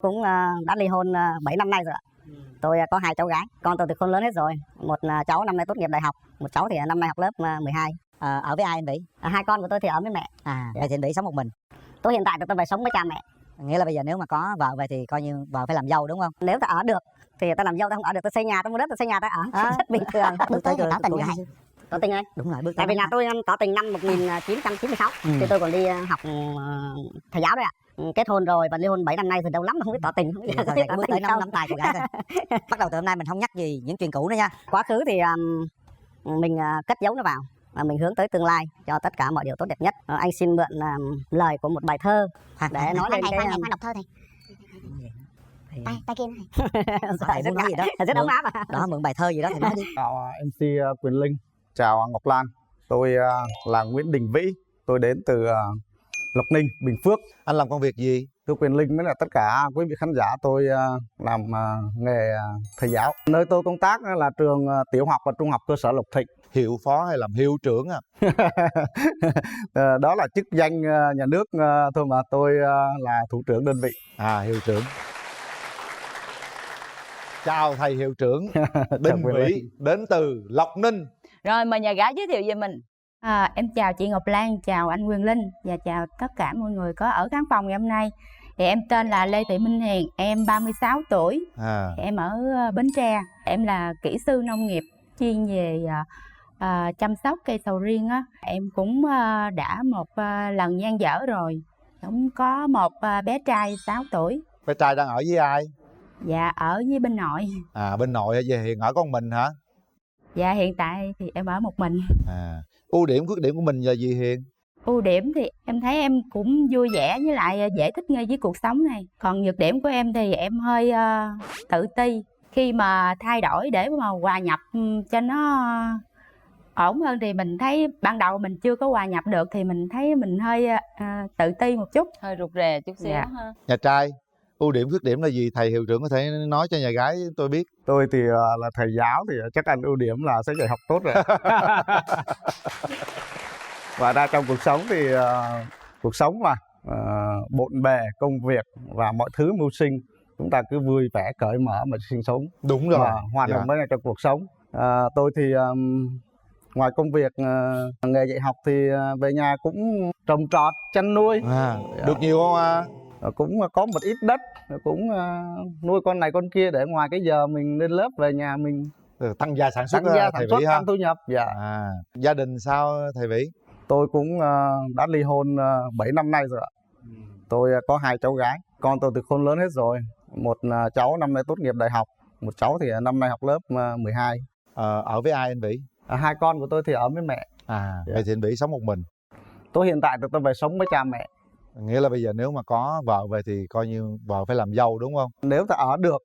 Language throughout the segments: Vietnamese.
Cũng đã ly hôn 7 năm nay rồi ạ. Tôi có 2 cháu gái, con tôi thì khôn lớn hết rồi. Một cháu năm nay tốt nghiệp đại học, một cháu thì năm nay học lớp 12. Ở với ai anh Vĩ? 2 con của tôi thì ở với mẹ. Vậy thì anh Vĩ sống một mình. Tôi hiện tại thì tôi phải sống với cha mẹ. Nghĩa là bây giờ nếu mà có vợ về thì coi như vợ phải làm dâu đúng không? Nếu ta ở được thì ta làm dâu, ta không ở được ta xây nhà, ta mua đất ta xây nhà ta ở. Rất bình thường. Bước tới tỏ tình gái. Tỏ tình ơi? Đúng rồi, bước Tại vì nhà tôi tỏ tình năm 1996 thì tôi còn đi học thầy giáo đấy ạ. Kết hôn rồi và ly hôn 7 năm nay thì lâu lắm mà không biết tỏ tình. Không biết bước tới nắm tay cô gái thôi. Bắt đầu từ hôm nay mình không nhắc gì những chuyện cũ nữa nha. Quá khứ thì mình cất giấu nó vào và mình hướng tới tương lai cho tất cả mọi điều tốt đẹp nhất. Anh xin mượn lời của một bài thơ để nói lên cái khoan đọc thơ thầy. Tay kia thầy muốn nói gì đó rất ấm áp à. Đó, mượn bài thơ gì đó thầy nói đi. Chào MC Quyền Linh, chào Ngọc Lan. Tôi là Nguyễn Đình Vĩ, tôi đến từ Lộc Ninh, Bình Phước. Anh làm công việc gì? Thưa Quyền Linh với là tất cả quý vị khán giả, tôi làm nghề thầy giáo. Nơi tôi công tác là trường tiểu học và trung học cơ sở Lộc Thịnh. Hiệu phó hay làm hiệu trưởng à? Đó là chức danh nhà nước thôi mà tôi là thủ trưởng đơn vị. Hiệu trưởng. Chào thầy hiệu trưởng Đình Vĩ đến từ Lộc Ninh. Rồi mời nhà gái giới thiệu về mình. Em chào chị Ngọc Lan, chào anh Quyền Linh và chào tất cả mọi người có ở khán phòng ngày hôm nay. Thì em tên là Lê Thị Minh Hiền, em 36 tuổi. Em ở Bến Tre. Em là kỹ sư nông nghiệp chuyên về chăm sóc cây sầu riêng á. Em cũng đã một lần gian dở rồi. Cũng có một bé trai 6 tuổi. Bé trai đang ở với ai? Dạ ở với bên nội. Bên nội hay về hiện ở con mình hả? Dạ hiện tại thì em ở một mình. Ưu điểm khuyết điểm của mình là gì Hiền? Ưu điểm thì em thấy em cũng vui vẻ với lại dễ thích nghi với cuộc sống này. Còn nhược điểm của em thì em hơi tự ti. Khi mà thay đổi để mà hòa nhập cho nó ổn hơn thì mình thấy ban đầu mình chưa có hòa nhập được thì mình thấy mình hơi tự ti một chút. Hơi rụt rè chút xíu ha. Nhà trai, ưu điểm khuyết điểm là gì? Thầy hiệu trưởng có thể nói cho nhà gái tôi biết. Tôi thì là thầy giáo thì chắc ăn ưu điểm là sẽ dạy học tốt rồi. Và ra trong cuộc sống thì cuộc sống mà bộn bề công việc và mọi thứ mưu sinh, chúng ta cứ vui vẻ cởi mở mà sinh sống. Đúng rồi. Và hòa đồng với trong cuộc sống. Tôi thì ngoài công việc nghề dạy học thì về nhà cũng trồng trọt, chăn nuôi. Được nhiều không? Cũng có một ít đất, cũng nuôi con này con kia để ngoài cái giờ mình lên lớp về nhà mình tăng gia sản xuất, thầy Vĩ ha. Tăng thu nhập. Dạ. Gia đình sao thầy Vĩ? Tôi cũng đã ly hôn 7 năm nay rồi ạ. Tôi có 2 cháu gái, con tôi thì khôn lớn hết rồi. Một cháu năm nay tốt nghiệp đại học, một cháu thì năm nay học lớp 12. Ở với ai anh Vĩ? 2 con của tôi thì ở với mẹ. Vậy thì anh Vĩ sống một mình. Tôi hiện tại tôi phải sống với cha mẹ. Nghĩa là bây giờ nếu mà có vợ về thì coi như vợ phải làm dâu đúng không? Nếu ta ở được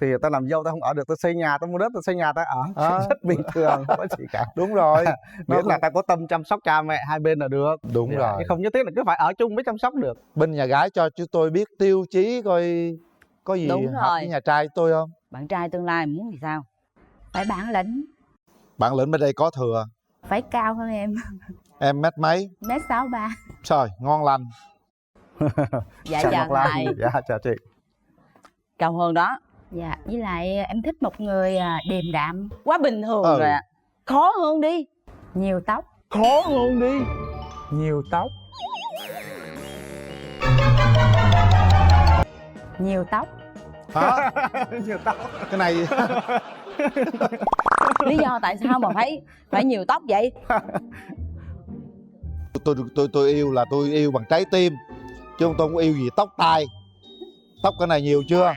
thì ta làm dâu, ta không ở được ta xây nhà, ta mua đất ta xây nhà ta ở. Rất bình thường, không có gì cả. Đúng rồi. Miễn là ta có tâm chăm sóc cha mẹ hai bên là được. Đúng rồi. Không nhất thiết là cứ phải ở chung mới chăm sóc được. Bên nhà gái cho chúng tôi biết tiêu chí coi có gì hợp với nhà trai tôi không? Bạn trai tương lai muốn gì sao? Phải bản lĩnh. Bản lĩnh bên đây có thừa. Phải cao hơn em. Em mét mấy? Mét 63. Trời, ngon lành. Dạ chào chào thầy. Dạ chào chị. Cao hơn đó. Dạ với lại em thích một người điềm đạm. Quá bình thường rồi ạ. Khó hơn đi. Nhiều tóc. Khó hơn đi. Nhiều tóc. Nhiều tóc. Hả? Nhiều tóc. Cái này Lý do tại sao mà phải nhiều tóc vậy? tôi yêu là tôi yêu bằng trái tim, chứ tôi không yêu gì tóc tai. Tóc cái này nhiều chưa?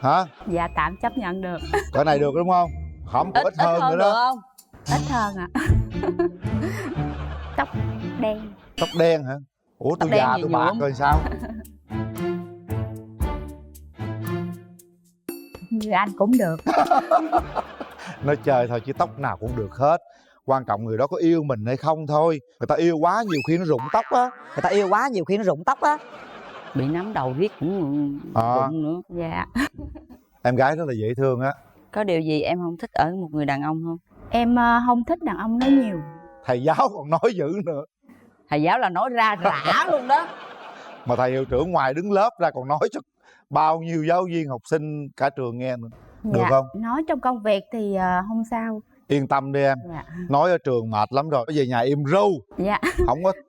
Hả? Dạ tạm chấp nhận được. Cái này được đúng không? Không, ít hơn nữa được đó. không? Ít hơn ạ. Tóc đen. Tóc đen hả? Ủa tôi già tôi bạc rồi sao? Như anh cũng được. Nói chơi thôi chứ tóc nào cũng được hết. Quan trọng người đó có yêu mình hay không thôi. Người ta yêu quá nhiều khi nó rụng tóc á. Người ta yêu quá nhiều khi nó rụng tóc á. Bị nắm đầu riết cũng rụng nữa. Dạ. Em gái rất là dễ thương á. Có điều gì em không thích ở một người đàn ông không? Em không thích đàn ông nói nhiều. Thầy giáo còn nói dữ nữa. Thầy giáo là nói ra rã luôn đó. Mà thầy hiệu trưởng ngoài đứng lớp ra còn nói cho bao nhiêu giáo viên học sinh cả trường nghe nữa. Được không? Nói trong công việc thì không sao. Yên tâm đi em. Dạ. Nói ở trường mệt lắm rồi, về nhà im ru. Dạ.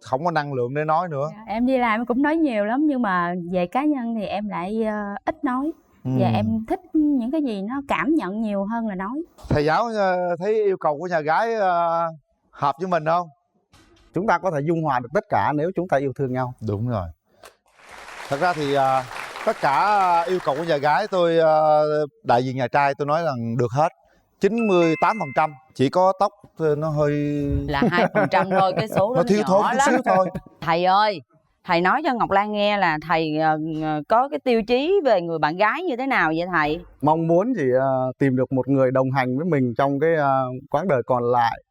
Không có năng lượng để nói nữa. Dạ. Em đi làm cũng nói nhiều lắm, nhưng mà về cá nhân thì em lại ít nói. Và em thích những cái gì nó cảm nhận nhiều hơn là nói. Thầy giáo thấy yêu cầu của nhà gái hợp với mình không? Chúng ta có thể dung hòa được tất cả nếu chúng ta yêu thương nhau. Đúng rồi. Thật ra thì tất cả yêu cầu của nhà gái tôi, đại diện nhà trai tôi nói rằng được hết 98%. Chỉ có tóc nó hơi là 2% thôi, cái số đó nó thiếu thốn nhỏ chút lắm. xíu thôi. Thầy ơi, thầy nói cho Ngọc Lan nghe là thầy có cái tiêu chí về người bạn gái như thế nào vậy thầy? Mong muốn chỉ tìm được một người đồng hành với mình trong cái quãng đời còn lại,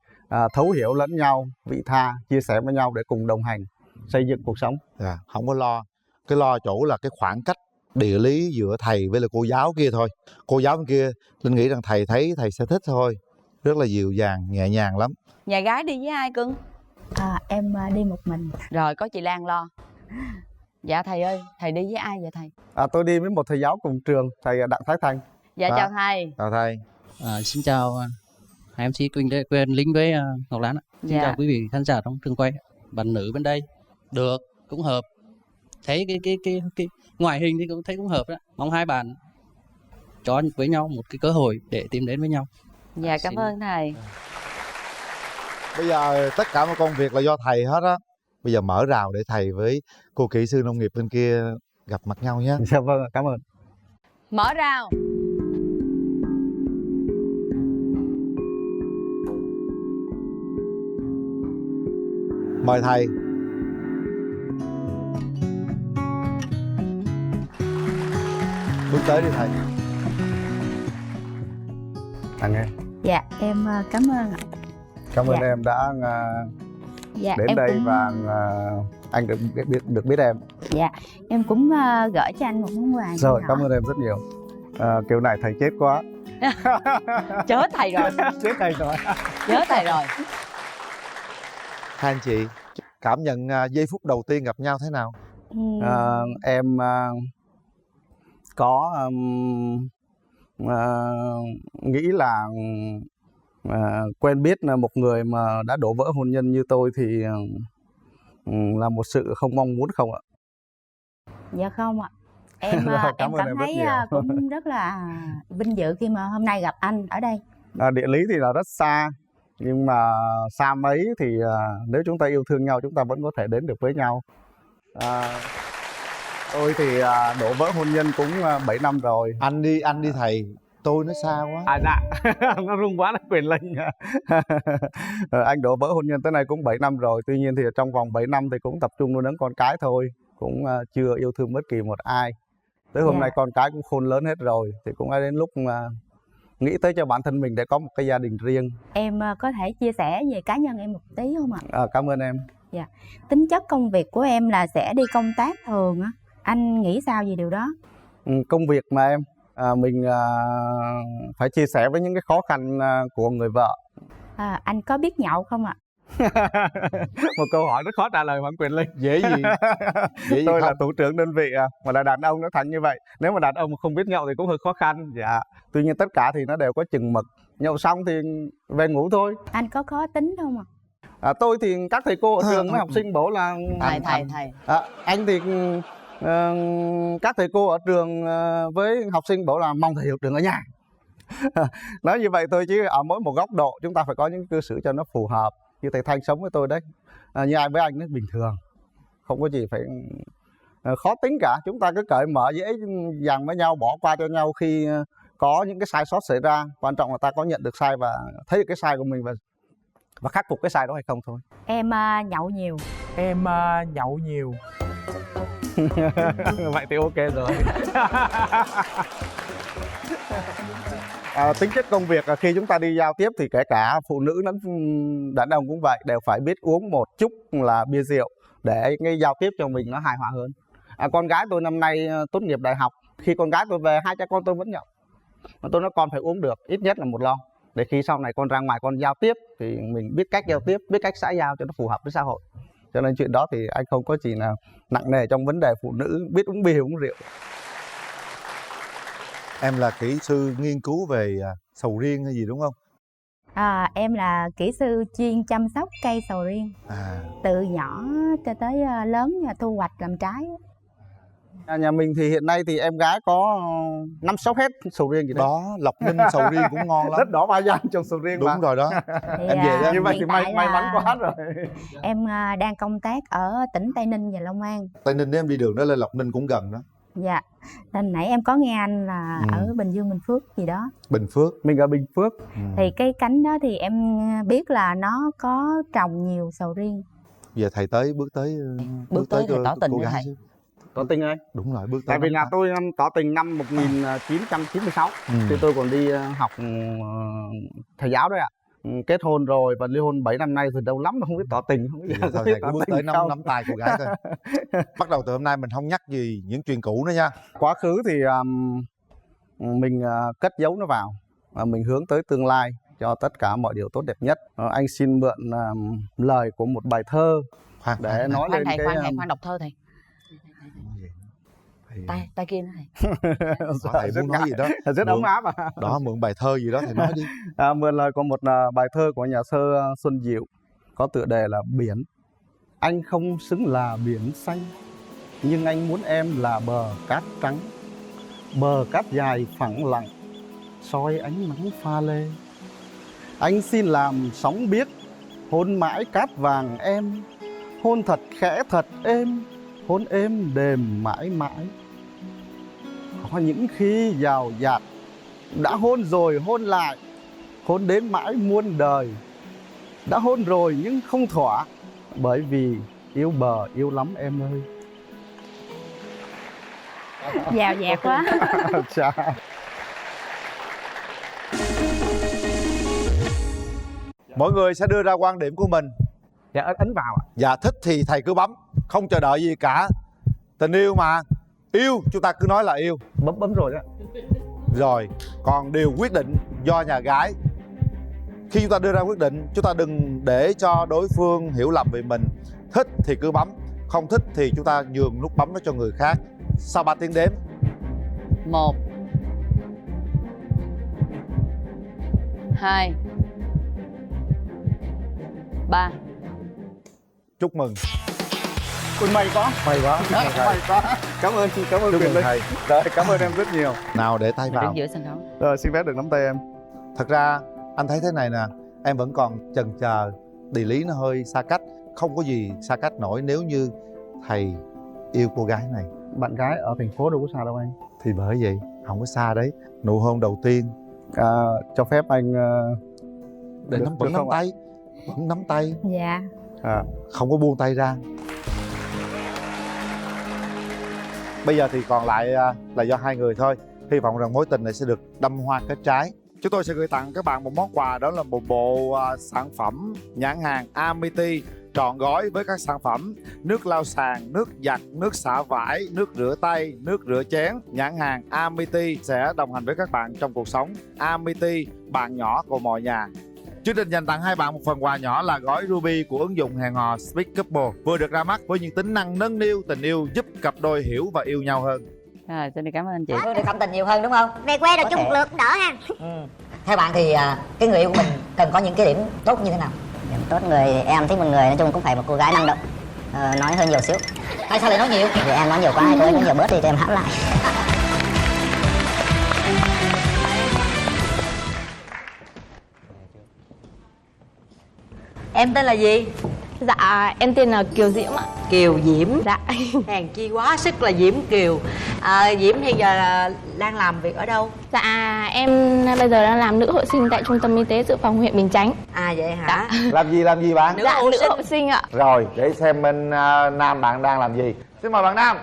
thấu hiểu lẫn nhau, vị tha, chia sẻ với nhau để cùng đồng hành xây dựng cuộc sống. Dạ, không có lo. Cái lo chỗ là cái khoảng cách địa lý giữa thầy với là cô giáo kia thôi. Cô giáo bên kia Linh nghĩ rằng thầy thấy thầy sẽ thích thôi. Rất là dịu dàng, nhẹ nhàng lắm. Nhà gái đi với ai cưng? Em đi một mình. Rồi có chị Lan lo. Dạ thầy ơi, thầy đi với ai vậy thầy? Tôi đi với một thầy giáo cùng trường, thầy Đặng Thái Thành. Dạ chào thầy. Chào thầy. Xin chào hai MC Quỳnh Linh với Ngọc Lan. Xin chào quý vị khán giả trong trường quay. Bạn nữ bên đây được, cũng hợp. Thấy cái ngoại hình thì cũng thấy cũng hợp đó. Mong hai bạn cho với nhau một cái cơ hội để tìm đến với nhau. Dạ cảm ơn thầy. Bây giờ tất cả mọi công việc là do thầy hết á. Bây giờ mở rào để thầy với cô kỹ sư nông nghiệp bên kia gặp mặt nhau nhé. Dạ vâng, cảm ơn. Mở rào. Mời thầy. Bước tới đi thầy. Nghe. Dạ em cảm ơn ạ. Cảm ơn em đã đến đây cũng... và anh được biết em. Dạ em cũng gửi cho anh một món quà. Rồi cảm ơn em rất nhiều. Kiểu này thầy chết quá. Chết thầy rồi. Chết thầy rồi. Chết thầy rồi. Hai anh chị cảm nhận giây phút đầu tiên gặp nhau thế nào? Em có nghĩ là quen biết là một người mà đã đổ vỡ hôn nhân như tôi thì là một sự không mong muốn không ạ? Dạ không ạ. Em cảm thấy cũng rất là vinh dự khi mà hôm nay gặp anh ở đây. Địa lý thì là rất xa, nhưng mà xa mấy thì nếu chúng ta yêu thương nhau chúng ta vẫn có thể đến được với nhau. Tôi thì đổ vỡ hôn nhân cũng 7 năm rồi. Anh đi thầy, tôi nó xa quá. Dạ, nó rung quá, nó Quyền Linh. Anh đổ vỡ hôn nhân tới nay cũng 7 năm rồi. Tuy nhiên thì trong vòng 7 năm thì cũng tập trung nuôi nấng con cái thôi, cũng chưa yêu thương bất kỳ một ai. Tới hôm nay con cái cũng khôn lớn hết rồi thì cũng đã đến lúc mà nghĩ tới cho bản thân mình để có một cái gia đình riêng. Em có thể chia sẻ về cá nhân em một tí không ạ? Cảm ơn em. Dạ. Tính chất công việc của em là sẽ đi công tác thường á. Anh nghĩ sao về điều đó? Công việc mà em, mình phải chia sẻ với những cái khó khăn của người vợ. Anh có biết nhậu không ạ? Một câu hỏi rất khó trả lời mà Quyền Linh. Dễ gì? Tôi là thủ trưởng đơn vị mà là đàn ông nó thành như vậy. Nếu mà đàn ông không biết nhậu thì cũng hơi khó khăn. Dạ. Tuy nhiên tất cả thì nó đều có chừng mực. Nhậu xong thì về ngủ thôi. Anh có khó tính không ạ? Tôi thì các thầy cô ở trường với học sinh bảo là thầy. Anh thì các thầy cô ở trường với học sinh bảo là mong thầy hiệu trưởng ở nhà. Nói như vậy thôi, chứ ở mỗi một góc độ chúng ta phải có những cư xử cho nó phù hợp. Như thầy Thanh sống với tôi đấy, như ai với anh ấy bình thường, không có gì phải khó tính cả. Chúng ta cứ cởi mở dễ dàng với nhau, bỏ qua cho nhau khi có những cái sai sót xảy ra. Quan trọng là ta có nhận được sai và thấy được cái sai của mình và khắc phục cái sai đó hay không thôi. Em nhậu nhiều. Em nhậu nhiều. Vậy thì ok rồi. Tính chất công việc khi chúng ta đi giao tiếp thì kể cả phụ nữ lẫn đàn ông cũng vậy, đều phải biết uống một chút là bia rượu để cái giao tiếp cho mình nó hài hòa hơn. Con gái tôi năm nay tốt nghiệp đại học, khi con gái tôi về hai cha con tôi vẫn nhậu, mà tôi nói con phải uống được ít nhất là một lon để khi sau này con ra ngoài con giao tiếp thì mình biết cách giao tiếp, biết cách xã giao cho nó phù hợp với xã hội. cho nên chuyện đó thì anh không có gì nào nặng nề trong vấn đề phụ nữ biết uống bia uống rượu. Em là kỹ sư nghiên cứu về sầu riêng hay gì đúng không? Em là kỹ sư chuyên chăm sóc cây sầu riêng. Từ nhỏ cho tới lớn thu hoạch làm trái. Nhà mình thì hiện nay thì em gái có 5-6 hết sầu riêng gì đấy. Đó, Lộc Ninh sầu riêng cũng ngon lắm. Đất đỏ Ba Gian trồng sầu riêng. Đúng rồi đó. Em về đó. Như vậy thì may mắn quá rồi. Em đang công tác ở tỉnh Tây Ninh và Long An. Tây Ninh nếu em đi đường đó lên Lộc Ninh cũng gần đó. Dạ. Nên nãy em có nghe anh là ở Bình Dương, Bình Phước gì đó. Bình Phước. Mình ở Bình Phước. Thì cái cánh đó thì em biết là nó có trồng nhiều sầu riêng. Giờ thầy tới bước tới thầy tỏ tình cô với gái thầy. chứ. Tỏ tình ơi. Đúng rồi, bước tới. Tại vì là tôi tỏ tình năm 1996 thì tôi còn đi học thầy giáo đấy ạ. Kết hôn rồi và ly hôn 7 năm nay rồi đâu lắm mà không biết tỏ tình, không biết Thôi thầy cứ bước tới nắm tay cô gái thôi. Bắt đầu từ hôm nay mình không nhắc gì những chuyện cũ nữa nha. Quá khứ thì mình cất giấu nó vào, mình hướng tới tương lai cho tất cả mọi điều tốt đẹp nhất. Anh xin mượn lời của một bài thơ để nói lên cái... Khoan đọc thơ thầy. Tay kia nữa thầy. Thầy muốn nói gì đó rất ấm áp à. Đó, mượn bài thơ gì đó thầy nói đi. Mượn lời của một bài thơ của nhà thơ Xuân Diệu có tựa đề là Biển. Anh không xứng là biển xanh, nhưng anh muốn em là bờ cát trắng. Bờ cát dài phẳng lặng, soi ánh nắng pha lê. Anh xin làm sóng biếc, hôn mãi cát vàng em. Hôn thật khẽ thật êm, hôn êm đềm mãi mãi. Có những khi giàu dạt, đã hôn rồi hôn lại, hôn đến mãi muôn đời. Đã hôn rồi nhưng không thỏa, bởi vì yêu bờ yêu lắm em ơi. Giàu dạt quá. Chà. Mỗi người sẽ đưa ra quan điểm của mình. Dạ ấn vào ạ. Dạ thích thì thầy cứ bấm, không chờ đợi gì cả. Tình yêu mà, yêu chúng ta cứ nói là yêu. Bấm rồi đó. Rồi, còn điều quyết định do nhà gái. Khi chúng ta đưa ra quyết định, chúng ta đừng để cho đối phương hiểu lầm về mình. Thích thì cứ bấm, không thích thì chúng ta nhường nút bấm đó cho người khác. Sau 3 tiếng đếm. 1 2 3. Chúc mừng. Ôi may quá. May quá. Cảm ơn Quyền Linh. Thầy. Rồi, cảm ơn em rất nhiều. Nào để tay vào. Đứng giữa sân khấu. Rồi, xin phép được nắm tay em. Thật ra anh thấy thế này nè, em vẫn còn chần chờ, địa lý nó hơi xa cách. Không có gì xa cách nổi nếu như thầy yêu cô gái này. Bạn gái ở thành phố đâu có xa đâu anh. Thì bởi vậy, không có xa đấy. Nụ hôn đầu tiên. Cho phép anh... Để vẫn nắm tay. Vẫn nắm tay. Dạ. Không có buông tay ra. Bây giờ thì còn lại là do hai người thôi. Hy vọng rằng mối tình này sẽ được đâm hoa kết trái. Chúng tôi sẽ gửi tặng các bạn một món quà, đó là một bộ sản phẩm nhãn hàng Amity trọn gói với các sản phẩm nước lau sàn, nước giặt, nước xả vải, nước rửa tay, nước rửa chén. Nhãn hàng Amity sẽ đồng hành với các bạn trong cuộc sống. Amity, bạn nhỏ của mọi nhà. Chương trình dành tặng hai bạn một phần quà nhỏ là gói Ruby của ứng dụng hẹn hò Speak Couple, vừa được ra mắt với những tính năng nâng niu tình yêu, giúp cặp đôi hiểu và yêu nhau hơn. Rồi, xin cảm ơn anh chị. Tôi được cảm tình nhiều hơn đúng không? Về quê rồi chung một lượt cũng đỡ ha. Theo bạn thì cái người yêu của mình cần có những cái điểm tốt như thế nào? Điểm tốt em thích một người nói chung cũng phải một cô gái năng động, nói hơi nhiều xíu. Tại sao lại nói nhiều? Vì em nói nhiều quá, cô ấy nói nhiều bớt thì cho em hãm lại. Em tên là gì? Dạ, em tên là Kiều Diễm ạ. Kiều Diễm. Dạ. Hèn chi quá sức là Diễm Kiều. Diễm hiện giờ là đang làm việc ở đâu? Dạ, em bây giờ đang làm nữ hộ sinh tại Trung tâm Y tế Dự phòng huyện Bình Chánh. À vậy hả? Làm gì bạn? Nữ Dạ, hộ nữ sinh. hộ sinh ạ. Rồi, để xem bên Nam bạn đang làm gì. Xin mời bạn Nam.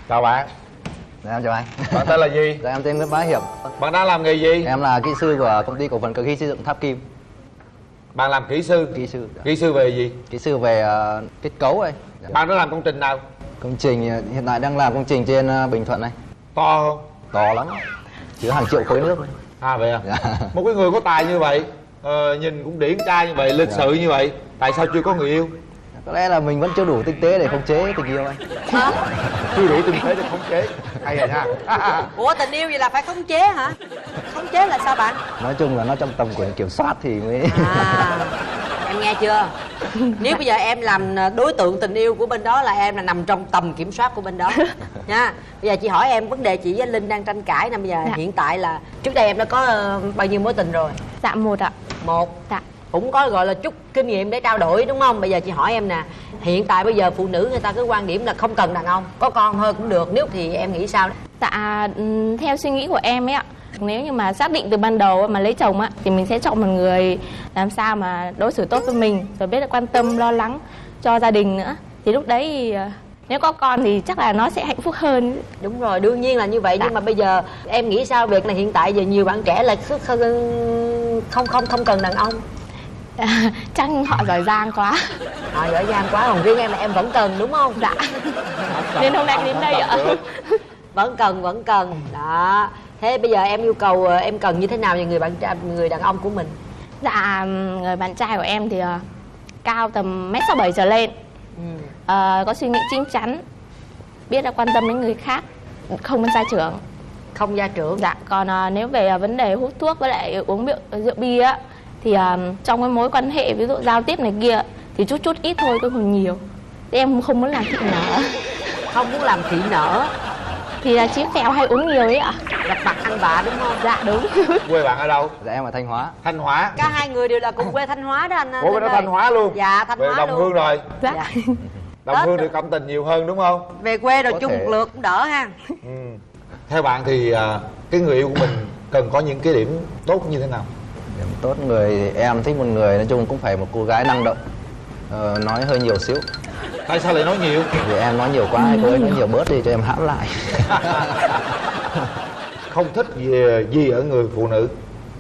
Chào bạn. Dạ, em chào anh. Bạn tên là gì? Dạ, em tên Nguyễn Bá Hiệp. Bạn đang làm nghề gì? Em là kỹ sư của công ty cổ phần cơ khí xây dựng Tháp Kim. Bạn làm kỹ sư? Kỹ sư. Dạ. Kỹ sư về gì? Kỹ sư về kết cấu đây. Dạ. Bạn đã làm công trình nào? Công trình hiện tại đang làm công trình trên Bình Thuận này. To không? To lắm. Chứa hàng triệu khối nước này. À vậy à? Dạ. Một cái người có tài như vậy, nhìn cũng điển trai như vậy, lịch sự như vậy, tại sao chưa có người yêu? Có lẽ là mình vẫn chưa đủ tinh tế để khống chế tình yêu anh. Chưa đủ tinh tế để khống chế. Hay rồi nha. Ủa tình yêu vậy là phải khống chế hả? Khống chế là sao bạn? Nói chung là nó trong tầm của kiểm soát thì mới. Em nghe chưa? Nếu bây giờ em làm đối tượng tình yêu của bên đó là em là nằm trong tầm kiểm soát của bên đó nha. Bây giờ chị hỏi em vấn đề chị với Linh đang tranh cãi nè. Bây giờ hiện tại là trước đây em đã có bao nhiêu mối tình rồi? Dạ 1 ạ. 1. Dạ. Cũng có gọi là chút kinh nghiệm để trao đổi đúng không? Bây giờ chị hỏi em nè, hiện tại bây giờ phụ nữ người ta cứ quan điểm là không cần đàn ông, có con thôi cũng được, nếu thì em nghĩ sao? Dạ theo suy nghĩ của em ấy ạ, nếu như mà xác định từ ban đầu mà lấy chồng á thì mình sẽ chọn một người làm sao mà đối xử tốt với mình, rồi biết là quan tâm lo lắng cho gia đình nữa, thì lúc đấy thì nếu có con thì chắc là nó sẽ hạnh phúc hơn. Đúng rồi, đương nhiên là như vậy. Nhưng mà bây giờ em nghĩ sao việc này, hiện tại giờ nhiều bạn trẻ là không cần đàn ông. Chắc họ giỏi giang quá. Họ giỏi giang quá, còn riêng em là em vẫn cần đúng không? Dạ. Nên hôm nay đến đây ạ. Vẫn cần đó. Thế bây giờ em yêu cầu em cần như thế nào về người đàn ông của mình? Dạ người bạn trai của em thì cao tầm 1m67 trở lên, có suy nghĩ chín chắn, biết là quan tâm đến người khác, không gia trưởng. Không gia trưởng. Dạ. Còn nếu về vấn đề hút thuốc với lại uống rượu bia á, thì trong cái mối quan hệ ví dụ giao tiếp này kia thì chút ít thôi, tôi không nhiều. Thế em không muốn làm thị nở. Không muốn làm thị nở thì là chí phèo hay uống nhiều ấy ạ. Gặp mặt ăn vạ đúng không? Dạ đúng. Quê bạn ở đâu? Dạ em ở Thanh Hóa. Thanh Hóa. Cả hai người đều là cùng quê Thanh Hóa đó anh. Ủa bên đó Thanh Hóa luôn? Dạ Thanh về Hóa đồng luôn. hương rồi. Dạ. Đồng hương thì cảm tình nhiều hơn đúng không? Về quê rồi Có chung thể. một lượt cũng đỡ ha. Theo bạn thì cái người yêu của mình cần có những cái điểm tốt như thế nào? Điểm tốt người thì em thích một người nói chung cũng phải một cô gái năng động, nói hơi nhiều xíu. Tại sao lại nói nhiều? Vì em nói nhiều quá, hay cô ấy nói nhiều bớt đi cho em hãm lại. Không thích gì ở người phụ nữ?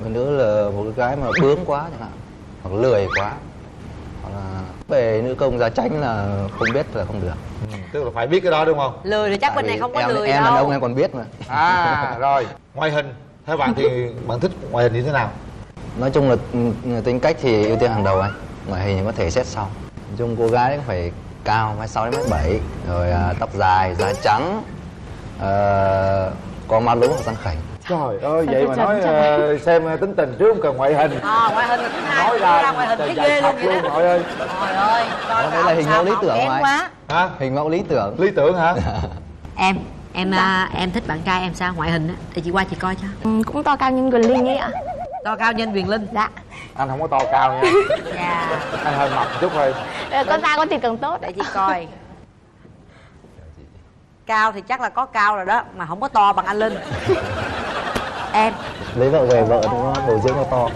Người nữ là một cái gái mà bướng quá chẳng hạn, hoặc lười quá, hoặc là về nữ công gia chánh là không biết là không được. Tức là phải biết cái đó đúng không? Lười thì chắc Tại bên này vì không có em, lười em đâu. đàn ông em còn biết mà. Rồi, ngoại hình. Theo bạn thì bạn thích ngoại hình như thế nào? Nói chung là tính cách thì ưu tiên hàng đầu anh, ngoại hình thì có thể xét sau. Nói chung cô gái cũng phải cao 1m6 đến 1m7, rồi tóc dài, da trắng, có má lúa hoặc răng khểnh. Trời ơi, vậy mà nói xem tính tình trước không cần ngoại hình. Ngoại hình là thứ hai. Nói ra ngoại hình thấy dài ghê thật luôn vậy luôn đó. nội ơi. Trời ơi, coi Đây là hình mẫu lý tưởng kém của anh. quá. Hả? Hình mẫu lý tưởng. Lý tưởng hả? Em thích bạn trai em sao, ngoại hình á thì chị qua chị coi cho. Cũng to cao như Quyền Linh ấy ạ. To cao như Quyền Linh. Dạ. Anh không có to cao nha. Dạ. Anh hơi mập chút thôi. Có da có thịt càng tốt. Để chị coi. Cao thì chắc là có cao rồi đó, mà không có to bằng anh Linh. Em Lấy vợ về vợ nó bồi dưỡng nó to.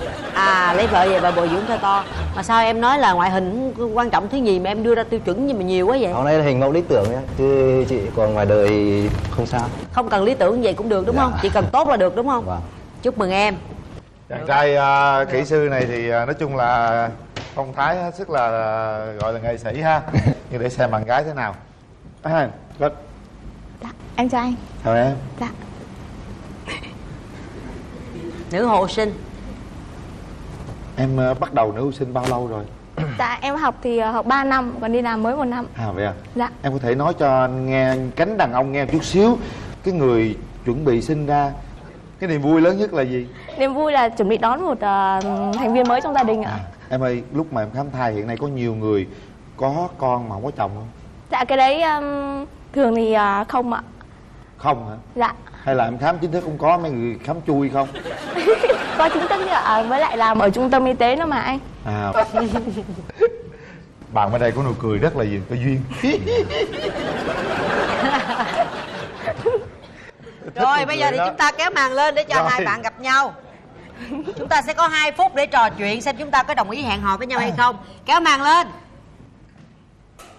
lấy vợ về bà bồi dưỡng cho to. Mà sao em nói là ngoại hình không quan trọng thứ gì mà em đưa ra tiêu chuẩn nhưng mà nhiều quá vậy? Hôm nay là hình mẫu lý tưởng nhá, chứ chị còn ngoài đời thì không sao. Không cần lý tưởng vậy cũng được đúng không? Chỉ cần tốt là được đúng không? Vâng. Chúc mừng em. Chàng trai kỹ sư này thì nói chung là phong thái hết sức là gọi là nghệ sĩ ha. Nhưng để xem bạn gái thế nào. Rất. Dạ, em chào anh. Chào em. Dạ. Nữ hộ sinh. Em bắt đầu nữ hộ sinh bao lâu rồi? Dạ em học thì học 3 năm, còn đi làm mới 1 năm. Vậy à? Dạ. Em có thể nói cho anh nghe, cánh đàn ông nghe một chút xíu, cái người chuẩn bị sinh ra, cái niềm vui lớn nhất là gì? Niềm vui là chuẩn bị đón một thành viên mới trong gia đình ạ. Em ơi, lúc mà em khám thai hiện nay có nhiều người có con mà không có chồng không? Dạ cái đấy thường thì không ạ. Không hả? Dạ. Hay là em khám chính thức không có, mấy người khám chui không? Có chính thức chứ ạ, với lại làm ở trung tâm y tế nữa mà anh. Bạn bên đây có nụ cười rất là gì, có duyên. Rồi bây giờ thì chúng ta kéo màn lên để cho hai bạn gặp nhau. Chúng ta sẽ có 2 phút để trò chuyện xem chúng ta có đồng ý hẹn hò với nhau hay không. Kéo màn lên.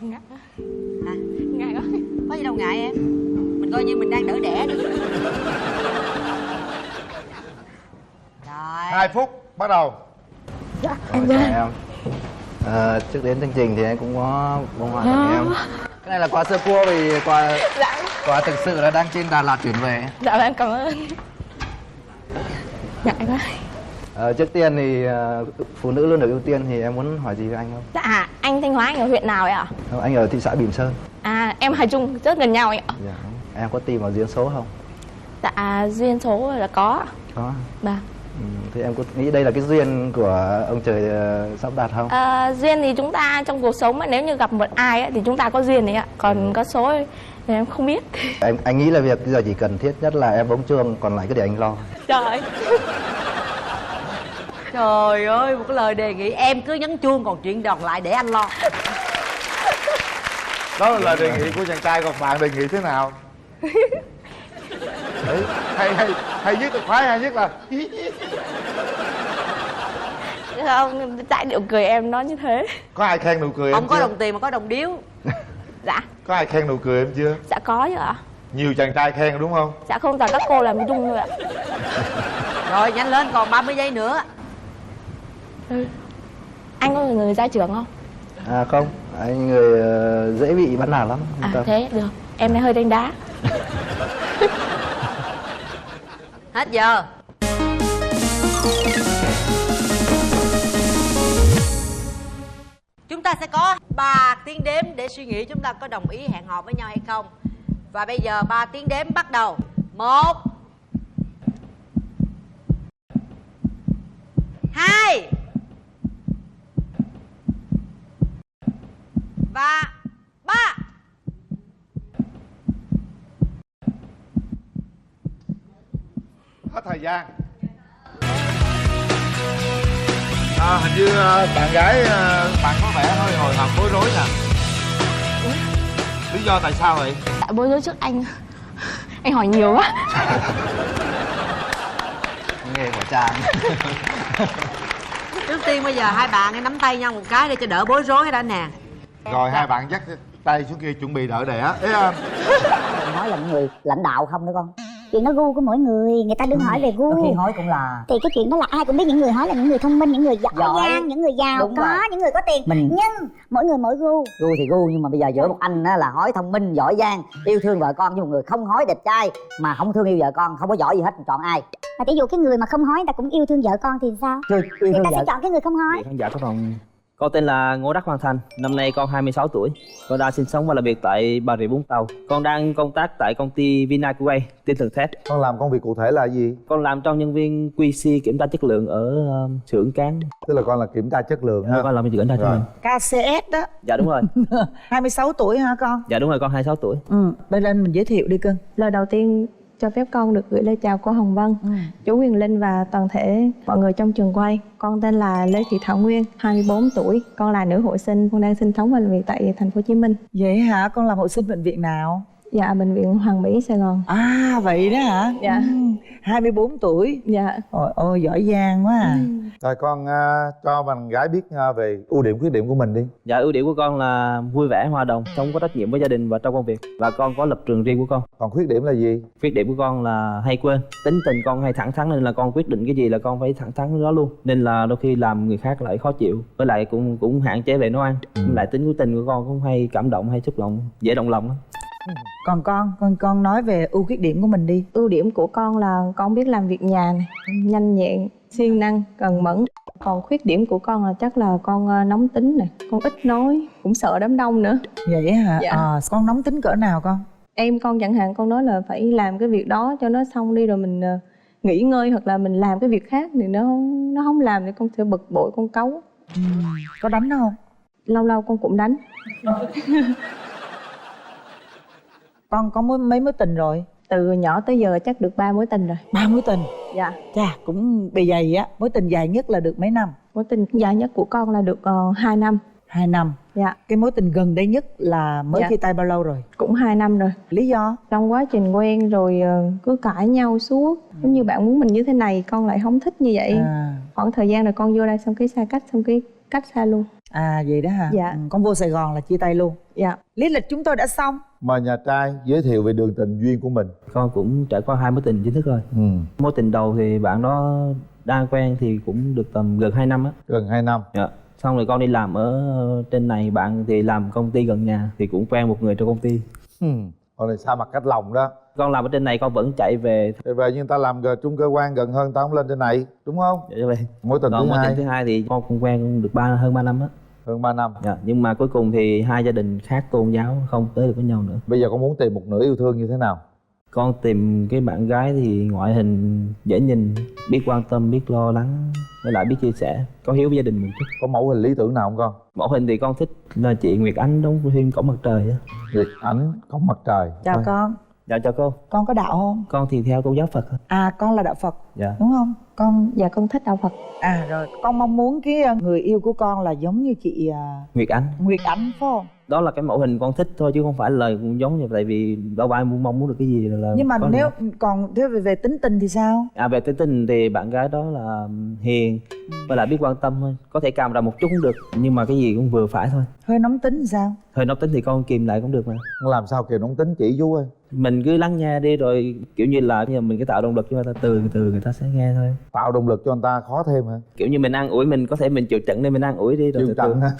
Ngại. Hả? Ngại quá. Có gì đâu ngại em. Mình coi như mình đang đỡ đẻ đi. Rồi. 2 phút, bắt đầu. Dạ, Chào em. Trước đến chương trình thì anh cũng có bông hoa tặng em. Cái này là quà sơ cua vì quà thực sự là đang trên Đà Lạt chuyển về. Dạ em cảm ơn. Ngại quá. Trước tiên thì phụ nữ luôn được ưu tiên, thì em muốn hỏi gì với anh không? Dạ, anh Thanh Hóa anh ở huyện nào ấy ạ? Anh ở thị xã Bỉm Sơn. À, em Hà Trung, rất gần nhau ấy ạ. Dạ. Em có tìm vào duyên số không? Dạ, duyên số là có. Có. Vâng. Thì em có nghĩ đây là cái duyên của ông trời sắp đặt không? Duyên thì chúng ta trong cuộc sống mà nếu như gặp một ai ấy, thì chúng ta có duyên đấy ạ. Còn có số ấy, thì em không biết. Anh nghĩ là việc bây giờ chỉ cần thiết nhất là em bấm chuông, còn lại cái để anh lo. Trời. Trời ơi, một cái lời đề nghị em cứ nhấn chuông, còn chuyện đòn lại để anh lo. Đó là lời đề nghị của chàng trai, còn bạn đề nghị thế nào? Đấy, hay nhất là khoái, hay nhất là Không, tại điệu cười em nói như thế. có ai khen nụ cười Không em có chưa? đồng tiền mà có đồng điếu. Dạ. Có ai khen nụ cười em chưa? Dạ có chứ ạ. Nhiều chàng trai khen rồi đúng không? Dạ không, toàn các cô làm chung thôi ạ. Rồi nhanh lên, còn 30 giây nữa. Anh có người ra trường không? Không, anh người dễ bị bắt nạt lắm. Thế được, em này hơi đánh đá. Hết giờ. Chúng ta sẽ có 3 tiếng đếm để suy nghĩ chúng ta có đồng ý hẹn hò với nhau hay không. Và bây giờ 3 tiếng đếm bắt đầu. 1 2 và 3. Hết thời gian. Hình như bạn gái bạn có vẻ hơi hồi hộp bối rối nè. Lý do tại sao vậy? Tại bối rối trước anh. Anh hỏi nhiều quá. Nghề của chàng. Trước tiên bây giờ hai bạn hãy nắm tay nhau một cái để cho đỡ bối rối đã nè. Rồi hai bạn dắt tay xuống kia chuẩn bị đỡ đẻ. Nói là người lãnh đạo không nữa con. Chuyện đó gu của mỗi người, người ta đừng hỏi về gu. Khi hỏi cũng là Thì cái chuyện đó là ai cũng biết, những người hỏi là những người thông minh, những người giỏi giang, những người giàu Đúng có, rồi. những người có tiền. Nhưng mỗi người mỗi gu. gu thì gu, nhưng mà bây giờ giữa một anh á là hỏi thông minh giỏi giang, yêu thương vợ con, với một người không hỏi đẹp trai mà không thương yêu vợ con, không có giỏi gì hết, chọn ai? Mà ví dụ cái người mà không hỏi người ta cũng yêu thương vợ con thì sao? Yêu Người thương ta vợ. sẽ chọn cái người không hỏi. Khán giả có phòng. Con tên là Ngô Đắc Hoàng Thành, năm nay con 26 tuổi. Con đang sinh sống và làm việc tại Bà Rịa Vũng Tàu. Con đang công tác tại công ty Vinakuway, tên thường thép. Con làm công việc cụ thể là gì? Con làm trong nhân viên QC kiểm tra chất lượng ở xưởng cán. Tức là con là kiểm tra chất lượng ha? Con làm kiểm tra chất lượng. KCS đó. Dạ đúng rồi. 26 tuổi hả con? Dạ đúng rồi, con 26 tuổi. Bên lên mình giới thiệu đi cưng. Lời đầu tiên cho phép con được gửi lời chào cô Hồng Vân, chú Huyền Linh và toàn thể mọi người trong trường quay. Con tên là Lê Thị Thảo Nguyên, 24 tuổi. Con là nữ hộ sinh, con đang sinh sống và làm việc tại thành phố Hồ Chí Minh. Vậy hả? Con làm hộ sinh bệnh viện nào? Dạ, bệnh viện Hoàng Mỹ, Sài Gòn. À vậy đó hả? Dạ. 24 tuổi. Dạ. Ôi ôi giỏi giang quá à. Rồi con cho bạn gái biết về ưu điểm khuyết điểm của mình đi. Dạ, ưu điểm của con là vui vẻ, hòa đồng, sống có trách nhiệm với gia đình và trong công việc. Và con có lập trường riêng của con. Còn khuyết điểm là gì? Khuyết điểm của con là hay quên. Tính tình con hay thẳng thắn nên là con quyết định cái gì là con phải thẳng thắn đó luôn. Nên là đôi khi làm người khác lại khó chịu. Với lại cũng hạn chế về nấu ăn. Với lại tính của tình của con cũng hay cảm động, hay xúc động, dễ động lòng lắm. Còn con nói về ưu khuyết điểm của mình đi. Ưu điểm của con là con biết làm việc nhà này, nhanh nhẹn, siêng năng, cần mẫn. Còn khuyết điểm của con là chắc là con nóng tính này, con ít nói, cũng sợ đám đông nữa. Vậy hả? Dạ. Con nóng tính cỡ nào con? Em con chẳng hạn, con nói là phải làm cái việc đó cho nó xong đi rồi mình nghỉ ngơi, hoặc là mình làm cái việc khác thì nó không làm thì con sẽ bực bội, con cáu. Có đánh nó không? Lâu lâu con cũng đánh. Con có mấy mối tình rồi? Từ nhỏ tới giờ chắc được 3 mối tình rồi. 3 mối tình? Dạ. Chà, cũng bề dày á. Mối tình dài nhất là được mấy năm? Mối tình dài nhất của con là được 2 năm. 2 năm? Dạ. Cái mối tình gần đây nhất là mới Dạ. chia tay bao lâu rồi? Cũng 2 năm rồi. Lý do? Trong quá trình quen rồi cứ cãi nhau suốt. Giống như bạn muốn mình như thế này, con lại không thích như vậy. Khoảng thời gian rồi con vô đây xong cái xa cách, xong cái cách xa luôn. À vậy đó hả? Dạ. Con vô Sài Gòn là chia tay luôn? Dạ. Lý lịch chúng tôi đã xong. Mời nhà trai giới thiệu về đường tình duyên của mình. Con cũng trải qua 2 mối tình chính thức rồi. Mối tình đầu thì bạn đó đang quen thì cũng được tầm gần 2 năm á. Gần 2 năm. Dạ. Xong rồi con đi làm ở trên này, bạn thì làm công ty gần nhà thì cũng quen một người trong công ty. Còn này xa mặt cách lòng đó. Con làm ở trên này con vẫn chạy về. Về nhưng ta làm chung cơ quan gần hơn, ta không lên trên này đúng không? Dạ vậy. Mối tình Còn thứ mối hai. tình thứ hai thì con cũng quen cũng được hơn 3 năm á. Hơn 3 năm. Dạ, nhưng mà cuối cùng thì hai gia đình khác tôn giáo không tới được với nhau nữa. Bây giờ con muốn tìm một nửa yêu thương như thế nào? Con tìm cái bạn gái thì ngoại hình dễ nhìn, biết quan tâm, biết lo lắng, với lại biết chia sẻ, có hiếu với gia đình mình chút. Có mẫu hình lý tưởng nào không con? Mẫu hình thì con thích là chị Nguyệt Ánh đóng phim Cổng Mặt Trời á. Nguyệt Ánh Cổng Mặt Trời. Chào Thôi. con. Dạ chào cô. Con có đạo không? Con thì theo tôn giáo Phật thôi. À, con là đạo Phật. Dạ. Đúng không? Con Dạ con thích đạo Phật. À rồi, con mong muốn cái người yêu của con là giống như chị Nguyệt Ánh. Nguyệt Ánh phải không? Đó là cái mẫu hình con thích thôi chứ không phải là giống như, tại vì đâu ai mong muốn được cái gì là Nhưng mà có nếu được. còn thế về tính tình thì sao? Về tính tình thì bạn gái đó là hiền và lại biết quan tâm thôi, có thể càm ràm một chút cũng được nhưng mà cái gì cũng vừa phải thôi. Hơi nóng tính thì sao? Hơi nóng tính thì con kìm lại cũng được mà. Làm sao kìm nóng tính chỉ chú ơi? Mình cứ lắng nghe đi rồi kiểu như là mình cứ tạo động lực cho người ta, từ từ người ta sẽ nghe thôi. Tạo động lực cho người ta khó thêm hả? Kiểu như mình an ủi, mình có thể mình chịu trận nên mình an ủi đi rồi chịu trận hả?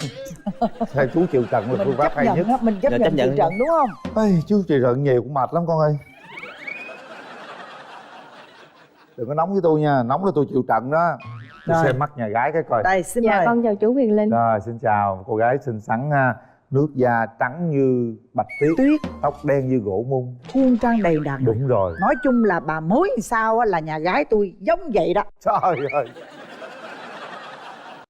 Theo chú chịu trận là phương pháp hay nhất. Mình chấp nhận chịu trận đúng không? Ê, chú chịu trận nhiều cũng mệt lắm con ơi. Đừng có nóng với tôi nha, nóng là tôi chịu trận đó. Tôi Rồi. xem mắt nhà gái cái coi. Đây, xin Dạ mời. con chào chú Huyền Linh. Rồi, xin chào, cô gái xinh xắn ha. Nước da trắng như bạch tuyết, tóc đen như gỗ mung, Khuôn trang đầy đặn. đúng rồi. Nói chung là bà mối thì sao á, là nhà gái tôi giống vậy đó. Trời ơi.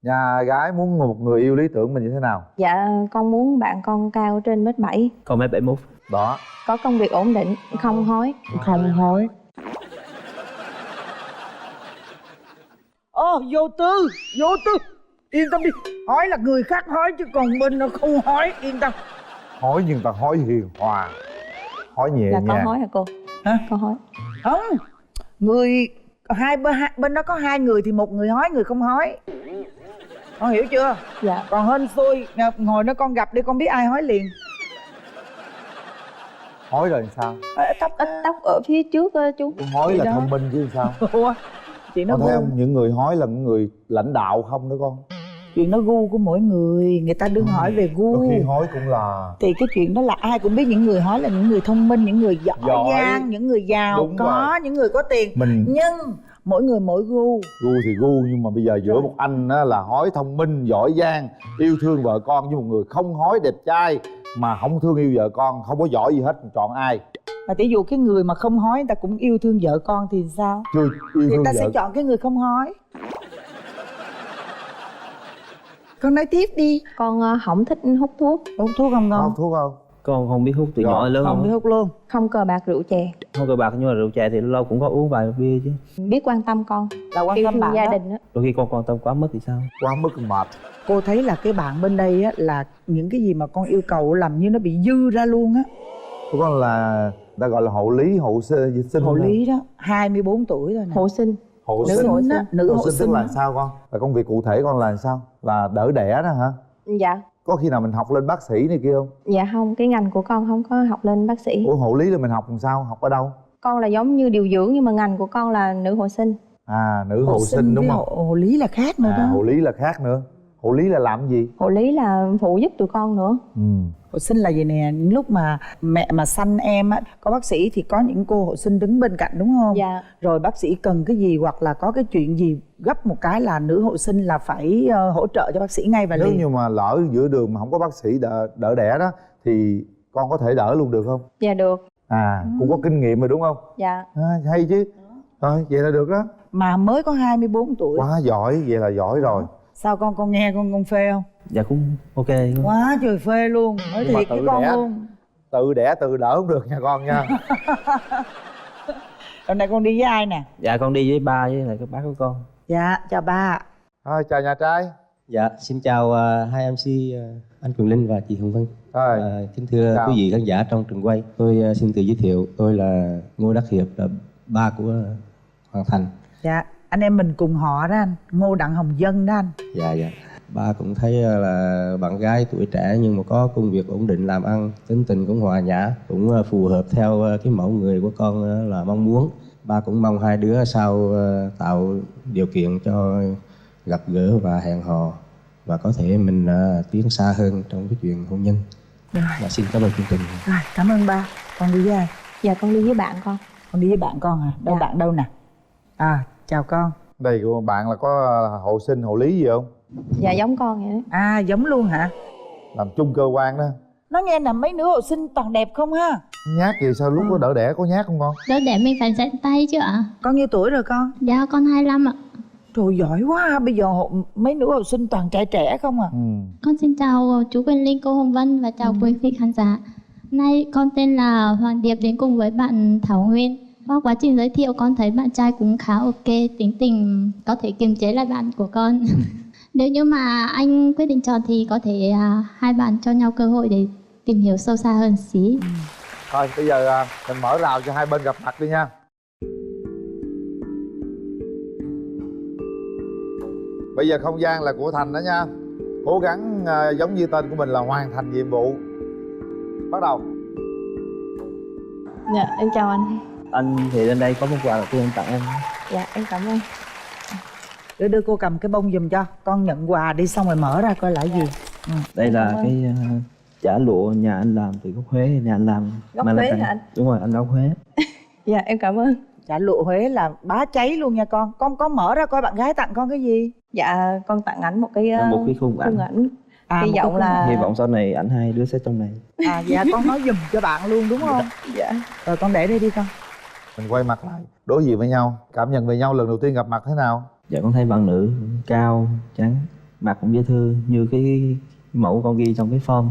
Nhà gái muốn một người yêu lý tưởng mình như thế nào? Dạ con muốn bạn con cao trên 1m7, Con 1m71. Đó. có công việc ổn định, không hối. Không hối. Vô tư, vô tư. Yên tâm đi, hỏi là người khác hỏi chứ còn bên nó không hỏi, yên tâm. Hỏi nhưng ta hỏi hiền hòa, hỏi nhẹ Là nhàng. con hối hả cô? Hả? Con hối. Không, người bên đó có hai người thì một người hỏi, người không hỏi. Con hiểu chưa? Dạ. Còn hên xui, ngồi đó con gặp đi con biết ai hỏi liền. Hỏi rồi làm sao? Ít tóc ở phía trước á chú. Hỏi là đó. thông minh chứ sao? Ủa, chuyện nó Con thấy gu, không? Những người hỏi là những người lãnh đạo không nữa con. chuyện nó gu của mỗi người, người ta đừng hỏi về gu. Đôi khi hỏi cũng là Thì cái chuyện đó là ai cũng biết, những người hỏi là những người thông minh, những người giỏi giang, những người giàu Đúng có, rồi. những người có tiền. mình Nhưng mỗi người mỗi gu. gu thì gu, nhưng mà bây giờ giữa một anh á là hỏi thông minh giỏi giang, yêu thương vợ con, với một người không hỏi đẹp trai mà không thương yêu vợ con, không có giỏi gì hết, chọn ai? Mà tỷ dụ cái người mà không hỏi người ta cũng yêu thương vợ con thì sao? Chưa yêu Thì thương ta vợ. sẽ chọn cái người không hỏi. Con nói tiếp đi. Con không thích hút thuốc, Hút thuốc không con? Hút thuốc không? Con không biết hút từ Rồi. nhỏ đến lớn. Không biết hút luôn. không cờ bạc rượu chè. Không cờ bạc nhưng mà rượu chè thì lâu lâu cũng có uống vài bia chứ. Biết quan tâm con, Là quan yêu tâm thương bạn gia đó. đình á. Đôi khi con quan tâm quá mức thì sao? Quá mức mệt. Cô thấy là cái bạn bên đây á, là những cái gì mà con yêu cầu làm như nó bị dư ra luôn á. Của con là ta gọi là hộ lý, hộ sinh. Hộ lý đó, 24 tuổi rồi nè. Hộ sinh. Hộ Nữ sinh. hộ sinh á, nữ hộ Tức sinh là á. sao con? Là công việc cụ thể con là sao? Là đỡ đẻ đó hả? Dạ. Có khi nào mình học lên bác sĩ này kia không? Dạ không, cái ngành của con không có học lên bác sĩ. Ủa hộ lý là mình học làm sao? Học ở đâu? Con là giống như điều dưỡng nhưng mà ngành của con là nữ hộ sinh. À, nữ hộ sinh đúng với không? hộ lý là khác nữa đó. Hộ lý là khác nữa. Hộ lý là làm gì? Hộ lý là phụ giúp tụi con nữa. Hộ sinh là gì nè, những lúc mà mẹ mà sanh em á, có bác sĩ thì có những cô hộ sinh đứng bên cạnh đúng không? Dạ. Rồi bác sĩ cần cái gì hoặc là có cái chuyện gì gấp một cái là nữ hộ sinh là phải hỗ trợ cho bác sĩ ngay và Nếu liền. như mà lỡ giữa đường mà không có bác sĩ đỡ đẻ đó thì con có thể đỡ luôn được không? Dạ được. À, cũng có kinh nghiệm rồi đúng không? Dạ. Hay chứ. Rồi, vậy là được đó. Mà mới có 24 tuổi. Quá giỏi, vậy là giỏi rồi. Sao con nghe con phê không? Dạ cũng ok. Quá trời phê luôn, nói Nhưng mà thiệt với tự con đẻ. luôn. Tự đẻ tự đỡ không được nha con nha. Hôm nay con đi với ai nè? Dạ con đi với ba với lại các bác của con. Dạ, chào ba. Thôi, chào nhà trai. Dạ, xin chào hai MC anh Quyền Linh và chị Hồng Vân. Kính thưa Chào. quý vị khán giả trong trường quay. Tôi xin tự giới thiệu, tôi là Ngô Đắc Hiệp, là ba của Hoàng Thành. Dạ, anh em mình cùng họ đó anh, Ngô Đặng Hồng Dân đó anh. Dạ. Ba cũng thấy là bạn gái tuổi trẻ nhưng mà có công việc ổn định làm ăn, tính tình cũng hòa nhã, cũng phù hợp theo cái mẫu người của con là mong muốn. Ba cũng mong hai đứa sau tạo điều kiện cho gặp gỡ và hẹn hò và có thể mình tiến xa hơn trong cái chuyện hôn nhân. Và xin cảm ơn chương trình. Rồi, cảm ơn ba. Con đi với ai? Dạ con đi với bạn con. Con đi với bạn con hả? Đâu Dạ. bạn đâu nè? À, chào con. Đây của bạn là có hộ sinh hộ lý gì không? Dạ giống con vậy đó. À, giống luôn hả? Làm chung cơ quan đó. Nó nghe là mấy đứa hộ sinh toàn đẹp không ha? Nhát gì sao lúc có đỡ đẻ có nhát không con? Đỡ đẻ mình phải dạy tay chứ ạ. Con nhiêu tuổi rồi con? Dạ con 25 ạ. Trời giỏi quá, bây giờ mấy nữ học sinh toàn trẻ trẻ không à? Con xin chào chú Quyền Linh, cô Hồng Vân và chào quý vị khán giả. Nay con tên là Hoàng Điệp đến cùng với bạn Thảo Nguyên. Qua quá trình giới thiệu con thấy bạn trai cũng khá ok, tính tình có thể kiềm chế lại bạn của con. Nếu như mà anh quyết định chọn thì có thể hai bạn cho nhau cơ hội để tìm hiểu sâu xa hơn xí. Thôi bây giờ mình mở rào cho hai bên gặp mặt đi nha. Bây giờ không gian là của Thành đó nha. Cố gắng giống như tên của mình là hoàn thành nhiệm vụ. Bắt đầu. Dạ em chào anh. Anh thì lên đây có món quà đầu tiên anh tặng em. Dạ em cảm ơn. Đưa cô cầm cái bông giùm cho. Con nhận quà đi xong rồi mở ra coi là gì. Đây là cái chả lụa nhà anh làm từ gốc Huế, nhà anh làm. Gốc mà Huế là hả anh? Đúng rồi, anh gốc Huế. Dạ em cảm ơn. Chả lụa Huế là bá cháy luôn nha con. Con có mở ra coi bạn gái tặng con cái gì? Dạ con tặng ảnh một cái Một cái khung ảnh. Hy vọng là Hy vọng sau này ảnh hai đứa sẽ trong này. À dạ con nói giùm cho bạn luôn đúng không? Dạ. Rồi con để đây đi con. Mình quay mặt lại, đối diện với nhau. Cảm nhận về nhau lần đầu tiên gặp mặt thế nào? Dạ con thấy bạn nữ cao, trắng, mặt cũng dễ thương như cái mẫu con ghi trong cái form.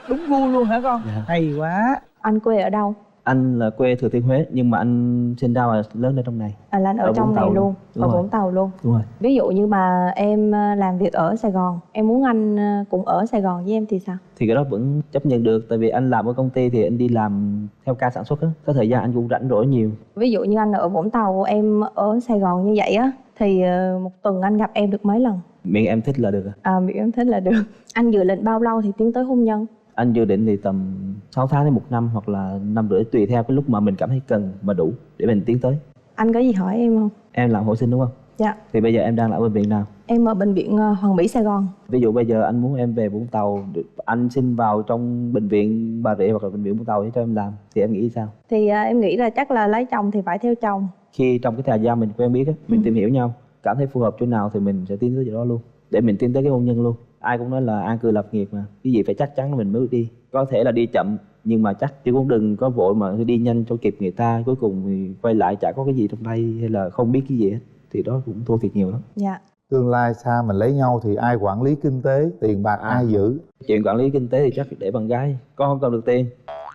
Đúng gu luôn hả con? Dạ. Hay quá. Anh quê ở đâu? Anh là quê Thừa Thiên Huế nhưng mà anh sinh ra và lớn ở trong này. À là anh ở trong Vũng này Tàu luôn. Đúng Ở rồi. Vũng Tàu luôn. Đúng rồi. Ví dụ như mà em làm việc ở Sài Gòn, em muốn anh cũng ở Sài Gòn với em thì sao? Thì cái đó vẫn chấp nhận được, tại vì anh làm ở công ty thì anh đi làm theo ca sản xuất á, có thời gian anh cũng rảnh rỗi nhiều. Ví dụ như anh ở Vũng Tàu, em ở Sài Gòn như vậy á, thì một tuần anh gặp em được mấy lần? Miễn em thích là được. Miễn em thích là được. Anh dự định bao lâu thì tiến tới hôn nhân? Anh dự định thì tầm 6 tháng đến 1 năm hoặc là 1 năm rưỡi, tùy theo cái lúc mà mình cảm thấy cần mà đủ để mình tiến tới. Anh có gì hỏi em không? Em làm hộ sinh đúng không? Dạ. Thì bây giờ em đang ở bệnh viện nào? Em ở bệnh viện Hoàng Mỹ Sài Gòn. Ví dụ bây giờ anh muốn em về Vũng Tàu, anh xin vào trong bệnh viện Bà Rịa hoặc là bệnh viện Vũng Tàu để cho em làm, thì em nghĩ sao? Thì em nghĩ là chắc là lấy chồng thì phải theo chồng. Khi trong cái thời gian mình quen biết á, mình tìm hiểu nhau, cảm thấy phù hợp chỗ nào thì mình sẽ tiến tới chỗ đó luôn, để mình tiến tới cái hôn nhân luôn. Ai cũng nói là an cư lập nghiệp mà, cái gì phải chắc chắn mình mới đi. Có thể là đi chậm nhưng mà chắc, chứ cũng đừng có vội mà đi nhanh cho kịp người ta, cuối cùng thì quay lại chả có cái gì trong tay hay là không biết cái gì hết, thì đó cũng thua thiệt nhiều lắm. Dạ. Tương lai xa mình lấy nhau thì ai quản lý kinh tế, tiền bạc ai giữ? Chuyện quản lý kinh tế thì chắc để bạn gái. Con không cầm được tiền.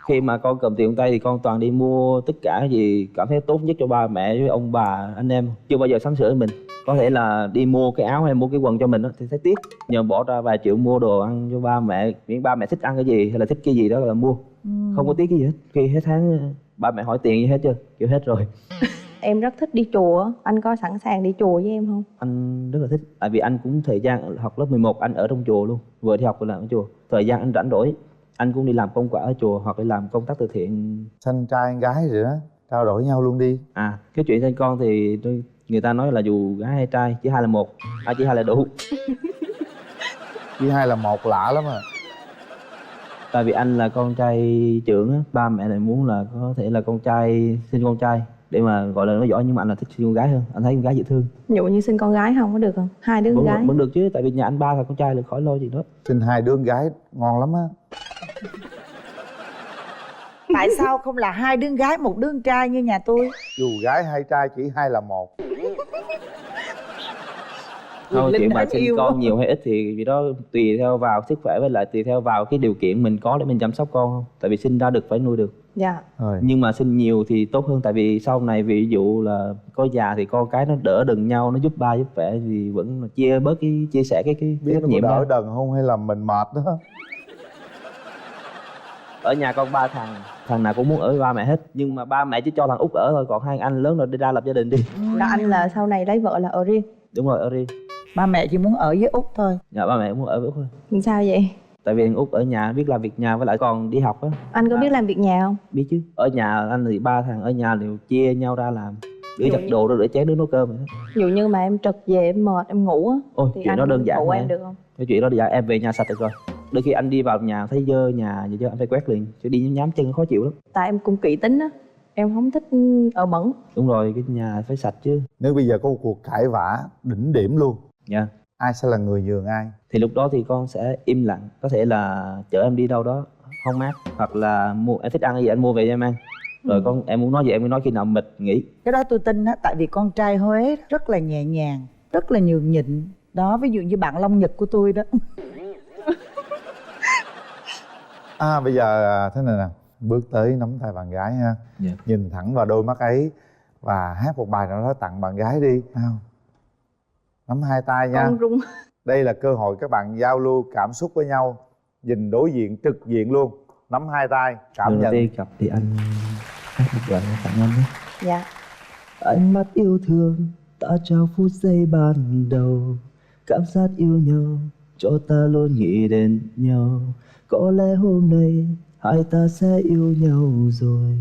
Khi mà con cầm tiền trong tay thì con toàn đi mua tất cả cái gì cảm thấy tốt nhất cho ba mẹ với ông bà anh em, chưa bao giờ sắm sửa cho mình. Có thể là đi mua cái áo hay mua cái quần cho mình đó, thì thấy tiếc, nhờ bỏ ra vài triệu mua đồ ăn cho ba mẹ, miễn ba mẹ thích ăn cái gì hay là thích cái gì đó là mua. Không có tiếc cái gì hết. Khi hết tháng ba mẹ hỏi tiền gì hết chưa, kiểu hết rồi. Em rất thích đi chùa, anh có sẵn sàng đi chùa với em không? Anh rất là thích, tại vì anh cũng thời gian học lớp 11 anh ở trong chùa luôn, vừa đi học vừa làm ở chùa. Thời gian anh rảnh rỗi anh cũng đi làm công quả ở chùa hoặc đi làm công tác từ thiện. Sanh trai anh gái rồi đó, trao đổi nhau luôn đi. Cái chuyện sinh con thì người ta nói là dù gái hay trai chỉ 2 là 1, chỉ 2 là đủ. Chỉ 2 là 1 lạ lắm à. Tại vì anh là con trai trưởng á, ba mẹ lại muốn là có thể là con trai sinh con trai để mà gọi là nó giỏi, nhưng mà anh là thích sinh con gái hơn, anh thấy con gái dễ thương. Ví dụ như sinh con gái không có được không? 2 đứa con gái Vẫn được chứ, tại vì nhà anh 3 là con trai là khỏi lo gì đó. Sinh 2 đứa con gái ngon lắm á. Tại sao không là 2 đứa con gái 1 đứa con trai như nhà tôi? Dù gái hay trai chỉ 2 là 1. Thôi chuyện mà sinh con nhiều hay ít thì vì đó tùy theo vào sức khỏe với lại tùy theo vào cái điều kiện mình có để mình chăm sóc con không. Tại vì sinh ra được phải nuôi được. Dạ. Nhưng mà sinh nhiều thì tốt hơn, tại vì sau này ví dụ là có già thì con cái nó đỡ đần nhau, nó giúp ba giúp mẹ thì vẫn chia bớt cái chia sẻ cái biết trách nó nhiệm có đỡ đó. đần không hay là mình mệt đó. Ở nhà con 3 thằng, thằng nào cũng muốn ở với ba mẹ hết, nhưng mà ba mẹ chỉ cho thằng út ở thôi, còn 2 anh lớn rồi đi ra lập gia đình đi. Là anh là sau này lấy vợ là ở riêng? Đúng rồi, ở riêng. Ba mẹ chỉ muốn ở với út thôi. Dạ ba mẹ cũng muốn ở với út thôi. Sao vậy? Tại vì út ở nhà biết làm việc nhà với lại còn đi học á. Anh có biết làm việc nhà không? Biết chứ. Ở nhà anh thì 3 thằng ở nhà đều chia nhau ra làm, đứa giặt đồ, đứa rửa chén, đứa nấu cơm vậy đó. Ví dụ như mà em trực về em mệt em ngủ á, Ôi thì chuyện anh đó đơn giản phụ mà. em được không? Cái chuyện đó thì em về nhà sạch được rồi. đôi khi anh đi vào nhà thấy dơ nhà vậy chứ anh phải quét liền, chứ đi nhám chân khó chịu lắm. Tại em cũng kỹ tính á, em không thích ở bẩn. Đúng rồi, cái nhà phải sạch chứ. Nếu bây giờ có một cuộc cãi vã đỉnh điểm luôn, Dạ. ai sẽ là người nhường ai? Thì lúc đó thì con sẽ im lặng, có thể là chở em đi đâu đó không mát, hoặc là mua em thích ăn gì anh mua về cho em ăn. Rồi con em muốn nói gì em mới nói khi nào mệt nghỉ. Cái đó tôi tin á, tại vì con trai Huế rất là nhẹ nhàng, rất là nhường nhịn. Đó, ví dụ như bạn Long Nhật của tôi đó. Bây giờ thế này nè, bước tới nắm tay bạn gái ha. Dạ. Nhìn thẳng vào đôi mắt ấy và hát một bài nào đó tặng bạn gái đi. Nào, nắm hai tay nha. Con run. Đây là cơ hội các bạn giao lưu cảm xúc với nhau, nhìn đối diện trực diện luôn. Nắm hai tay, cảm Lần đầu nhận. tiên gặp thì anh hát một đoạn tặng em nhé. Dạ. Ánh mắt yêu thương ta trao phút giây ban đầu, cảm giác yêu nhau cho ta luôn nghĩ đến nhau. Có lẽ hôm nay hai ta sẽ yêu nhau rồi,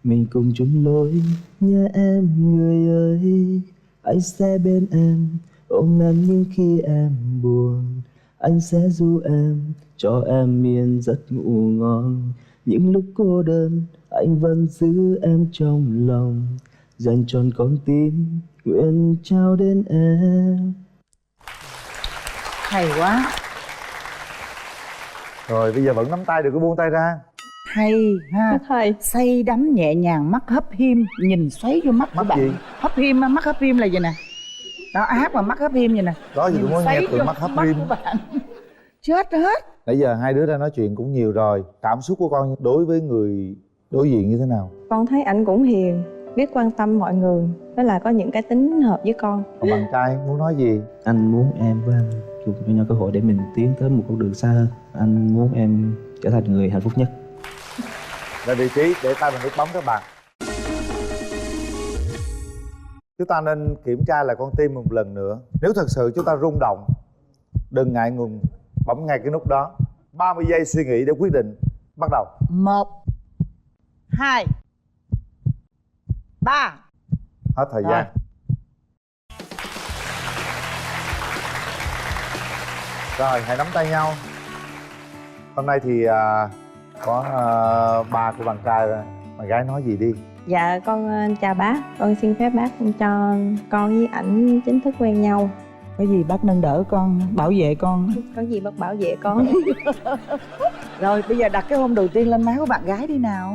mình cùng chung lối nhé em người ơi. Anh sẽ bên em ôm em những khi em buồn, anh sẽ du em cho em miên giấc ngủ ngon. Những lúc cô đơn anh vẫn giữ em trong lòng, dành trọn con tim nguyện trao đến em. Hay quá. Rồi bây giờ vẫn nắm tay, đừng có buông tay ra. Hay ha. Hay. Say đắm nhẹ nhàng, mắt hấp hiêm, nhìn xoáy vô mắt của Mắt bạn. gì? Hấp hiêm á, mắt hấp hiêm là gì nè. Đó, hát mà mắt hấp hiêm vậy nè. Đó gì Nhìn tôi muốn nghe xoáy từ vô mắt hấp hiêm. của bạn. Chết hết. Nãy giờ hai đứa ra nói chuyện cũng nhiều rồi. Cảm xúc của con đối với người đối diện như thế nào? Con thấy ảnh cũng hiền, biết quan tâm mọi người, với là có những cái tính hợp với con. Còn bạn trai muốn nói gì? Anh muốn em với anh cùng cho nhau cơ hội để mình tiến tới một con đường xa hơn. Anh muốn em trở thành người hạnh phúc nhất. Là vị trí để tay mình nút bấm các bạn. Chúng ta nên kiểm tra lại con tim một lần nữa. Nếu thật sự chúng ta rung động, đừng ngại ngùng, bấm ngay cái nút đó. 30 giây suy nghĩ để quyết định. Bắt đầu. 1 2 3. Hết thời gian. Rồi, hãy nắm tay nhau. Hôm nay thì có ba của bạn trai rồi. Bạn gái nói gì đi? Dạ con chào bác, con xin phép bác cho con với ảnh chính thức quen nhau. Có gì bác nâng đỡ con, bảo vệ con. Có gì bác bảo vệ con. Rồi bây giờ đặt cái hôn đầu tiên lên má của bạn gái đi nào.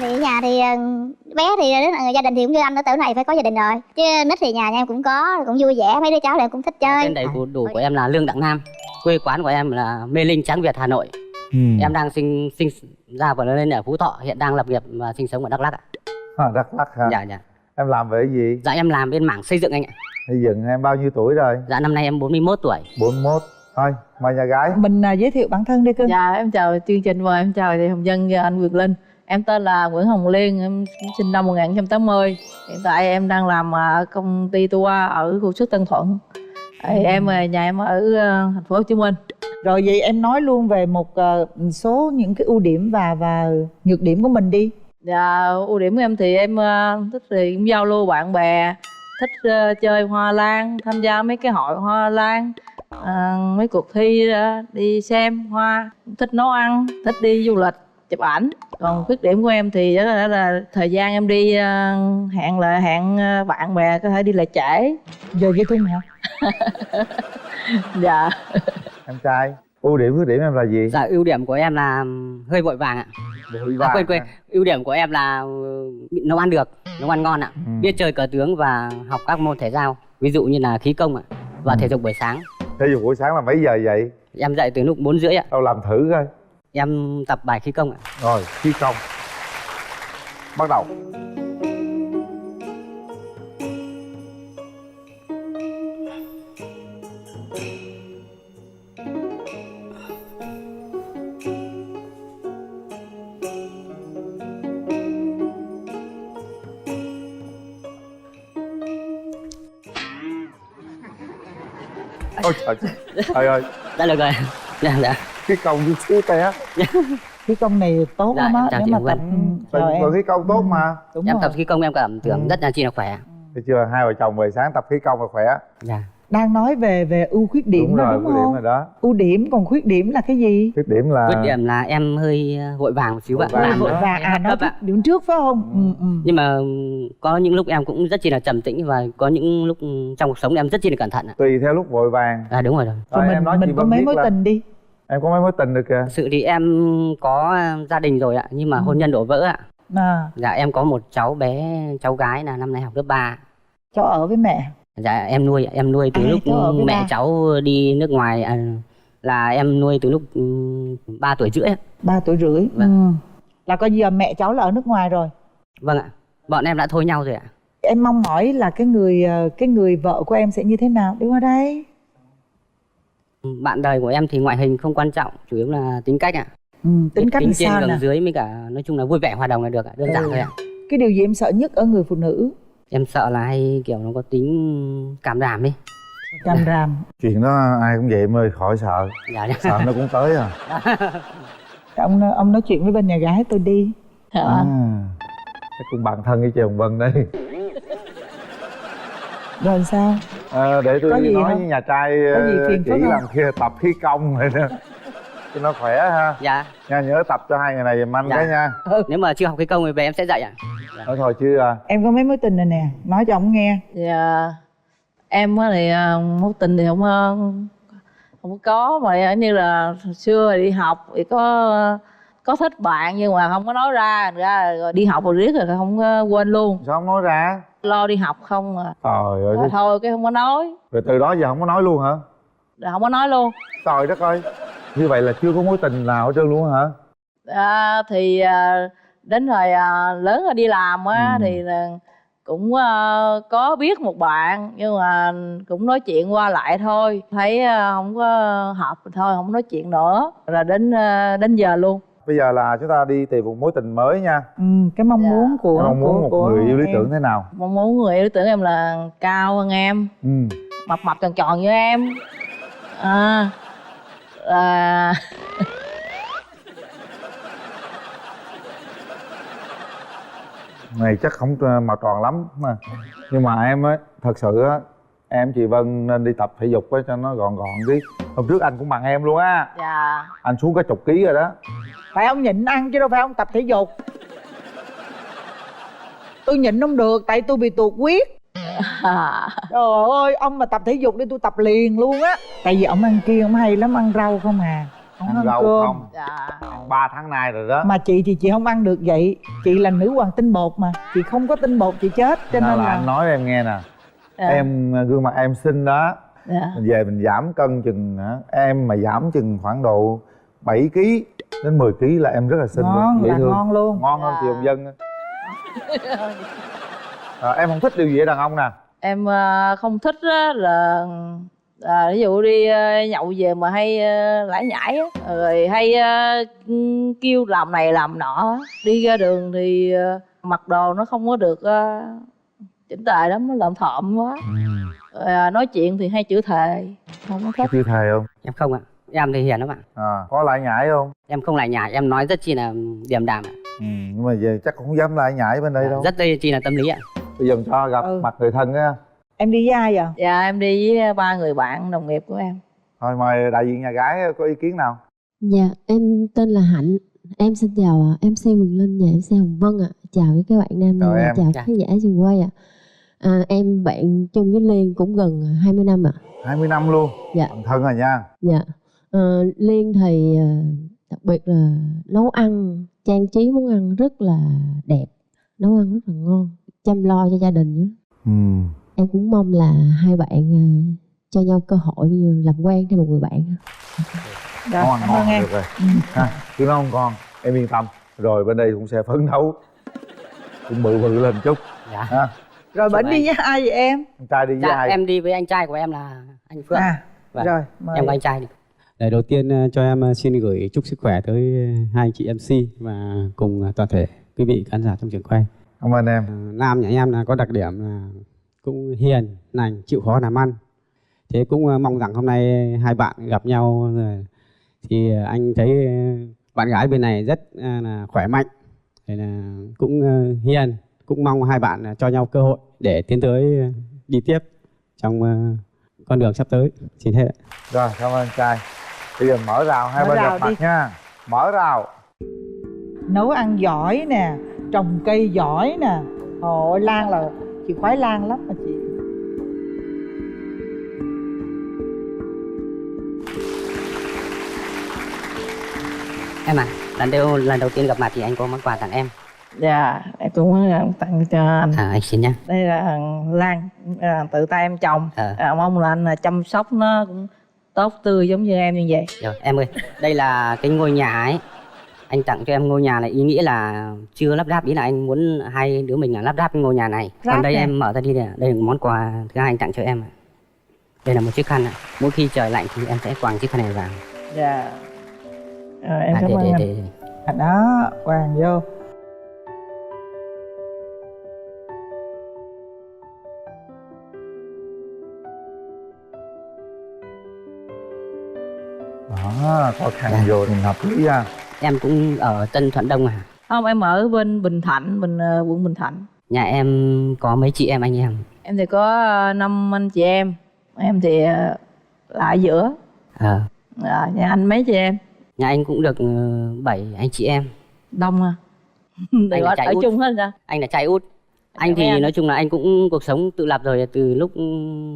Thì ở nhà thì bé thì gia đình thì cũng như anh ở tuổi này phải có gia đình rồi, chứ nít thì nhà em cũng có, cũng vui vẻ, mấy đứa cháu em cũng thích chơi. Tên đầy đủ của em là Lương Đặng Nam, quê quán của em là Mê Linh, Tráng Việt, Hà Nội. Em đang sinh ra và lớn lên ở Phú Thọ, hiện đang lập nghiệp và sinh sống ở Đắk Lắk ạ. Đắk Lắk hả? Dạ dạ. Em làm về cái gì? Dạ em làm bên mảng xây dựng anh ạ. Xây dựng. Em bao nhiêu tuổi rồi? Dạ năm nay em 41 tuổi. 41. Thôi mời nhà gái. Mình giới thiệu bản thân đi cưng. Dạ em chào chương trình và em chào chị Hồng Vân và anh Việt Linh. Em tên là Nguyễn Hồng Liên, em sinh năm 1980. Hiện tại em đang làm ở công ty tour ở khu xuất Tân Thuận. Nhà em ở thành phố Hồ Chí Minh. Rồi vậy em nói luôn về một số những cái ưu điểm và nhược điểm của mình đi. Dạ ưu điểm của em thì em thích thì cũng giao lưu bạn bè, thích chơi hoa lan, tham gia mấy cái hội hoa lan, mấy cuộc thi đi xem hoa, thích nấu ăn, thích đi du lịch, chụp ảnh. Còn khuyết điểm của em thì đó là thời gian em đi hẹn bạn bè có thể đi lại trễ. Giờ dây thun hả? Dạ. Em trai, ưu điểm khuyết điểm em là gì? Dạ ưu điểm của em là hơi vội vàng ạ. Vội vàng. Quên. Ưu điểm của em là nấu ăn được, nấu ăn ngon ạ. Biết chơi cờ tướng và học các môn thể thao, ví dụ như là khí công ạ và thể dục buổi sáng. Thể dục buổi sáng là mấy giờ vậy? Em dậy từ lúc 4 rưỡi ạ. Đâu làm thử coi. Em tập bài khí công ạ. Rồi, khí công. Bắt đầu. Ôi trời ơi. Đã được rồi. Dạ. Khí công như xíu té. Khí công này tốt lắm á, nếu mà tập Rồi khí công tốt mà. Em tập khí công em cảm tưởng rất là chi là khỏe. Thấy chưa, hai vợ chồng buổi sáng tập khí công là khỏe. Dạ. Đang nói về ưu khuyết điểm đó đúng khuyết điểm không? rồi đó. Ưu điểm, còn khuyết điểm là cái gì? Khuyết điểm là Khuyết điểm là em hơi vội vàng một xíu ạ. Vội vàng, nói khuyết điểm trước phải không? Nhưng mà có những lúc em cũng rất chi là trầm tĩnh và có những lúc trong cuộc sống em rất chi là cẩn thận ạ. Tùy theo lúc vội vàng. Đúng rồi. Rồi mình có mấy mối tình đi. Em có mấy mối tình được kìa? Thực sự thì em có gia đình rồi ạ, nhưng mà hôn nhân đổ vỡ ạ. Dạ em có một cháu bé, cháu gái là năm nay học lớp 3. Cháu ở với mẹ? Dạ em nuôi từ lúc mẹ cháu đi nước ngoài, là em nuôi từ lúc 3 tuổi rưỡi. 3 tuổi rưỡi. Vâng. Là coi giờ mẹ cháu là ở nước ngoài rồi. Vâng ạ. Bọn em đã thôi nhau rồi ạ. Em mong mỏi là cái người vợ của em sẽ như thế nào? Đi qua đây. Bạn đời của em thì ngoại hình không quan trọng, chủ yếu là tính cách ạ. Tính cách trên sao gần nè? dưới mới cả nói chung là vui vẻ hòa đồng là được ạ, đơn giản thôi ạ. Cái điều gì em sợ nhất ở người phụ nữ? Em sợ là hay kiểu nó có tính càm ràm đi. Càm ràm. Chuyện đó ai cũng vậy em ơi, khỏi sợ. Sợ nó cũng tới à. Ông nói chuyện với bên nhà gái tôi đi. Chắc cũng bạn thân với chồng Vân đây. Rồi sao? Để tôi nói không? với nhà trai chỉ làm kia tập khí công rồi đó cho nó khỏe ha. Dạ. Nha, nhớ tập cho 2 ngày này giùm anh cái nha. Nếu mà chưa học cái công thì về em sẽ dạy ạ. Nói thôi chứ Em có mấy mối tình này nè, nói cho ông nghe. Dạ. Em thì mối tình thì không có, mà như là xưa đi học thì có thích bạn nhưng mà không có nói ra rồi đi học rồi riết rồi không quên luôn. Sao không nói ra? Lo đi học không à. Trời ơi. Thôi cái không có nói. Rồi từ đó giờ không có nói luôn hả? Rồi không có nói luôn. Trời đất ơi. Như vậy là chưa có mối tình nào hết trơn luôn hả? Thì đến thời lớn rồi đi làm á thì cũng có biết một bạn nhưng mà cũng nói chuyện qua lại thôi, thấy không có hợp thôi không nói chuyện nữa, rồi đến giờ luôn. Bây giờ là chúng ta đi tìm một mối tình mới nha. Cái mong muốn của một người yêu lý tưởng thế nào? Mong muốn người yêu lý tưởng em là cao hơn em, mập mập tròn tròn như em, này chắc không màu tròn lắm mà. Nhưng mà em á, thật sự á, em chị Vân nên đi tập thể dục á cho nó gọn gọn đi. Hôm trước anh cũng bằng em luôn á. Dạ. Anh xuống cả chục ký rồi đó. Phải ông nhịn ăn chứ đâu phải ông tập thể dục. Tôi nhịn không được tại tôi bị tuột huyết. Trời ơi, ông mà tập thể dục đi tôi tập liền luôn á. Tại vì ông ăn kia ông hay lắm, ăn rau không à. Không ăn rau cơm. không? Dạ. 3 tháng nay rồi đó. Mà chị thì chị không ăn được vậy. Chị là nữ hoàng tinh bột mà. Chị không có tinh bột chị chết. Cho nên là anh nói em nghe nè. Em gương mặt em xinh đó. Mình về mình giảm cân chừng em mà giảm chừng khoảng độ 7 kg đến 10 kg là em rất là xinh ngon, luôn. là ngon luôn. Ngon hơn chị Hồng Vân. Em không thích điều gì ở đàn ông nè? Em không thích là ví dụ đi nhậu về mà hay lải nhải á, rồi hay kêu làm này làm nọ, đi ra đường thì mặc đồ nó không có được chỉnh tề lắm, nó lợm thợm quá. Rồi, nói chuyện thì hay chửi thề, không có thích. Chửi thề không? Em không ạ. Em thì hiền lắm ạ. Có lải nhải không? Em không lải nhải, em nói rất chi là điềm đạm ạ. Nhưng mà về chắc cũng không dám lải nhải bên đây đâu. Rất chi là tâm lý ạ. Bây giờ cho gặp mặt người thân á. Em đi với ai vậy? Dạ em đi với 3 người bạn đồng nghiệp của em. Thôi mời đại diện nhà gái có ý kiến nào? Dạ em tên là Hạnh. Em xin chào MC Quỳnh Linh và MC Hồng Vân ạ. Chào với các bạn nam này, chào khán giả trường quay ạ. Em bạn chung với Liên cũng gần 20 năm ạ. 20 năm luôn? Dạ. Bạn thân rồi nha. Dạ. Liên thì đặc biệt là nấu ăn, trang trí món ăn rất là đẹp, nấu ăn rất là ngon, chăm lo cho gia đình nữa. Em cũng mong là hai bạn cho nhau cơ hội như làm quen thêm một người bạn. Rồi, cảm ơn em. Được rồi. Cứ nói không con, em yên tâm. Rồi bên đây cũng sẽ phấn đấu cũng bự lên chút. Dạ. Rồi bệnh đi với ai vậy em? Anh trai đi với ai? Em đi với anh trai của em là anh Phước. Rồi mời. Em có anh trai đi. Để đầu tiên cho em xin gửi chúc sức khỏe tới hai anh chị MC và cùng toàn thể quý vị khán giả trong trường quay. Cảm ơn em. Nam nhà em là có đặc điểm là cũng hiền, lành, chịu khó làm ăn. Thế cũng mong rằng hôm nay hai bạn gặp nhau rồi thì anh thấy bạn gái bên này rất là khỏe mạnh, thế là cũng hiền, cũng mong hai bạn cho nhau cơ hội để tiến tới đi tiếp trong con đường sắp tới. Xin hết ạ. Rồi, cảm ơn trai. Bây giờ mở rào hai Mở bên rào gặp mặt đi. nha. Mở rào. Nấu ăn giỏi nè, trồng cây giỏi nè. Ôi Lan là chị khoái Lan lắm mà chị. Em à, lần đầu tiên gặp mặt thì anh có món quà tặng em. Dạ, em cũng muốn tặng cho anh. Anh xin nhé. Đây là lan, tự tay em trồng. Mong là anh chăm sóc nó cũng tốt tươi giống như em như vậy. Rồi em ơi, đây là cái ngôi nhà ấy. Anh tặng cho em ngôi nhà này ý nghĩa là chưa lắp ráp, ý là anh muốn hai đứa mình là lắp ráp cái ngôi nhà này. Còn đây em mở ra đi nè, đây là món quà thứ hai anh tặng cho em. Đây là một chiếc khăn ạ. Mỗi khi trời lạnh thì em sẽ quàng chiếc khăn này vào. Dạ. Rồi em cảm ơn anh. Đó, quàng vô. Đó, có khăn vô thì hợp lý nha. Em cũng ở Tân Thuận Đông à? Không, em ở bên Bình Thạnh, quận Bình Thạnh. Nhà em có mấy chị em anh em? Em thì có 5 anh chị em. Em thì lại giữa. Nhà anh mấy chị em? Nhà anh cũng được 7 anh chị em. Đông à? Đều ở chung hết ra. Anh là trai út. Anh thì nói chung là anh cũng cuộc sống tự lập rồi từ lúc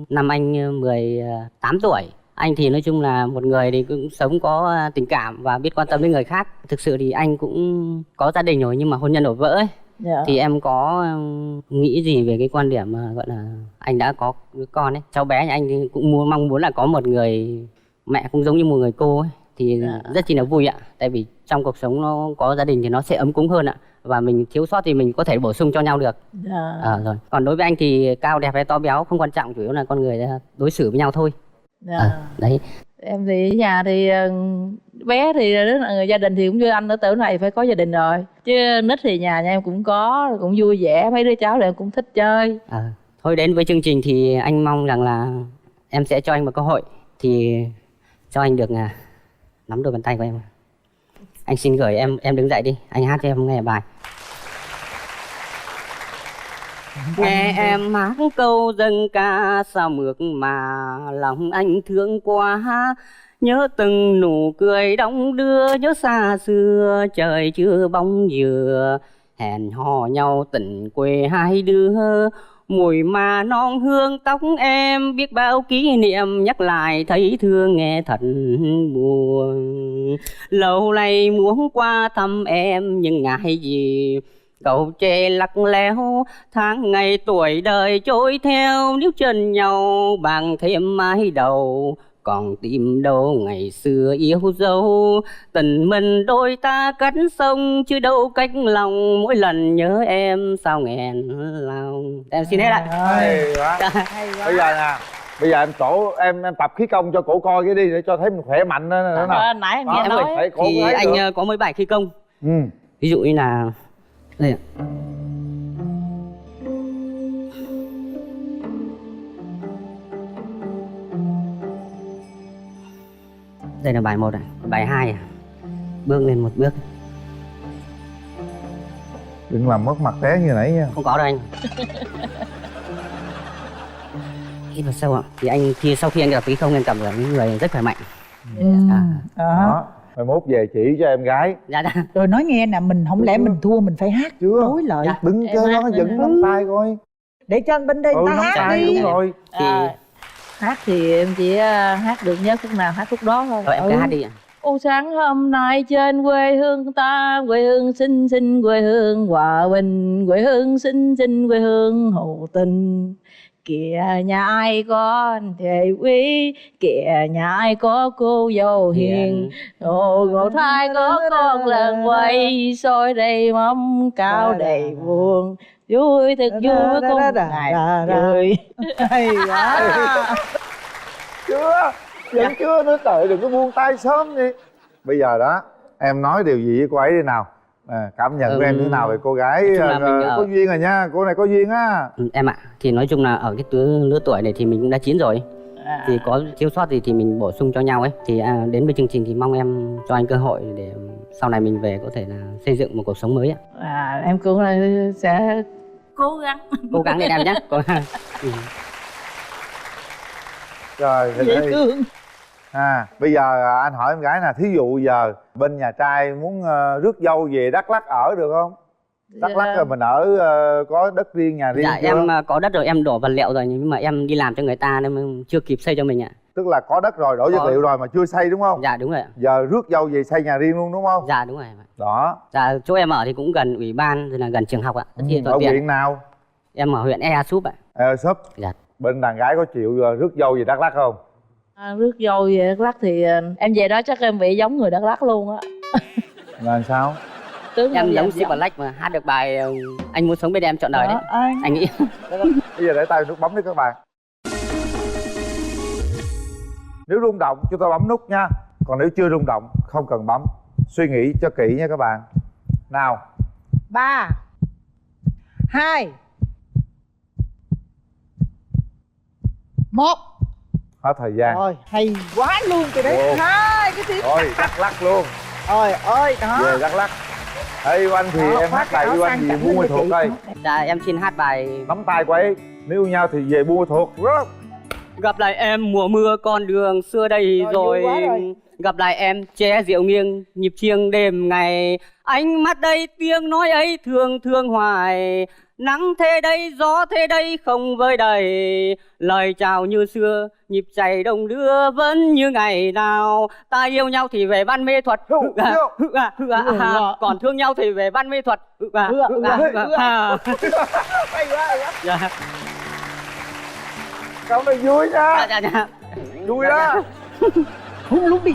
năm anh 18 tuổi. Anh thì nói chung là một người thì cũng sống có tình cảm và biết quan tâm đến người khác. Thực sự thì anh cũng có gia đình rồi nhưng mà hôn nhân đổ vỡ ấy. Thì em có nghĩ gì về cái quan điểm mà gọi là anh đã có đứa con ấy. Cháu bé nhà anh thì cũng mong muốn là có một người mẹ cũng giống như một người cô ấy. Thì rất chi là vui ạ. Tại vì trong cuộc sống nó có gia đình thì nó sẽ ấm cúng hơn ạ. Và mình thiếu sót thì mình có thể bổ sung cho nhau được. Rồi. Còn đối với anh thì cao đẹp hay to béo không quan trọng, chủ yếu là con người đối xử với nhau thôi. Đấy. Em thì ở nhà thì bé thì đứa người gia đình thì cũng như anh ở tuổi này phải có gia đình rồi. Chứ nít thì nhà em cũng có, cũng vui vẻ, mấy đứa cháu thì em cũng thích chơi. Thôi đến với chương trình thì anh mong rằng là em sẽ cho anh một cơ hội. Thì cho anh được nắm đôi bàn tay của em. Anh xin gửi em đứng dậy đi, anh hát cho em nghe bài. Nghe em hát câu dân ca sao mượt mà lòng anh thương quá. Nhớ từng nụ cười đong đưa, nhớ xa xưa trời chưa bóng dừa. Hẹn hò nhau tình quê hai đứa, mùi mà non hương tóc em. Biết bao kỷ niệm nhắc lại thấy thương nghe thật buồn. Lâu nay muốn qua thăm em nhưng ngại gì cầu tre lắc léo. Tháng ngày tuổi đời trôi theo, níu chân nhau bằng thêm mái đầu. Còn tìm đâu ngày xưa yêu dấu, tình mình đôi ta cách sông chứ đâu cách lòng. Mỗi lần nhớ em sao nghẹn lòng. Em xin hết ạ. Hay quá. Bây giờ nè, bây giờ em tập khí công cho cổ coi cái đi để cho thấy mình khỏe mạnh nữa nào. Nãy em nghe nói thì anh có mấy bài khí công. Ví dụ như là đây ạ. Đây là bài 1 này, bài 2 bước lên một bước. Đừng làm mất mặt té như nãy nha. Không có đâu anh. Hít vào sâu ạ. Thì anh sau khi anh gặp khí công anh cảm thấy những người rất khỏe mạnh. Đó. Mai mốt về chỉ cho em gái. Dạ. Rồi nói nghe nè, mình không lẽ mình thua mình phải hát đối lợi. Đừng chơi nó dựng nắm tay coi. Để cho anh bên đây người ta hát đi. Đúng rồi. Hát thì em chỉ hát được nhớ khúc nào hát khúc đó thôi. Rồi em cứ hát đi ạ. Ô sáng hôm nay trên quê hương ta, quê hương xinh xinh, quê hương hòa bình, quê hương xinh xinh, quê hương hậu tình. Kìa nhà ai có thầy quý, kìa nhà ai có cô dâu hiền. Ngộ thai có con lần quay, soi đầy mâm cao đầy buồn. Vui thật vui với con ngày trời. Hay quá. Chưa, vẫn chưa nữa, trời đừng có buông tay sớm đi. Bây giờ đó, em nói điều gì với cô ấy đi nào. Cảm nhận của em như thế nào về cô gái có duyên rồi nha, cô này có duyên á. Em ạ, thì nói chung là ở cái lứa tuổi này thì mình cũng đã chín rồi. Thì có thiếu sót gì thì mình bổ sung cho nhau ấy. Thì đến với chương trình thì mong em cho anh cơ hội để sau này mình về có thể là xây dựng một cuộc sống mới ạ. Em cũng sẽ cố gắng để em nhé. Trời dễ thương. Bây giờ anh hỏi em gái nè, thí dụ giờ bên nhà trai muốn rước dâu về Đắk Lắk ở được không? Đắk Lắk rồi mình ở có đất riêng, nhà riêng Dạ chưa? em có đất rồi, em đổ vật liệu rồi nhưng mà em đi làm cho người ta nên chưa kịp xây cho mình ạ. Tức là có đất rồi, đổ vật liệu rồi mà chưa xây đúng không? Dạ đúng rồi ạ. Giờ rước dâu về xây nhà riêng luôn đúng không? Dạ đúng rồi. Đó. Dạ chỗ em ở thì cũng gần ủy ban rồi là gần trường học ạ. Ở huyện nào? Em ở huyện Ea Súp ạ. Ea Súp. Dạ. Bên đàn gái có chịu rước dâu về Đắk Lắk không? Rước dâu về Đắk Lắk thì em về đó chắc em bị giống người Đắk Lắk luôn á. Là sao? Em giống Sĩ Black mà hát được bài Anh Muốn Sống Bên Em Trọn Đời đấy. Anh nghĩ. Bây giờ để tay nút bấm đi các bạn. Nếu rung động chúng ta bấm nút nha. Còn nếu chưa rung động không cần bấm. Suy nghĩ cho kỹ nha các bạn. Nào. 3 2 1. Hết thời gian. Rồi hay quá luôn từ đấy. Hai cái tiếng rồi Đắk Lắk luôn. Ôi ơi đó. Về Đắk Lắk. Ê yêu anh thì đó, em hát bài yêu anh gì Buôn Ma Thuột đây. Dạ em xin hát bài Nắm tay của ấy. Nếu yêu nhau thì về Buôn Ma Thuột. Gặp lại em mùa mưa con đường xưa đây rồi. Gặp lại em che rượu nghiêng nhịp chiêng đêm ngày. Ánh mắt đây tiếng nói ấy thương thương hoài. Nắng thế đây gió thế đây không vơi đầy. Lời chào như xưa nhịp chảy đồng đưa vẫn như ngày nào. Ta yêu nhau thì về ban mê thuật. Còn thương nhau thì về ban mê thuật. Dạ. Câu này vui nha. Dạ. Vui đó. Hung lúc đi.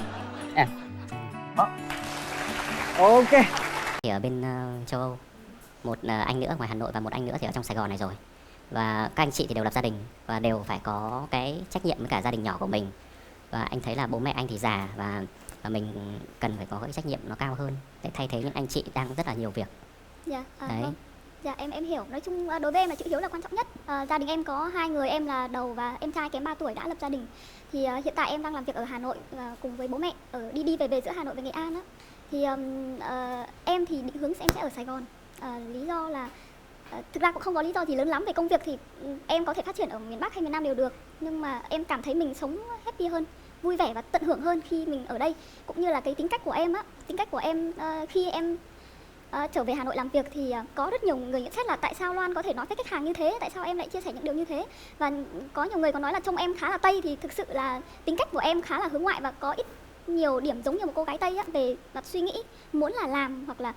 Ok. Thì ở bên châu Âu, một anh nữa ngoài Hà Nội và một anh nữa thì ở trong Sài Gòn này rồi. Và các anh chị thì đều lập gia đình và đều phải có cái trách nhiệm với cả gia đình nhỏ của mình. Và anh thấy là bố mẹ anh thì già và mình cần phải có cái trách nhiệm nó cao hơn để thay thế những anh chị đang rất là nhiều việc. Dạ, đấy. Vâng. Dạ em hiểu. Nói chung đối với em là chữ hiếu là quan trọng nhất. Gia đình em có 2 người, em là đầu và em trai kém 3 tuổi đã lập gia đình. Thì hiện tại em đang làm việc ở Hà Nội cùng với bố mẹ ở đi về giữa Hà Nội và Nghệ An á. Thì em thì định hướng em sẽ ở Sài Gòn. Lý do là thực ra cũng không có lý do gì lớn lắm. Về công việc thì em có thể phát triển ở miền Bắc hay miền Nam đều được. Nhưng mà em cảm thấy mình sống happy hơn, vui vẻ và tận hưởng hơn khi mình ở đây. Cũng như là cái tính cách của em á. Tính cách của em khi em trở về Hà Nội làm việc thì có rất nhiều người nhận xét là tại sao Loan có thể nói với khách hàng như thế, tại sao em lại chia sẻ những điều như thế. Và có nhiều người còn nói là trông em khá là Tây. Thì thực sự là tính cách của em khá là hướng ngoại và có nhiều điểm giống như một cô gái Tây á, về mặt suy nghĩ, muốn là làm hoặc là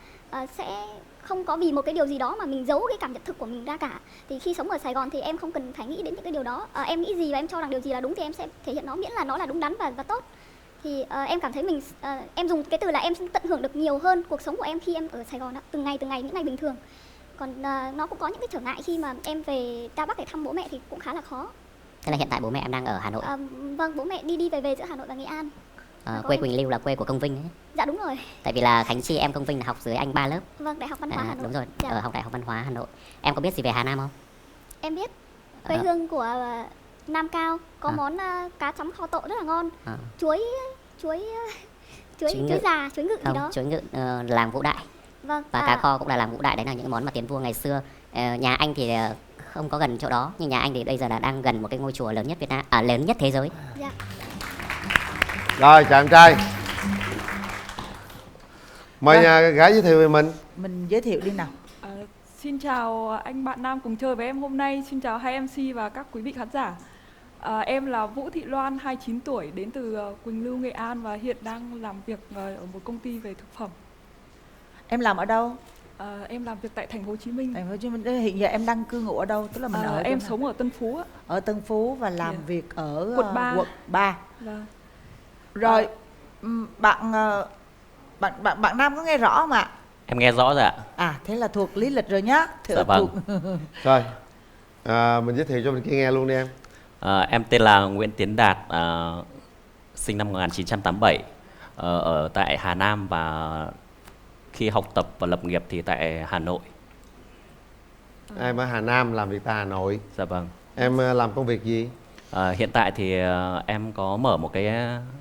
sẽ không có vì một cái điều gì đó mà mình giấu cái cảm nhận thực của mình ra cả. Thì khi sống ở Sài Gòn thì em không cần phải nghĩ đến những cái điều đó. Em nghĩ gì và em cho rằng điều gì là đúng thì em sẽ thể hiện nó, miễn là nó là đúng đắn và tốt. Thì em cảm thấy mình em dùng cái từ là em tận hưởng được nhiều hơn cuộc sống của em khi em ở Sài Gòn đó, từng ngày những ngày bình thường. Còn nó cũng có những cái trở ngại khi mà em về ra Bắc để thăm bố mẹ thì cũng khá là khó. Thế là hiện tại bố mẹ em đang ở Hà Nội? Vâng, bố mẹ đi về giữa Hà Nội và Nghệ An. Quê Quỳnh Lưu là quê của Công Vinh ấy. Dạ đúng rồi. Tại vì là Khánh Chi em Công Vinh là học dưới anh 3 lớp. Vâng, Đại học Văn hóa Hà Nội. Đúng rồi, dạ. Ở học Đại học Văn hóa Hà Nội. Em có biết gì về Hà Nam không? Em biết. Quê hương của Nam Cao có món cá chấm kho tộ rất là ngon. Chuối già, chuối ngự gì đó. Chuối ngự làng Vũ Đại. Vâng. Và cá kho cũng là làng Vũ Đại, đấy là những món mà Tiến Vua ngày xưa. Nhà anh thì không có gần chỗ đó, nhưng nhà anh thì bây giờ là đang gần một cái ngôi chùa lớn nhất Việt Nam, lớn nhất thế giới. Dạ. Rồi chào em trai. Mời nhà gái giới thiệu về mình. Mình giới thiệu đi nào. Xin chào anh bạn nam cùng chơi với em hôm nay. Xin chào hai MC và các quý vị khán giả. Em là Vũ Thị Loan, 29 tuổi, đến từ Quỳnh Lưu, Nghệ An và hiện đang làm việc ở một công ty về thực phẩm. Em làm ở đâu? Em làm việc tại Thành phố Hồ Chí Minh. Thành phố Hồ Chí Minh. Hiện giờ em đang cư ngụ ở đâu? Tức là mình ở em sống ở Tân Phú ạ. Ở Tân Phú và làm việc ở quận 3. Quận 3. Vâng. Rồi bạn Nam có nghe rõ không ạ? Em nghe rõ rồi ạ. Thế là thuộc lý lịch rồi nhá. Dạ vâng. Rồi mình giới thiệu cho mình kia nghe luôn đi em. Em tên là Nguyễn Tiến Đạt, sinh năm 1987, ở tại Hà Nam và khi học tập và lập nghiệp thì tại Hà Nội. Em ở Hà Nam, làm việc tại Hà Nội. Dạ vâng. Em làm công việc gì? Hiện tại thì em có mở một cái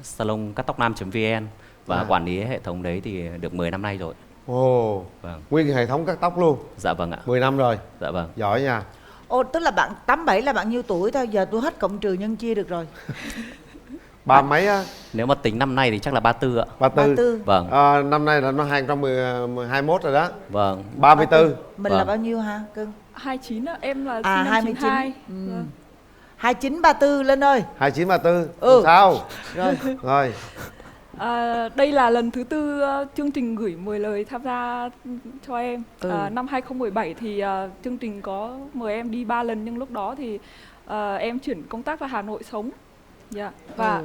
salon cắt tóc nam.vn và quản lý hệ thống đấy thì được 10 năm nay rồi. Ồ, vâng. Nguyên hệ thống cắt tóc luôn? Dạ vâng ạ. 10 năm rồi? Dạ vâng. Giỏi nha. Ồ, tức là bạn 87 là bạn nhiêu tuổi thôi? Giờ tôi hết cộng trừ nhân chia được rồi. Ba mấy á? Nếu mà tính năm nay thì chắc là 34 ạ. 34. Vâng. Năm nay là nó 2021 rồi đó. Vâng. 34. Mình là bao nhiêu ha cưng? 29 á, em là sinh À năm 92. 29 34 Linh ơi. 29 34. Ừ. Sao? Rồi. Rồi. Đây là lần thứ 4 chương trình gửi 10 lời tham gia cho em. Năm 2017 thì chương trình có mời em đi 3 lần, nhưng lúc đó thì em chuyển công tác ra Hà Nội sống. Dạ. Và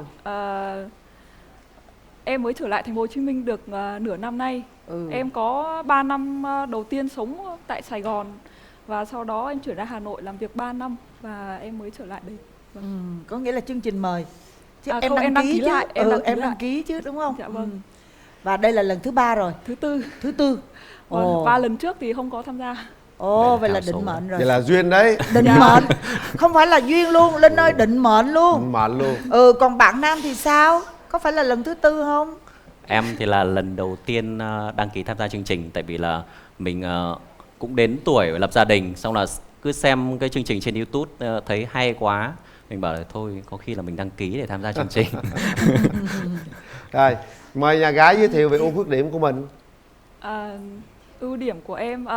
em mới trở lại thành phố Hồ Chí Minh được nửa năm nay. Em có 3 năm đầu tiên sống tại Sài Gòn, và sau đó em chuyển ra Hà Nội làm việc 3 năm và em mới trở lại đây. Có nghĩa là chương trình mời. Chứ em đăng ký chứ. lại, Em đăng ký chứ đúng không? Dạ vâng. Và đây là lần thứ 3 rồi. Thứ tư. Thứ tư. Và lần trước thì không có tham gia. Ồ, vậy là định mệnh rồi. Vậy là duyên đấy. Định mệnh. Không phải là duyên luôn, Linh ơi, định mệnh luôn. Định mệnh luôn. Còn bạn nam thì sao? Có phải là lần thứ 4 không? Em thì là lần đầu tiên đăng ký tham gia chương trình, tại vì là mình cũng đến tuổi lập gia đình, xong là cứ xem cái chương trình trên YouTube thấy hay quá, mình bảo là thôi có khi là mình đăng ký để tham gia chương trình. Rồi, mời nhà gái giới thiệu về ưu khuyết điểm của mình. Ưu điểm của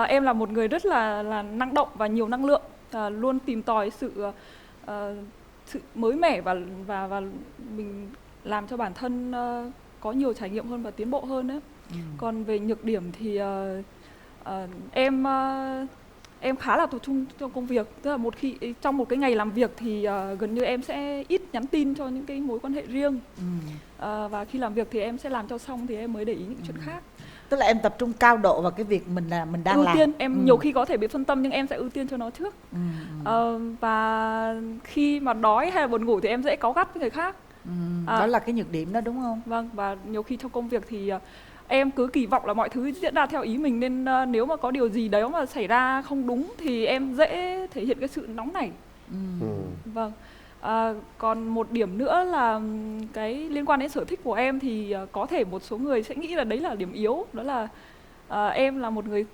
em là một người rất là năng động và nhiều năng lượng, luôn tìm tòi sự mới mẻ và mình làm cho bản thân có nhiều trải nghiệm hơn và tiến bộ hơn đấy. Còn về nhược điểm thì em khá là tập trung trong công việc, tức là trong một cái ngày làm việc thì gần như em sẽ ít nhắn tin cho những cái mối quan hệ riêng. Và khi làm việc thì em sẽ làm cho xong thì em mới để ý những chuyện khác. Tức là em tập trung cao độ vào cái việc mình đang ưu làm. tiên em nhiều khi có thể bị phân tâm, nhưng em sẽ ưu tiên cho nó trước. Và khi mà đói hay là buồn ngủ thì em dễ cáu gắt với người khác. Đó là cái nhược điểm đó đúng không? Vâng, và nhiều khi trong công việc thì em cứ kỳ vọng là mọi thứ diễn ra theo ý mình, nên nếu mà có điều gì đấy mà xảy ra không đúng thì em dễ thể hiện cái sự nóng nảy. Vâng. Còn một điểm nữa là cái liên quan đến sở thích của em thì có thể một số người sẽ nghĩ là đấy là điểm yếu, đó là em là một người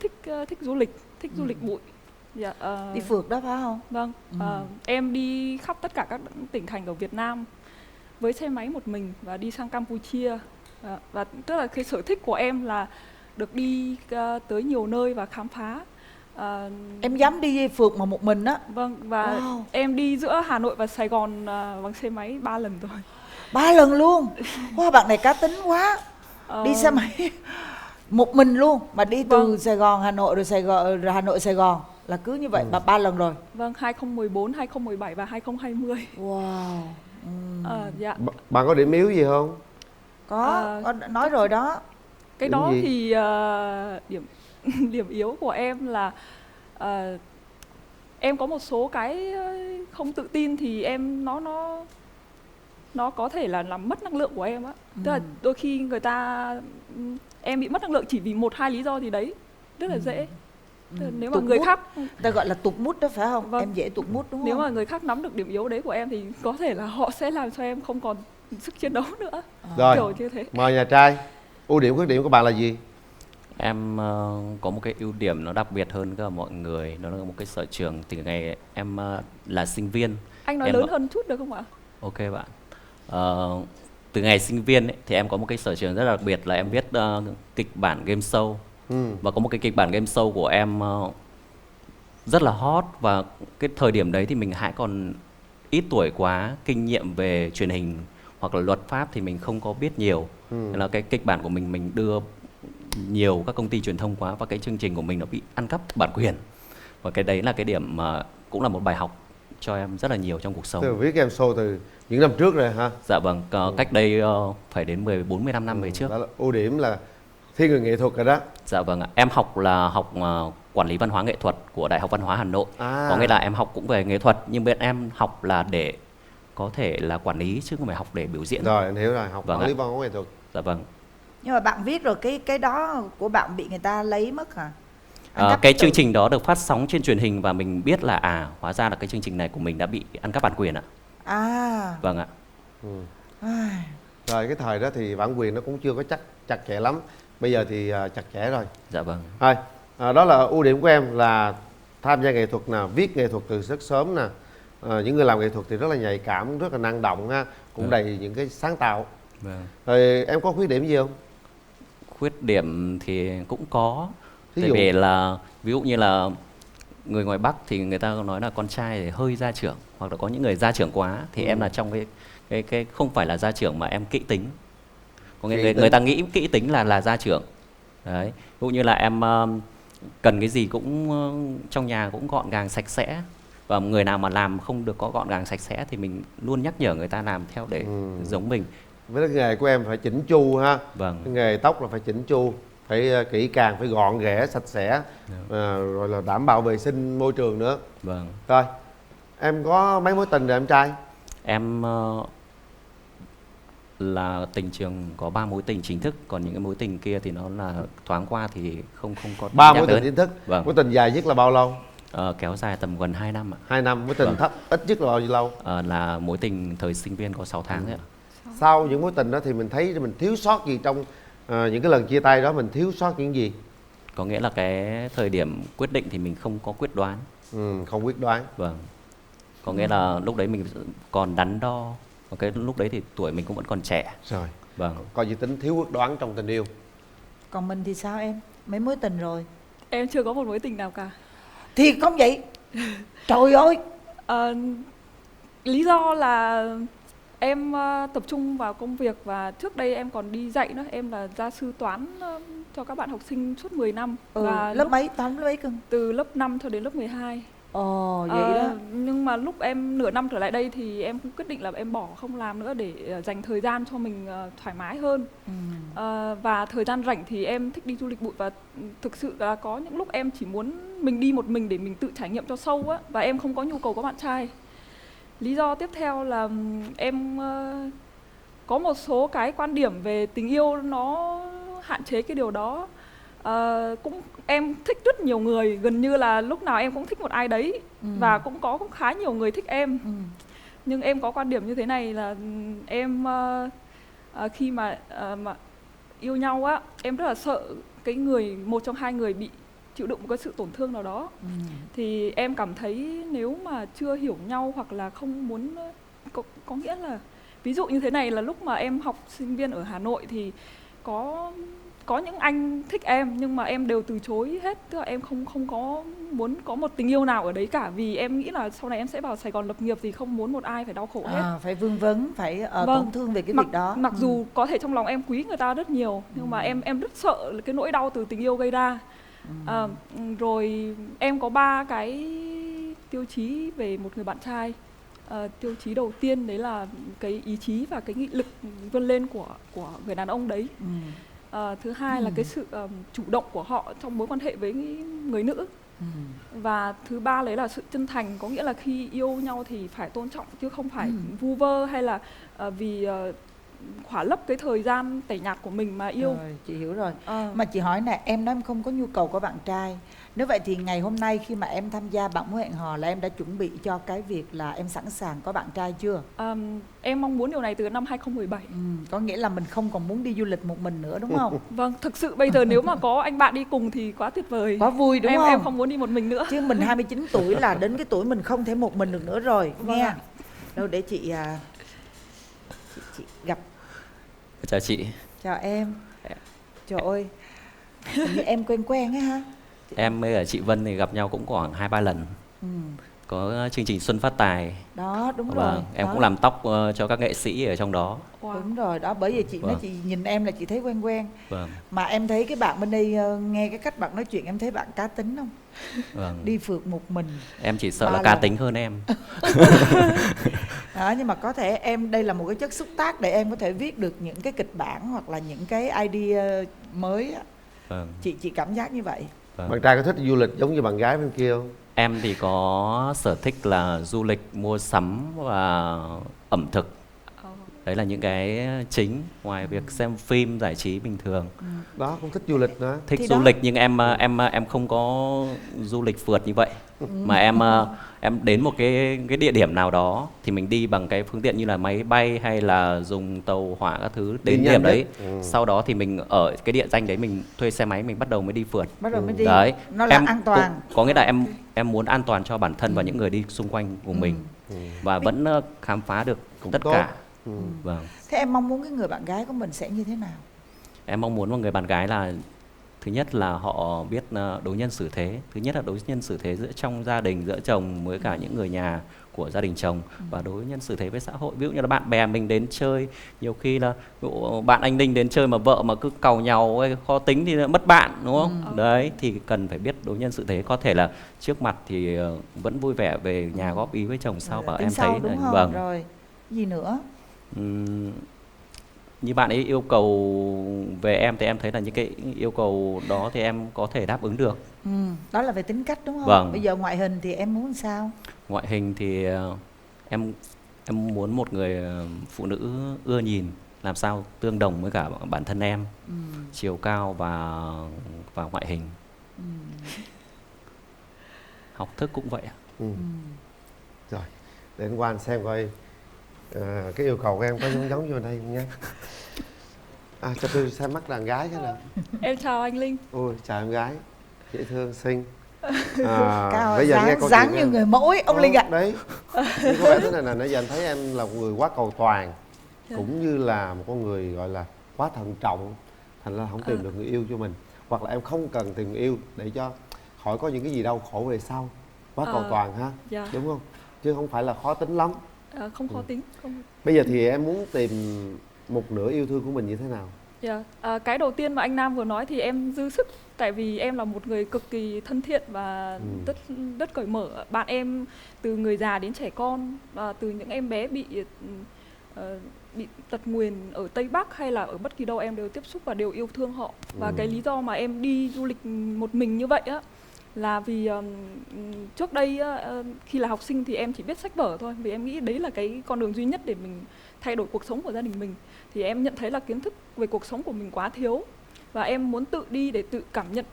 thích du lịch, thích du lịch bụi. Dạ, đi phượt đó phải không? Vâng. Em đi khắp tất cả các tỉnh thành ở Việt Nam với xe máy một mình và đi sang Campuchia. Và tức là cái sở thích của em là được đi tới nhiều nơi và khám phá. Em dám đi phượt mà một mình á? Vâng, và em đi giữa Hà Nội và Sài Gòn bằng xe máy 3 lần rồi. 3 lần luôn? Wow, bạn này cá tính quá. Đi xe máy một mình luôn mà đi từ Sài Gòn Hà Nội rồi Hà Nội Sài Gòn là cứ như vậy 3 lần rồi. Vâng, 2014, 2017 và 2020. Wow. Dạ. Bạn có điểm yếu gì không? Có nói rồi đó. Cái điểm đó gì? Thì điểm yếu của em là em có một số cái không tự tin, thì em nó có thể là làm mất năng lượng của em á. Tức là đôi khi em bị mất năng lượng chỉ vì 1-2 lý do gì đấy rất là dễ. Nếu mà người khác ta gọi là tụt mút đó phải không? Vâng. Em dễ tụt mút đúng không? Nếu mà người khác nắm được điểm yếu đấy của em thì có thể là họ sẽ làm cho em không còn sức chiến đấu nữa. Rồi, kiểu như thế. mời nhà trai. Ưu điểm khuyết điểm của bạn là gì? Em có một cái ưu điểm nó đặc biệt hơn cả mọi người, đó là một cái sở trường từ ngày em là sinh viên. Anh nói lớn hơn chút được không ạ? Ok bạn. Từ ngày sinh viên ấy, thì em có một cái sở trường rất đặc biệt là em viết kịch bản game show. Và có một cái kịch bản game show của em rất là hot, và cái thời điểm đấy thì mình hãy còn ít tuổi quá, kinh nghiệm về truyền hình hoặc là luật pháp thì mình không có biết nhiều. Nên là cái kịch bản của mình đưa nhiều các công ty truyền thông quá, và cái chương trình của mình nó bị ăn cắp bản quyền. Và cái đấy là cái điểm mà cũng là một bài học cho em rất là nhiều trong cuộc sống. Từ viết game show từ những năm trước rồi hả? Dạ vâng, cách đây phải đến 14-15 năm về trước. Đó là ưu điểm là thiên người nghệ thuật rồi đó. Dạ vâng ạ, em học quản lý văn hóa nghệ thuật của Đại học Văn hóa Hà Nội. Có nghĩa là em học cũng về nghệ thuật, nhưng bên em học là để có thể là quản lý chứ không phải học để biểu diễn. Rồi, anh hiểu rồi, học quản lý văn hóa nghệ thuật. Dạ vâng. Nhưng mà bạn viết rồi cái đó của bạn bị người ta lấy mất hả? Cái chương trình đó được phát sóng trên truyền hình và mình biết là hóa ra là cái chương trình này của mình đã bị ăn cắp bản quyền ạ. Vâng ạ. Rồi cái thời đó thì bản quyền nó cũng chưa có chặt chẽ lắm. Bây giờ thì chặt chẽ rồi. Dạ vâng. Rồi, đó là ưu điểm của em là tham gia nghệ thuật nè, viết nghệ thuật từ rất sớm nè. Những người làm nghệ thuật thì rất là nhạy cảm, rất là năng động ha, cũng đầy những cái sáng tạo. Rồi em có khuyết điểm gì không? Khuyết điểm thì cũng có. Ví Tại dụ? vì là ví dụ như là người ngoài Bắc thì người ta nói là con trai thì hơi gia trưởng, hoặc là có những người gia trưởng quá, thì em là trong cái không phải là gia trưởng mà em kỹ tính. Có nghĩa người ta nghĩ kỹ tính là gia trưởng. Đấy, ví dụ như là em cần cái gì cũng trong nhà cũng gọn gàng sạch sẽ, và người nào mà làm không được có gọn gàng sạch sẽ thì mình luôn nhắc nhở người ta làm theo để giống mình. Với cái nghề của em phải chỉnh chu ha. Vâng. Cái nghề tóc là phải chỉnh chu, phải kỹ càng, phải gọn ghẽ, sạch sẽ, rồi là đảm bảo vệ sinh môi trường nữa. Vâng. Rồi, em có mấy mối tình rồi em trai? Em là tình trường có 3 mối tình chính thức, còn những cái mối tình kia thì nó là thoáng qua thì không có 3 nhắc mối tình đến. chính thức. Vâng. Mối tình dài nhất là bao lâu? Kéo dài tầm gần 2 năm ạ. 2 năm. Mối tình Vâng. thấp ít nhất là bao nhiêu lâu? Là mối tình thời sinh viên có 6 tháng đấy ạ. Sau những mối tình đó thì mình thấy mình thiếu sót gì trong những cái lần chia tay đó, mình thiếu sót những gì? Có nghĩa là cái thời điểm quyết định thì mình không có quyết đoán. Không quyết đoán. Vâng. Có nghĩa là lúc đấy mình còn đắn đo. Còn cái lúc đấy thì tuổi mình cũng vẫn còn trẻ. Rồi. Vâng. Coi như tính thiếu quyết đoán trong tình yêu. Còn mình thì sao em? Mấy mối tình rồi? Em chưa có một mối tình nào cả. Thiệt không vậy? Trời ơi. Lý do là em tập trung vào công việc, và trước đây em còn đi dạy nữa. Em là gia sư toán cho các bạn học sinh suốt 10 năm. Và lớp mấy? Toán lớp mấy cưng? Từ lớp 5 cho đến lớp 12. Ồ, vậy đó. Nhưng mà lúc em nửa năm trở lại đây thì em cũng quyết định là em bỏ không làm nữa để dành thời gian cho mình thoải mái hơn. Và thời gian rảnh thì em thích đi du lịch bụi, và thực sự là có những lúc em chỉ muốn mình đi một mình để mình tự trải nghiệm cho sâu á, và em không có nhu cầu có bạn trai. Lý do tiếp theo là em có một số cái quan điểm về tình yêu nó hạn chế cái điều đó. Cũng em thích rất nhiều người, gần như là lúc nào em cũng thích một ai đấy, và cũng khá nhiều người thích em. Nhưng em có quan điểm như thế này là em khi mà yêu nhau á, em rất là sợ cái một trong hai người bị chịu đựng một cái sự tổn thương nào đó. Thì em cảm thấy nếu mà chưa hiểu nhau, hoặc là không muốn có nghĩa là ví dụ như thế này, là lúc mà em học sinh viên ở Hà Nội thì có những anh thích em, nhưng mà em đều từ chối hết. Tức là em không có muốn có một tình yêu nào ở đấy cả, vì em nghĩ là sau này em sẽ vào Sài Gòn lập nghiệp thì không muốn một ai phải đau khổ hết. Phải vương vấn, phải tổn thương về cái việc đó. Mặc dù có thể trong lòng em quý người ta rất nhiều, nhưng mà em rất sợ cái nỗi đau từ tình yêu gây ra. Rồi em có 3 cái tiêu chí về một người bạn trai. Tiêu chí đầu tiên đấy là cái ý chí và cái nghị lực vươn lên của người đàn ông đấy. Thứ hai là cái sự chủ động của họ trong mối quan hệ với người nữ. Và thứ ba đấy là sự chân thành, có nghĩa là khi yêu nhau thì phải tôn trọng, chứ không phải vu vơ hay là vì khỏa lấp cái thời gian tẻ nhạt của mình mà yêu. Rồi, chị hiểu rồi. Mà chị hỏi nè, em nói em không có nhu cầu có bạn trai. Nếu vậy thì ngày hôm nay khi mà em tham gia bạn mối hẹn hò là em đã chuẩn bị cho cái việc là em sẵn sàng có bạn trai chưa? Em mong muốn điều này từ năm 2017. Có nghĩa là mình không còn muốn đi du lịch một mình nữa đúng không? Vâng, thực sự bây giờ nếu mà có anh bạn đi cùng thì quá tuyệt vời. Quá vui đúng không? Em không muốn đi một mình nữa. Chứ mình 29 tuổi là đến cái tuổi mình không thể một mình được nữa rồi. Vâng Nghe. ạ. Đâu để chị gặp. Chào chị. Chào em. Trời ơi, hình như em quen á ha. Em với cả chị Vân thì gặp nhau cũng khoảng 2-3 lần. Có chương trình Xuân Phát Tài. Đó, đúng rồi. Em đó. cũng làm tóc cho các nghệ sĩ ở trong đó. Đúng rồi, đó bởi vì chị nói chị nhìn em là chị thấy quen. Vâng. Mà em thấy cái bạn bên đây nghe cái cách bạn nói chuyện em thấy bạn cá tính không? Vâng. Đi phượt một mình. Em chỉ sợ là cá tính hơn em. Đó, nhưng mà có thể em đây là một cái chất xúc tác để em có thể viết được những cái kịch bản hoặc là những cái idea mới. Vâng. Chị cảm giác như vậy. Vâng. Bạn trai có thích du lịch giống như bạn gái bên kia không? Em thì có sở thích là du lịch, mua sắm và ẩm thực. Đấy là những cái chính, ngoài việc xem phim giải trí bình thường. Đó, cũng thích du lịch nữa. Thích Thì du đó. lịch nhưng em không có du lịch phượt như vậy. Mà em đến một cái địa điểm nào đó thì mình đi bằng cái phương tiện như là máy bay hay là dùng tàu hỏa các thứ đến nhanh điểm nhất. đấy. Sau đó thì mình ở cái địa danh đấy mình thuê xe máy mình bắt đầu mới đi phượt. Bắt đầu mới đi. Đấy. Nó là an toàn. Có nghĩa là em muốn an toàn cho bản thân và những người đi xung quanh của mình. Và vẫn khám phá được tất tốt. cả. Vâng. Thế em mong muốn cái người bạn gái của mình sẽ như thế nào? Em mong muốn một người bạn gái là thứ nhất là họ biết đối nhân xử thế, thứ nhất là đối nhân xử thế giữa trong gia đình, giữa chồng với cả những người nhà của gia đình chồng, và đối nhân xử thế với xã hội. Ví dụ như là bạn bè mình đến chơi, nhiều khi là bạn anh Ninh đến chơi mà vợ mà cứ càu nhàu hay khó tính thì mất bạn, đúng không? Đấy thì cần phải biết đối nhân xử thế. Có thể là trước mặt thì vẫn vui vẻ về nhà góp ý với chồng sau, và em thấy đúng là không? vâng. Rồi gì nữa? Như bạn ấy yêu cầu về em thì em thấy là những cái yêu cầu đó thì em có thể đáp ứng được. Đó là về tính cách đúng không? Vâng. Bây giờ ngoại hình thì em muốn sao? Ngoại hình thì em muốn một người phụ nữ ưa nhìn, làm sao tương đồng với cả bản thân em, chiều cao và ngoại hình. Học thức cũng vậy. Rồi, để anh Quang xem coi cái yêu cầu của em có giống như đây không nhé. Cho tôi xem mắt đàn gái cái nào. Em chào anh Linh. Ôi, chào em gái, dễ thương, xinh. Cao Bây giờ nghe câu dáng chuyện như em. người mẫu ấy, ông Linh ạ. Đấy, nhưng có vẻ thế này là nãy giờ anh thấy em là một người quá cầu toàn, cũng như là một con người gọi là quá thận trọng, thành ra không tìm được người yêu cho mình, hoặc là em không cần tìm người yêu để cho khỏi có những cái gì đau khổ về sau. Quá cầu toàn ha, đúng không? Chứ không phải là khó tính lắm. Không khó tính. Không. Bây giờ thì em muốn tìm một nửa yêu thương của mình như thế nào? Cái đầu tiên mà anh Nam vừa nói thì em dư sức, tại vì em là một người cực kỳ thân thiện và rất cởi mở. Bạn em từ người già đến trẻ con, và từ những em bé bị tật nguyền ở Tây Bắc hay là ở bất kỳ đâu em đều tiếp xúc và đều yêu thương họ. Và cái lý do mà em đi du lịch một mình như vậy á là vì trước đây khi là học sinh thì em chỉ biết sách vở thôi, vì em nghĩ đấy là cái con đường duy nhất để mình thay đổi cuộc sống của gia đình mình. Thì em nhận thấy là kiến thức về cuộc sống của mình quá thiếu, và em muốn tự đi để tự cảm nhận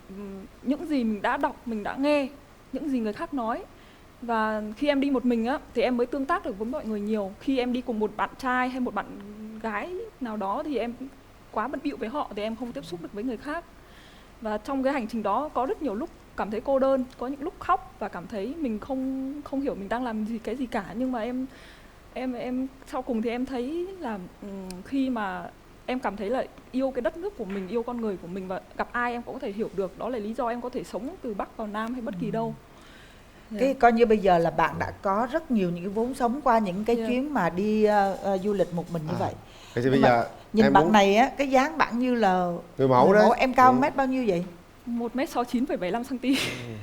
những gì mình đã đọc, mình đã nghe, những gì người khác nói. Và khi em đi một mình á thì em mới tương tác được với mọi người nhiều. Khi em đi cùng một bạn trai hay một bạn gái nào đó thì em quá bận bịu với họ thì em không tiếp xúc được với người khác. Và trong cái hành trình đó có rất nhiều lúc cảm thấy cô đơn, có những lúc khóc và cảm thấy mình không hiểu mình đang làm cái gì cả. Nhưng mà em sau cùng thì em thấy là khi mà em cảm thấy là yêu cái đất nước của mình, yêu con người của mình, và gặp ai em cũng có thể hiểu được. Đó là lý do em có thể sống từ Bắc vào Nam hay bất kỳ đâu. Cái coi như bây giờ là bạn đã có rất nhiều những cái vốn sống qua những cái chuyến mà đi du lịch một mình như vậy. Thì bây giờ nhìn bạn này á, cái dáng bạn như là người mẫu đấy. Em cao mét bao nhiêu vậy? 1m69,75cm.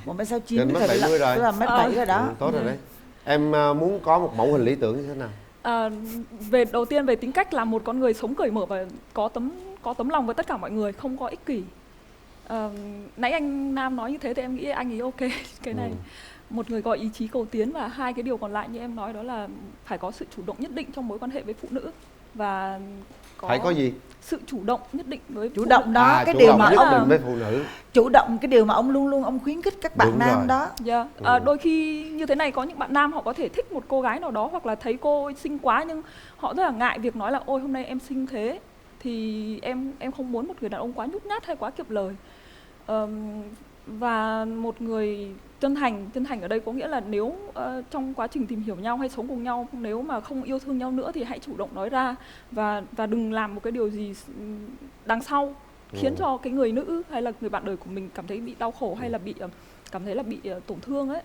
1m69 mét 70 rồi. Tức là 1m7 rồi đó. Tốt rồi đấy. Em muốn có một mẫu hình lý tưởng như thế nào? Đầu tiên về tính cách là một con người sống cởi mở và có tấm lòng với tất cả mọi người, không có ích kỷ. Nãy anh Nam nói như thế thì em nghĩ anh ấy ok cái này. Một người có ý chí cầu tiến, và hai cái điều còn lại như em nói đó là phải có sự chủ động nhất định trong mối quan hệ với phụ nữ, và phải có gì? Sự chủ động nhất định với chủ động đó, cái điều mà ông với phụ nữ. Chủ động, cái điều mà ông luôn luôn ông khuyến khích các bạn Đúng nam rồi. Đó. Đôi khi như thế này, có những bạn nam họ có thể thích một cô gái nào đó hoặc là thấy cô xinh quá, nhưng họ rất là ngại việc nói là ôi hôm nay em xinh thế thì em không muốn một người đàn ông quá nhút nhát hay quá kiệm lời. Và một người chân thành ở đây có nghĩa là nếu trong quá trình tìm hiểu nhau hay sống cùng nhau, nếu mà không yêu thương nhau nữa thì hãy chủ động nói ra, và đừng làm một cái điều gì đằng sau khiến cho cái người nữ hay là người bạn đời của mình cảm thấy bị đau khổ hay là cảm thấy là bị tổn thương ấy.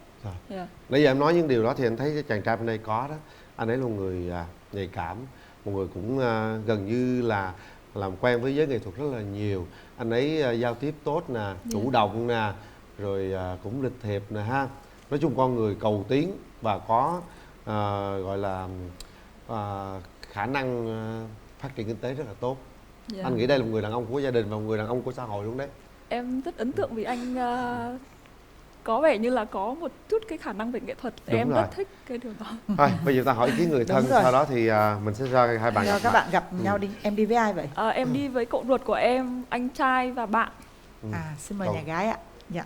Nãy giờ em nói những điều đó thì anh thấy chàng trai bên đây có đó, anh ấy là một người nhạy cảm, một người cũng gần như là làm quen với giới nghệ thuật rất là nhiều. Anh ấy giao tiếp tốt nè, chủ động nè, rồi cũng lịch thiệp nè ha. Nói chung con người cầu tiến và có gọi là khả năng phát triển kinh tế rất là tốt. Anh nghĩ đây là một người đàn ông của gia đình và một người đàn ông của xã hội luôn đấy. Em rất ấn tượng vì anh có vẻ như là có một chút cái khả năng về nghệ thuật. Đúng Em rồi. rất thích cái điều đó. Thôi bây giờ ta hỏi ý kiến người thân, Đúng rồi. sau đó thì mình sẽ cho hai bạn Rồi gặp các mặt. bạn gặp nhau đi. Em đi với ai vậy? Em đi với cậu ruột của em, anh trai và bạn. Xin mời Cậu. nhà gái ạ. Dạ.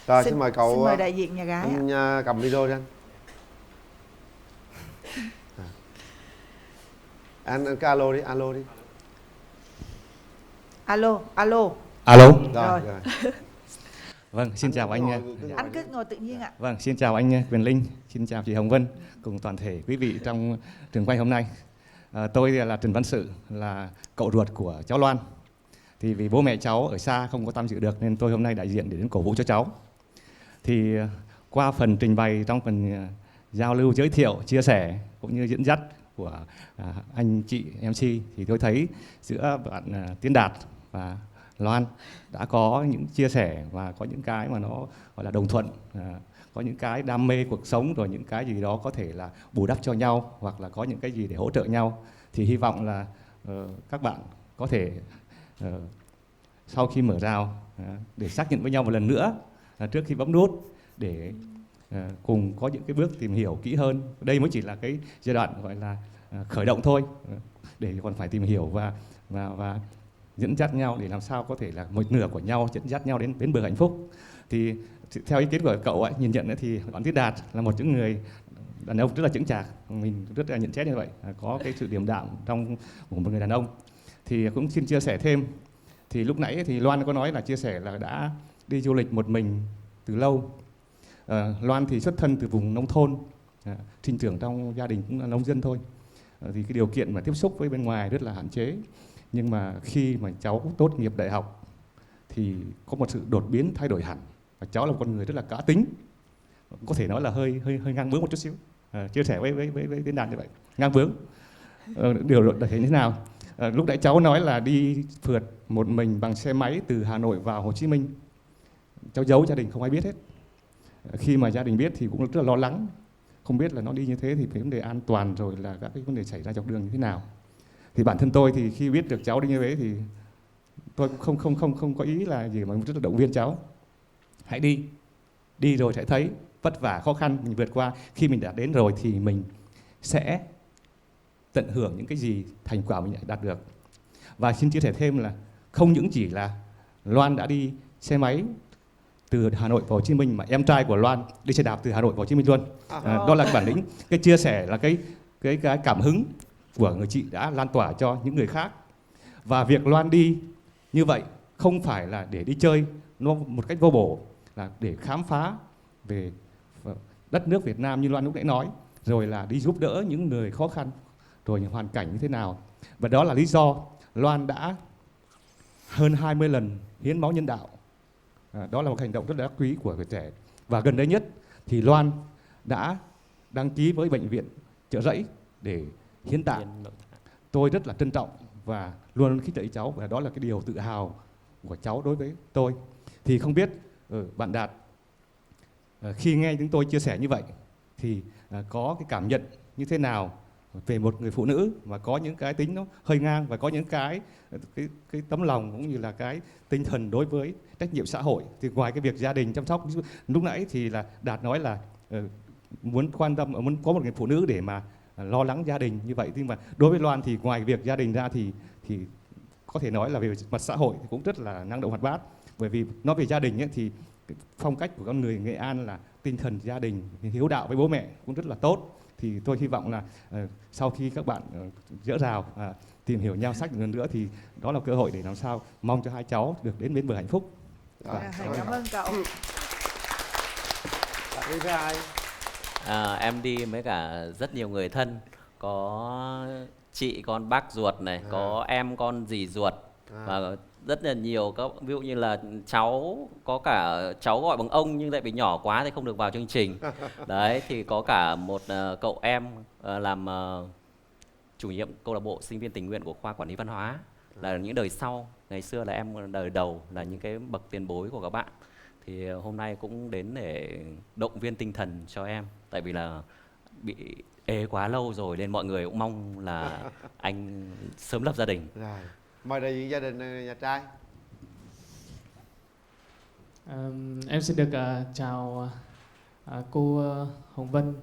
Rồi xin mời cậu. Xin mời đại diện nhà gái ạ. Anh cầm micro cho anh. Anh cái alo đi, alo đi. Alo. Alo. Rồi. Vâng, xin chào anh. Anh cứ ngồi tự nhiên ạ. Vâng, xin chào anh Quyền Linh, xin chào chị Hồng Vân cùng toàn thể quý vị trong trường quay hôm nay. Tôi là Trần Văn Sự, là cậu ruột của cháu Loan. Thì vì bố mẹ cháu ở xa không có tham dự được nên tôi hôm nay đại diện để đến cổ vũ cho cháu. Thì qua phần trình bày trong phần giao lưu giới thiệu, chia sẻ cũng như dẫn dắt của anh chị MC thì tôi thấy giữa bạn Tiến Đạt và Loan đã có những chia sẻ và có những cái mà nó gọi là đồng thuận, có những cái đam mê cuộc sống, rồi những cái gì đó có thể là bù đắp cho nhau hoặc là có những cái gì để hỗ trợ nhau. Thì hy vọng là các bạn có thể sau khi mở rào để xác nhận với nhau một lần nữa trước khi bấm nút để cùng có những cái bước tìm hiểu kỹ hơn. Đây mới chỉ là cái giai đoạn gọi là khởi động thôi, để còn phải tìm hiểu và dẫn dắt nhau để làm sao có thể là một nửa của nhau dẫn dắt nhau đến bến bờ hạnh phúc. Thì theo ý kiến của cậu ấy, nhìn nhận ấy, thì bạn Tiến Đạt là một những người đàn ông rất là chững chạc, mình rất là nhận xét như vậy, có cái sự điềm đạm trong của một người đàn ông. Thì cũng xin chia sẻ thêm, thì lúc nãy thì Loan có nói là chia sẻ là đã đi du lịch một mình từ lâu. Loan thì xuất thân từ vùng nông thôn, sinh trưởng trong gia đình cũng là nông dân thôi, thì cái điều kiện mà tiếp xúc với bên ngoài rất là hạn chế. Nhưng mà khi mà cháu tốt nghiệp đại học thì có một sự đột biến thay đổi hẳn, và cháu là một con người rất là cá tính, có thể nói là hơi ngang bướng một chút xíu. Chia sẻ với Tiến Đạt như vậy, ngang bướng. Điều thể hiện thế nào? Lúc nãy cháu nói là đi phượt một mình bằng xe máy từ Hà Nội vào Hồ Chí Minh, cháu giấu gia đình không ai biết hết. Khi mà gia đình biết thì cũng rất là lo lắng, không biết là nó đi như thế thì cái vấn đề an toàn rồi là các cái vấn đề xảy ra dọc đường như thế nào. Thì bản thân tôi thì khi biết được cháu đi như thế thì tôi cũng không có ý là gì mà rất là động viên cháu. Hãy đi rồi sẽ thấy vất vả khó khăn mình vượt qua, khi mình đã đến rồi thì mình sẽ tận hưởng những cái gì thành quả mình đã đạt được. Và xin chia sẻ thêm là không những chỉ là Loan đã đi xe máy từ Hà Nội vào Hồ Chí Minh, mà em trai của Loan đi xe đạp từ Hà Nội vào Hồ Chí Minh luôn. Đó là cái bản lĩnh, cái chia sẻ là cái cảm hứng của người chị đã lan tỏa cho những người khác. Và việc Loan đi như vậy không phải là để đi chơi nó một cách vô bổ, là để khám phá về đất nước Việt Nam như Loan lúc nãy nói, rồi là đi giúp đỡ những người khó khăn, rồi những hoàn cảnh như thế nào. Và đó là lý do Loan đã hơn 20 lần hiến máu nhân đạo. Đó là một hành động rất là quý của người trẻ. Và gần đây nhất thì Loan đã đăng ký với bệnh viện Chợ Rẫy để hiến tạng. Tôi rất là trân trọng và luôn khích lệ cháu, và đó là cái điều tự hào của cháu đối với tôi. Thì không biết bạn Đạt khi nghe chúng tôi chia sẻ như vậy thì có cái cảm nhận như thế nào về một người phụ nữ mà có những cái tính nó hơi ngang, và có những cái tấm lòng cũng như là cái tinh thần đối với trách nhiệm xã hội. Thì ngoài cái việc gia đình chăm sóc, lúc nãy thì là Đạt nói là muốn quan tâm, muốn có một người phụ nữ để mà lo lắng gia đình như vậy. Nhưng mà đối với Loan thì ngoài việc gia đình ra thì có thể nói là về mặt xã hội thì cũng rất là năng động hoạt bát. Bởi vì nói về gia đình ấy, thì phong cách của con người Nghệ An là tinh thần gia đình, hiếu đạo với bố mẹ cũng rất là tốt. Thì tôi hy vọng là sau khi các bạn dỡ rào tìm hiểu nhau sách lần nữa thì đó là cơ hội để làm sao mong cho hai cháu được đến bến bờ hạnh phúc. Cảm ơn cậu. Bạn đi với ai? Em đi với cả rất nhiều người thân, có chị con bác ruột này, có em con dì ruột, và rất là nhiều các, ví dụ như là cháu, có cả cháu gọi bằng ông nhưng tại vì nhỏ quá thì không được vào chương trình. Đấy, thì có cả một cậu em làm chủ nhiệm câu lạc bộ sinh viên tình nguyện của khoa quản lý văn hóa, là những đời sau. Ngày xưa là em đời đầu, là những cái bậc tiền bối của các bạn. Thì hôm nay cũng đến để động viên tinh thần cho em, tại vì là bị ế quá lâu rồi nên mọi người cũng mong là anh sớm lập gia đình. Rồi, mời đại diện gia đình nhà trai. Em xin được chào cô Hồng Vân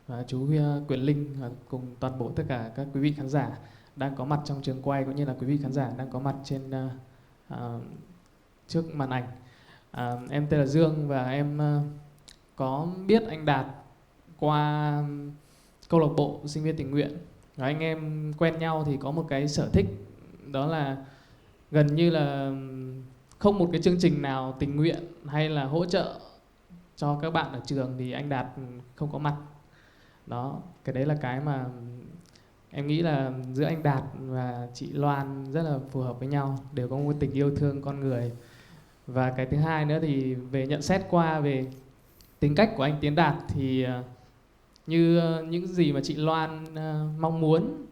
và chú Quyền Linh và cùng toàn bộ tất cả các quý vị khán giả đang có mặt trong trường quay, cũng như là quý vị khán giả đang có mặt trên trước màn ảnh. Em tên là Dương và em có biết anh Đạt qua câu lạc bộ sinh viên tình nguyện. Và anh em quen nhau thì có một cái sở thích, đó là gần như là không một cái chương trình nào tình nguyện hay là hỗ trợ cho các bạn ở trường thì anh Đạt không có mặt. Đó, cái đấy là cái mà em nghĩ là giữa anh Đạt và chị Loan rất là phù hợp với nhau, đều có một tình yêu thương con người. Và cái thứ hai nữa thì về nhận xét qua về tính cách của anh Tiến Đạt thì như những gì mà chị Loan mong muốn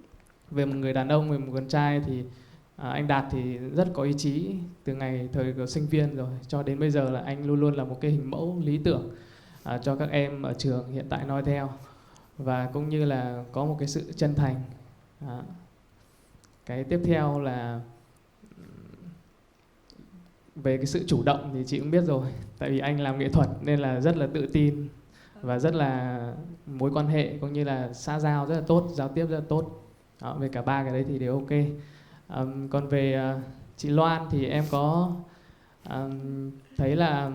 về một người đàn ông, về một con trai thì anh Đạt thì rất có ý chí từ ngày thời sinh viên rồi cho đến bây giờ, là anh luôn luôn là một cái hình mẫu lý tưởng cho các em ở trường hiện tại noi theo, và cũng như là có một cái sự chân thành. Cái tiếp theo là về cái sự chủ động thì chị cũng biết rồi, tại vì anh làm nghệ thuật nên là rất là tự tin và rất là mối quan hệ cũng như là xã giao rất là tốt, giao tiếp rất là tốt. Đó, về cả ba cái đấy thì đều ok. Còn về chị Loan thì em có thấy là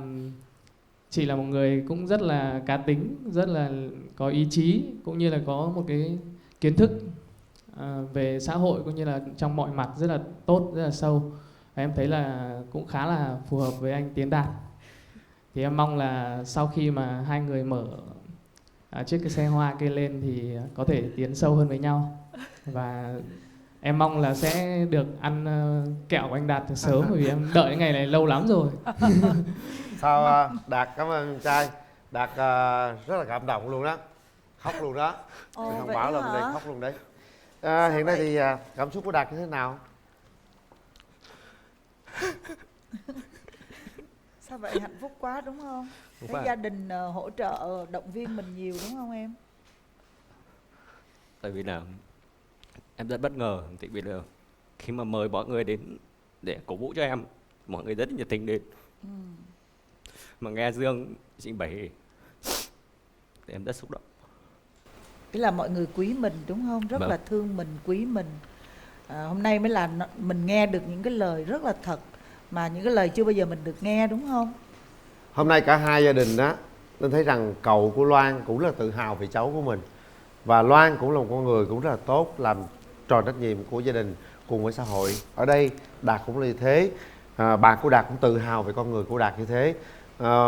chị là một người cũng rất là cá tính, rất là có ý chí, cũng như là có một cái kiến thức về xã hội cũng như là trong mọi mặt rất là tốt, rất là sâu. Và em thấy là cũng khá là phù hợp với anh Tiến Đạt. Thì em mong là sau khi mà hai người mở chiếc cái xe hoa kia lên thì có thể tiến sâu hơn với nhau. Và em mong là sẽ được ăn kẹo của anh Đạt từ sớm, bởi vì em đợi ngày này lâu lắm rồi. Sao Đạt cảm ơn anh trai. Đạt rất là cảm động luôn đó, khóc luôn đó. Không bảo là đây khóc luôn đấy. Hiện nay thì cảm xúc của Đạt như thế nào? Sao vậy, hạnh phúc quá đúng không? Cái gia đình hỗ trợ động viên mình nhiều đúng không em? Tại vì là em rất bất ngờ, tại vì là khi mà mời mọi người đến để cổ vũ cho em, mọi người rất nhiệt tình đến. Mà nghe Dương trình bày thì em rất xúc động. Cái là mọi người quý mình đúng không? Rất là thương mình, quý mình. Hôm nay mới là mình nghe được những cái lời rất là thật, mà những cái lời chưa bao giờ mình được nghe đúng không? Hôm nay cả hai gia đình đó, nên thấy rằng cậu của Loan cũng rất là tự hào về cháu của mình. Và Loan cũng là một con người cũng rất là tốt, làm tròn trách nhiệm của gia đình cùng với xã hội. Ở đây Đạt cũng là như thế, bạn của Đạt cũng tự hào về con người của Đạt như thế.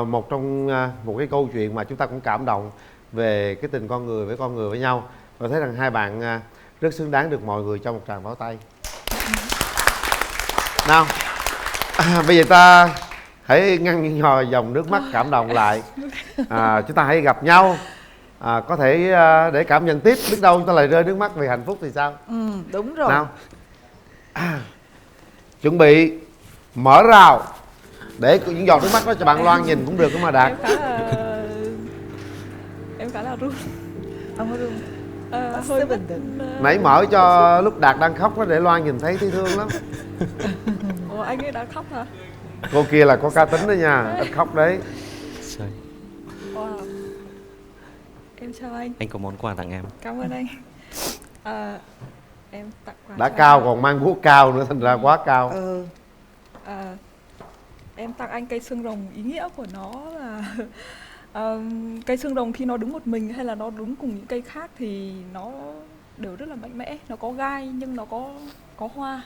Một trong một cái câu chuyện mà chúng ta cũng cảm động về cái tình con người với nhau. Và thấy rằng hai bạn rất xứng đáng được mọi người cho một tràng pháo tay. Nào, bây giờ ta hãy ngăn nhò dòng nước mắt cảm động lại. Chúng ta hãy gặp nhau, có thể để cảm nhận tiếp, biết đâu chúng ta lại rơi nước mắt vì hạnh phúc thì sao? Đúng rồi. Nào, chuẩn bị mở rào để những giọt nước mắt đó cho bạn Loan nhìn cũng được mà Đạt. Em khá là run. Không có run. Hơi bình tĩnh. Nãy mở cho lúc Đạt đang khóc đó để Loan nhìn thấy thấy thương lắm. Ủa, anh ấy đã khóc hả? Cô kia là có cá tính đó nha, ít khóc đấy. Wow. Em chào anh. Anh có món quà tặng em. Cảm ơn anh. Em tặng quà Đã cho cao anh. còn mang guốc cao nữa, thành ra quá cao. Em tặng anh cây xương rồng. Ý nghĩa của nó là cây xương rồng khi nó đứng một mình hay là nó đứng cùng những cây khác thì nó đều rất là mạnh mẽ. Nó có gai nhưng nó có hoa.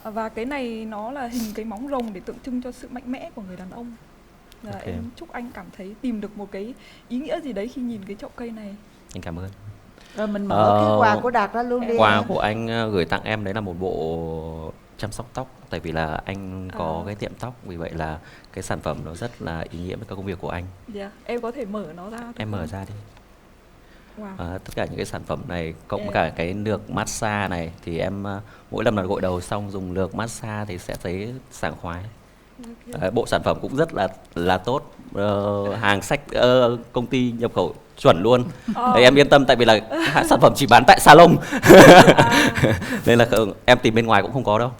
Và cái này nó là hình cái móng rồng để tượng trưng cho sự mạnh mẽ của người đàn ông. Em chúc anh cảm thấy tìm được một cái ý nghĩa gì đấy khi nhìn cái chậu cây này. Anh cảm ơn. Rồi mình mở cái quà của Đạt ra luôn đi. Quà của anh gửi tặng em đấy là một bộ chăm sóc tóc, tại vì là anh có cái tiệm tóc, vì vậy là cái sản phẩm nó rất là ý nghĩa với các công việc của anh. Em có thể mở nó ra. Em mở ra đi. Wow. Tất cả những cái sản phẩm này cộng cả cái lược massage này thì em mỗi lần mà gội đầu xong dùng lược massage thì sẽ thấy sảng khoái. Bộ sản phẩm cũng rất là tốt, hàng sách công ty nhập khẩu chuẩn luôn. Đấy, em yên tâm tại vì là sản phẩm chỉ bán tại salon. Nên là em tìm bên ngoài cũng không có đâu.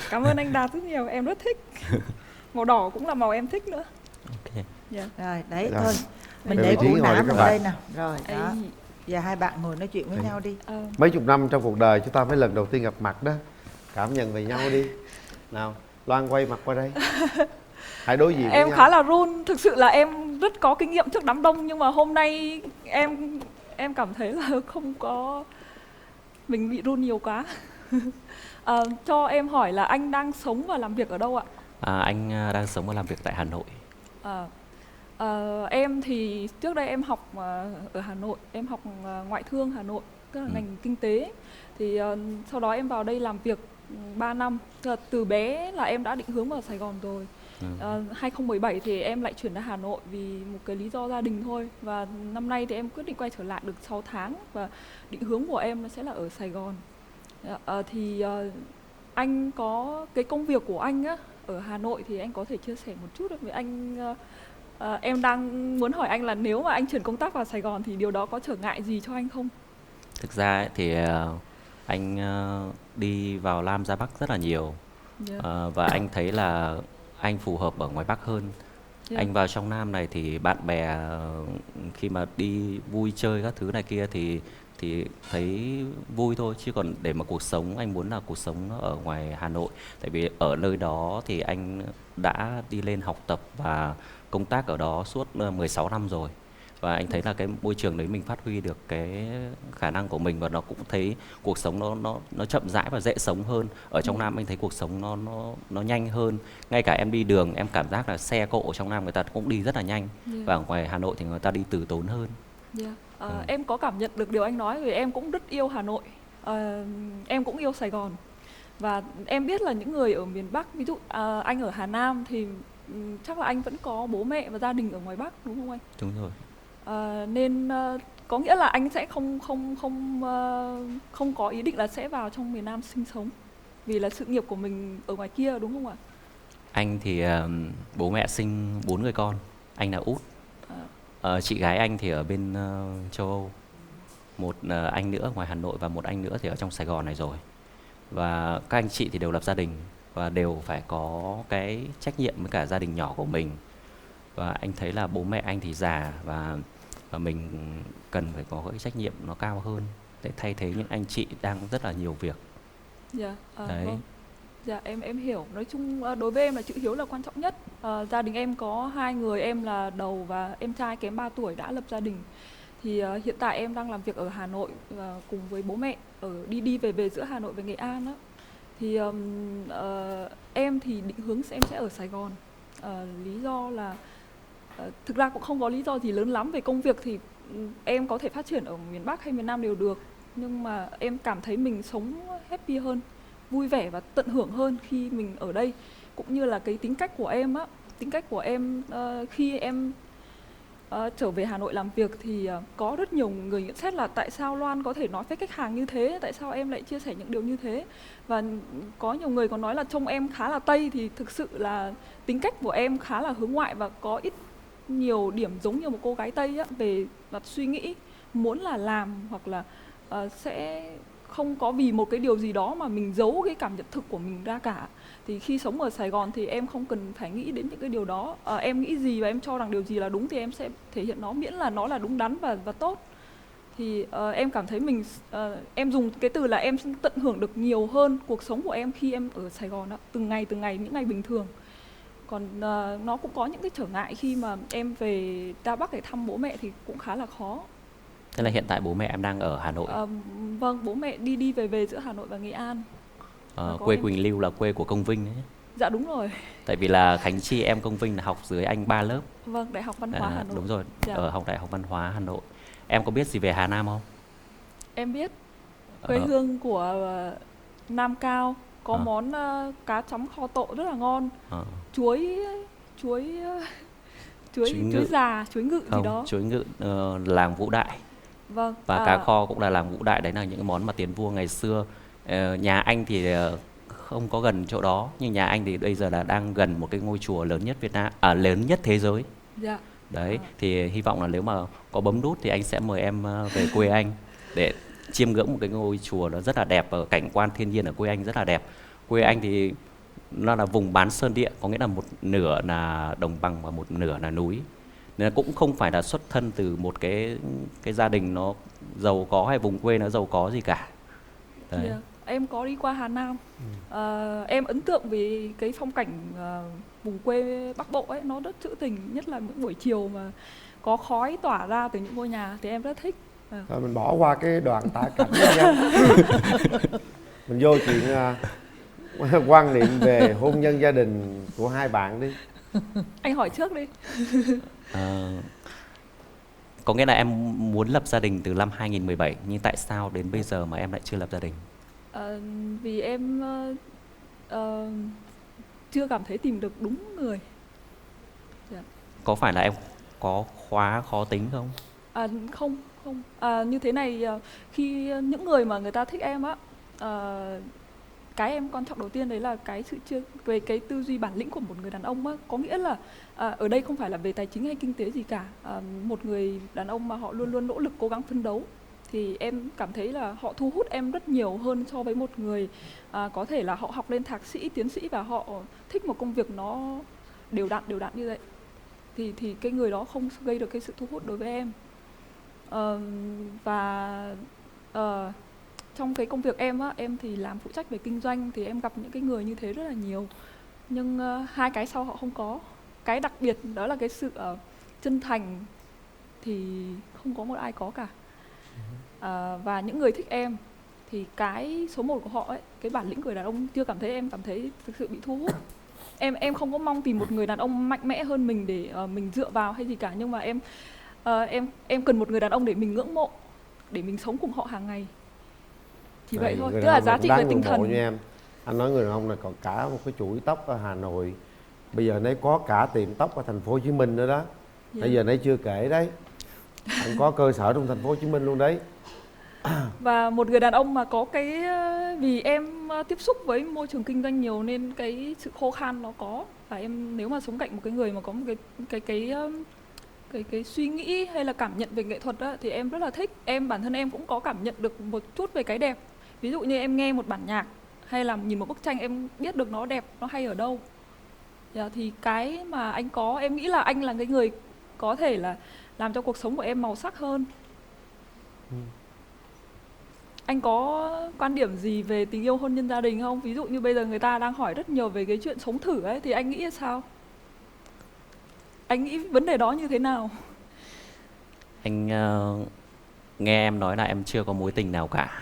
Cảm ơn anh Đạt rất nhiều, em rất thích. Màu đỏ cũng là màu em thích nữa. Ok. Dạ. Rồi, đấy Rồi. thôi. Mình Về để vị trí Vũ ngồi đi Nám các ở bạn. đây nào. Rồi, đó. Ấy. Giờ hai bạn ngồi nói chuyện với nhau đi. Mấy chục năm trong cuộc đời chúng ta mới lần đầu tiên gặp mặt đó. Cảm nhận về nhau đi. Nào, Loan quay mặt qua đây. Hãy đối diện với Em nhau. khá là run, thực sự là em rất có kinh nghiệm trước đám đông, nhưng mà hôm nay em cảm thấy là không có, mình bị run nhiều quá. Cho em hỏi là anh đang sống và làm việc ở đâu ạ? Anh đang sống và làm việc tại Hà Nội. Em thì trước đây em học ở Hà Nội, em học ngoại thương Hà Nội, tức là ngành kinh tế. Thì sau đó em vào đây làm việc 3 năm. Từ bé là em đã định hướng vào Sài Gòn rồi. 2017 thì em lại chuyển ra Hà Nội vì một cái lý do gia đình thôi. Và năm nay thì em quyết định quay trở lại được 6 tháng. Và định hướng của em nó sẽ là ở Sài Gòn. Anh có cái công việc của anh á, ở Hà Nội thì anh có thể chia sẻ một chút được với anh. Em đang muốn hỏi anh là nếu mà anh chuyển công tác vào Sài Gòn thì điều đó có trở ngại gì cho anh không? Thực ra ấy, thì anh đi vào Nam ra Bắc rất là nhiều. Và anh thấy là anh phù hợp ở ngoài Bắc hơn. Anh vào trong Nam này thì bạn bè khi mà đi vui chơi các thứ này kia thì thấy vui thôi, chứ còn để mà cuộc sống anh muốn là cuộc sống nó ở ngoài Hà Nội. Tại vì ở nơi đó thì anh đã đi lên học tập và công tác ở đó suốt 16 năm rồi. Và anh thấy là cái môi trường đấy mình phát huy được cái khả năng của mình, và nó cũng thấy cuộc sống nó chậm rãi và dễ sống hơn. Ở trong Nam anh thấy cuộc sống nó nhanh hơn. Ngay cả em đi đường em cảm giác là xe cộ ở trong Nam người ta cũng đi rất là nhanh. Và ở ngoài Hà Nội thì người ta đi từ tốn hơn. Em có cảm nhận được điều anh nói, vì em cũng rất yêu Hà Nội. Em cũng yêu Sài Gòn. Và em biết là những người ở miền Bắc, ví dụ anh ở Hà Nam thì chắc là anh vẫn có bố mẹ và gia đình ở ngoài Bắc, đúng không anh? Đúng rồi. Nên có nghĩa là anh sẽ không có ý định là sẽ vào trong miền Nam sinh sống vì là sự nghiệp của mình ở ngoài kia, đúng không ạ? Anh thì bố mẹ sinh 4 người con, anh là út. Chị gái anh thì ở bên châu Âu, một anh nữa ngoài Hà Nội và một anh nữa thì ở trong Sài Gòn này rồi. Và các anh chị thì đều lập gia đình và đều phải có cái trách nhiệm với cả gia đình nhỏ của mình. Và anh thấy là bố mẹ anh thì già và mình cần phải có cái trách nhiệm nó cao hơn để thay thế những anh chị đang rất là nhiều việc. Đấy. Vâng. Dạ em hiểu. Nói chung đối với em là chữ hiếu là quan trọng nhất. Gia đình em có 2 người, em là đầu và em trai kém 3 tuổi đã lập gia đình. Thì hiện tại em đang làm việc ở Hà Nội cùng với bố mẹ ở đi về giữa Hà Nội và Nghệ An đó. Thì em thì định hướng em sẽ ở Sài Gòn. Lý do là thực ra cũng không có lý do gì lớn lắm. Về công việc thì em có thể phát triển ở miền Bắc hay miền Nam đều được, nhưng mà em cảm thấy mình sống happy hơn, vui vẻ và tận hưởng hơn khi mình ở đây. Cũng như là cái tính cách của em á, tính cách của em khi em trở về Hà Nội làm việc thì có rất nhiều người nhận xét là tại sao Loan có thể nói với khách hàng như thế, tại sao em lại chia sẻ những điều như thế. Và có nhiều người còn nói là trông em khá là Tây, thì thực sự là tính cách của em khá là hướng ngoại và có nhiều điểm giống như một cô gái Tây á, về mặt suy nghĩ, muốn là làm hoặc là sẽ không có vì một cái điều gì đó mà mình giấu cái cảm nhận thực của mình ra cả. Thì khi sống ở Sài Gòn thì em không cần phải nghĩ đến những cái điều đó. Em nghĩ gì và em cho rằng điều gì là đúng thì em sẽ thể hiện nó, miễn là nó là đúng đắn và tốt. Thì em cảm thấy mình em dùng cái từ là em tận hưởng được nhiều hơn cuộc sống của em khi em ở Sài Gòn đó, từng ngày những ngày bình thường. Còn nó cũng có những cái trở ngại khi mà em về ra Bắc để thăm bố mẹ thì cũng khá là khó. Thế là hiện tại bố mẹ em đang ở Hà Nội? Vâng, bố mẹ đi về giữa Hà Nội và Nghệ An. Quê Quỳnh Lưu là quê của Công Vinh đấy. Dạ đúng rồi. Tại vì là Khánh Chi em Công Vinh là học dưới anh 3 lớp. Vâng, Đại học Văn hóa Hà Nội. Đúng rồi, Dạ. ở học Đại học Văn hóa Hà Nội. Em có biết gì về Hà Nam không? Em biết. Quê hương của Nam Cao có món cá chấm kho tộ rất là ngon. Chuối già, chuối ngự không, gì đó. Chuối ngự làng Vũ Đại. Vâng. Và cá kho cũng là làng Vũ Đại, đấy là những món mà tiến vua ngày xưa. Nhà anh thì không có gần chỗ đó, nhưng nhà anh thì bây giờ là đang gần một cái ngôi chùa lớn nhất Việt Nam, lớn nhất thế giới. Dạ. Đấy, thì hy vọng là nếu mà có bấm nút thì anh sẽ mời em về quê anh để chiêm ngưỡng một cái ngôi chùa nó rất là đẹp, và cảnh quan thiên nhiên ở quê anh rất là đẹp. Quê anh thì nó là vùng bán sơn địa, có nghĩa là một nửa là đồng bằng và một nửa là núi, nên là cũng không phải là xuất thân từ một cái gia đình nó giàu có hay vùng quê nó giàu có gì cả. Đấy. Em có đi qua Hà Nam. Em ấn tượng vì cái phong cảnh vùng quê Bắc Bộ ấy, nó rất trữ tình, nhất là những buổi chiều mà có khói tỏa ra từ những ngôi nhà thì em rất thích. Rồi mình bỏ qua cái đoạn tả cảnh nha. Mình vô chuyện quan niệm về hôn nhân gia đình của hai bạn đi. Anh hỏi trước đi. Có nghĩa là em muốn lập gia đình từ năm 2017, nhưng tại sao đến bây giờ mà em lại chưa lập gia đình? Vì em chưa cảm thấy tìm được đúng người. Có phải là em có khóa khó tính không? Không. Như thế này, khi những người mà người ta thích em á, cái em quan trọng đầu tiên đấy là cái sự chưa về cái tư duy bản lĩnh của một người đàn ông á, có nghĩa là ở đây không phải là về tài chính hay kinh tế gì cả. Một người đàn ông mà họ luôn luôn nỗ lực cố gắng phấn đấu thì em cảm thấy là họ thu hút em rất nhiều hơn so với một người có thể là họ học lên thạc sĩ, tiến sĩ và họ thích một công việc nó đều đặn như vậy. Thì cái người đó không gây được cái sự thu hút đối với em. Trong cái công việc em á, em thì làm phụ trách về kinh doanh thì em gặp những cái người như thế rất là nhiều. Nhưng hai cái sau họ không có. Cái đặc biệt đó là cái sự chân thành thì không có một ai có cả. Và những người thích em thì cái số 1 của họ ấy, cái bản lĩnh của người đàn ông chưa cảm thấy em cảm thấy thực sự bị thu hút. Em không có mong tìm một người đàn ông mạnh mẽ hơn mình để mình dựa vào hay gì cả, nhưng mà em cần một người đàn ông để mình ngưỡng mộ, để mình sống cùng họ hàng ngày. Chỉ vậy thôi, tức là giá trị về tinh thần. Như em. Anh nói người đàn ông này còn cả một cái chuỗi tóc ở Hà Nội. Bây giờ nấy có cả tiệm tóc ở thành phố Hồ Chí Minh nữa đó. Bây giờ nấy chưa kể đấy. Anh có cơ sở trong thành phố Hồ Chí Minh luôn đấy. Và một người đàn ông mà có cái, vì em tiếp xúc với môi trường kinh doanh nhiều nên cái sự khô khan nó có. Và em nếu mà sống cạnh một cái người mà có một cái suy nghĩ hay là cảm nhận về nghệ thuật đó, thì em rất là thích. Bản thân em cũng có cảm nhận được một chút về cái đẹp. Ví dụ như em nghe một bản nhạc hay là nhìn một bức tranh em biết được nó đẹp, nó hay ở đâu. Thì cái mà anh có, em nghĩ là anh là cái người có thể là làm cho cuộc sống của em màu sắc hơn. Anh có quan điểm gì về tình yêu, hôn nhân, gia đình không? Ví dụ như bây giờ người ta đang hỏi rất nhiều về cái chuyện sống thử ấy, thì anh nghĩ là sao? Anh nghĩ vấn đề đó như thế nào? Anh nghe em nói là em chưa có mối tình nào cả.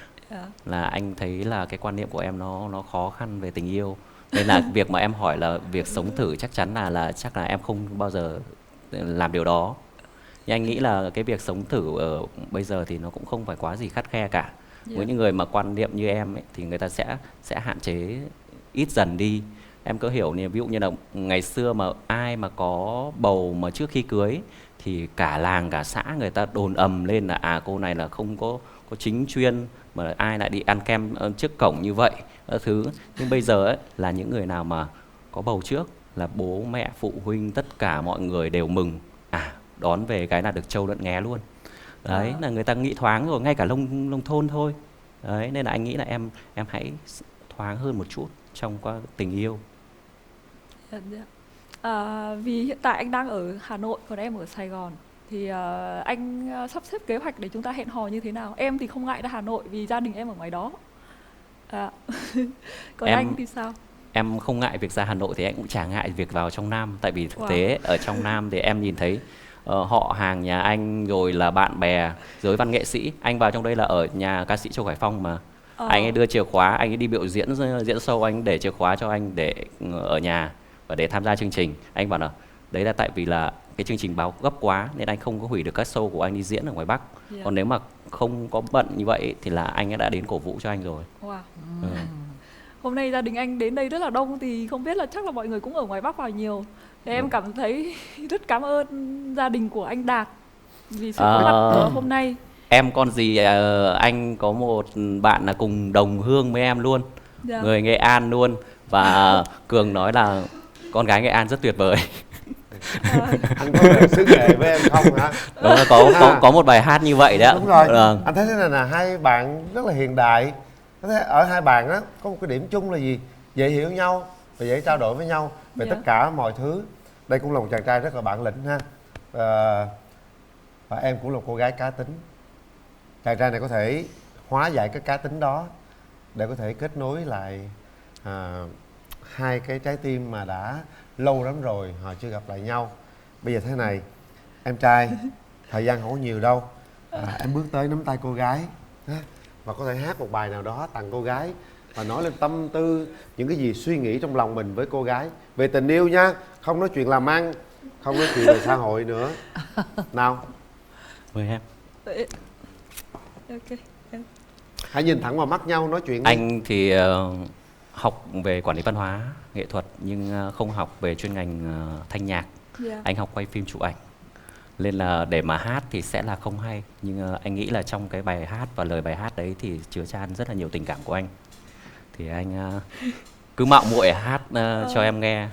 Là anh thấy là cái quan niệm của em nó khó khăn về tình yêu. Nên là việc mà em hỏi là việc sống thử chắc chắn là chắc là em không bao giờ làm điều đó. Nhưng anh nghĩ là cái việc sống thử ở bây giờ thì nó cũng không phải quá gì khắt khe cả. Với những người mà quan niệm như em ấy, thì người ta sẽ hạn chế ít dần đi. Em có hiểu, ví dụ như là ngày xưa mà ai mà có bầu mà trước khi cưới thì cả làng cả xã người ta đồn ầm lên là cô này là không có chính chuyên, mà ai lại đi ăn kem trước cổng như vậy các thứ. Nhưng bây giờ ấy, là những người nào mà có bầu trước là bố mẹ, phụ huynh, tất cả mọi người đều mừng, đón về cái là được trâu lợn nghé luôn. Đấy, là người ta nghĩ thoáng rồi, ngay cả nông thôn thôi. Đấy, nên là anh nghĩ là em hãy thoáng hơn một chút trong qua tình yêu. Vì hiện tại anh đang ở Hà Nội, còn em ở Sài Gòn. Thì anh sắp xếp kế hoạch để chúng ta hẹn hò như thế nào? Em thì không ngại ra Hà Nội vì gia đình em ở ngoài đó. Còn anh thì sao? Em không ngại việc ra Hà Nội thì em cũng chả ngại việc vào trong Nam. Tại vì thực tế ở trong Nam thì em nhìn thấy họ hàng nhà anh, rồi là bạn bè, giới văn nghệ sĩ. Anh vào trong đây là ở nhà ca sĩ Châu Khải Phong mà. Anh ấy đưa chìa khóa, anh ấy đi biểu diễn show, anh để chìa khóa cho anh để ở nhà và để tham gia chương trình. Anh bảo là đấy là tại vì là cái chương trình báo gấp quá nên anh không có hủy được các show của anh đi diễn ở ngoài Bắc. Còn nếu mà không có bận như vậy thì là anh ấy đã đến cổ vũ cho anh rồi. Hôm nay gia đình anh đến đây rất là đông thì không biết là chắc là mọi người cũng ở ngoài Bắc vào nhiều. Thì em cảm thấy rất cảm ơn gia đình của anh Đạt vì sự có mặt hôm nay. Em còn gì, anh có một bạn là cùng đồng hương với em luôn, người Nghệ An luôn. Và Cường nói là con gái Nghệ An rất tuyệt vời. Anh có về xứ nghệ với em không hả? Đúng là có một bài hát như vậy đấy. Đúng rồi. Anh thấy thế này là hai bạn rất là hiện đại. Ở hai bạn đó có một cái điểm chung là gì? Dễ hiểu nhau, và dễ trao đổi với nhau về tất cả mọi thứ. Đây cũng là một chàng trai rất là bản lĩnh ha. Và em cũng là một cô gái cá tính. Chàng trai này có thể hóa giải cái cá tính đó để có thể kết nối lại hai cái trái tim mà đã lâu lắm rồi họ chưa gặp lại nhau. Bây giờ thế này, em trai, thời gian không có nhiều đâu, em bước tới nắm tay cô gái và có thể hát một bài nào đó tặng cô gái và nói lên tâm tư, những cái gì suy nghĩ trong lòng mình với cô gái về tình yêu nha, không nói chuyện làm ăn, không nói chuyện về xã hội nữa. Nào, mời em. Ok. Hãy nhìn thẳng vào mắt nhau nói chuyện đi. Anh thì học về quản lý văn hóa nghệ thuật nhưng không học về chuyên ngành thanh nhạc. Anh học quay phim chụp ảnh, nên là để mà hát thì sẽ là không hay. Nhưng anh nghĩ là trong cái bài hát và lời bài hát đấy thì chứa chan rất là nhiều tình cảm của anh. Thì anh cứ mạo muội hát cho em nghe,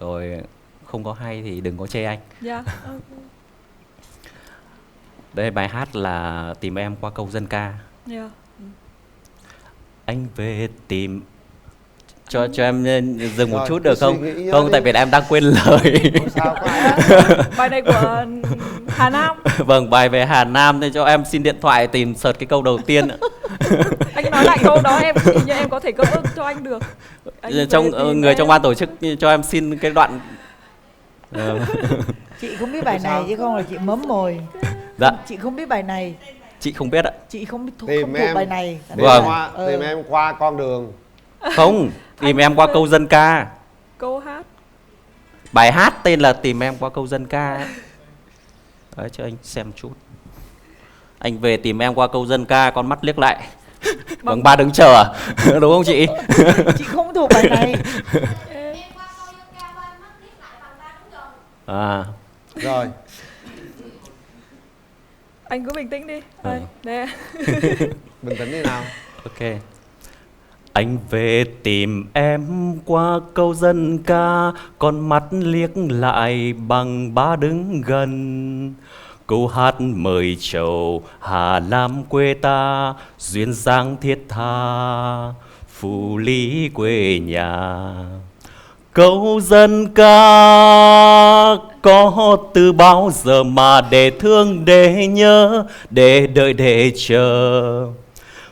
rồi không có hay thì đừng có chê anh. Đây bài hát là Tìm Em qua câu dân ca. Anh về tìm, cho em dừng một chút được không? Không, tại vì em đang quên lời. Bài này của Hà Nam. Vâng, bài về Hà Nam, thì cho em xin điện thoại tìm search cái câu đầu tiên. Anh nói lại câu đó em thì như em có thể cấp ức cho anh được. Người trong ban tổ chức cho em xin cái đoạn. Chị không biết bài này chứ không là chị mớm mồi. Dạ. Chị không biết bài này. Chị không biết ạ. Chị không biết thuộc bài này. Vâng. Tìm em qua con đường. Không, Tìm Em qua câu dân ca. Câu hát. Bài hát tên là Tìm Em qua câu dân ca. Đấy, cho anh xem chút. Anh về tìm em qua câu dân ca, con mắt liếc lại. Vâng, ba đứng chờ à? Đúng không chị? Chị không thuộc bài này. Rồi. Anh cứ bình tĩnh đi. Đây, nè. Bình tĩnh đi nào. Ok. Anh về tìm em qua câu dân ca, con mắt liếc lại bằng ba đứng gần. Câu hát mời trầu Hà Nam quê ta, duyên dáng thiết tha phù lý quê nhà. Câu dân ca có từ bao giờ mà để thương, để nhớ, để đợi, để chờ.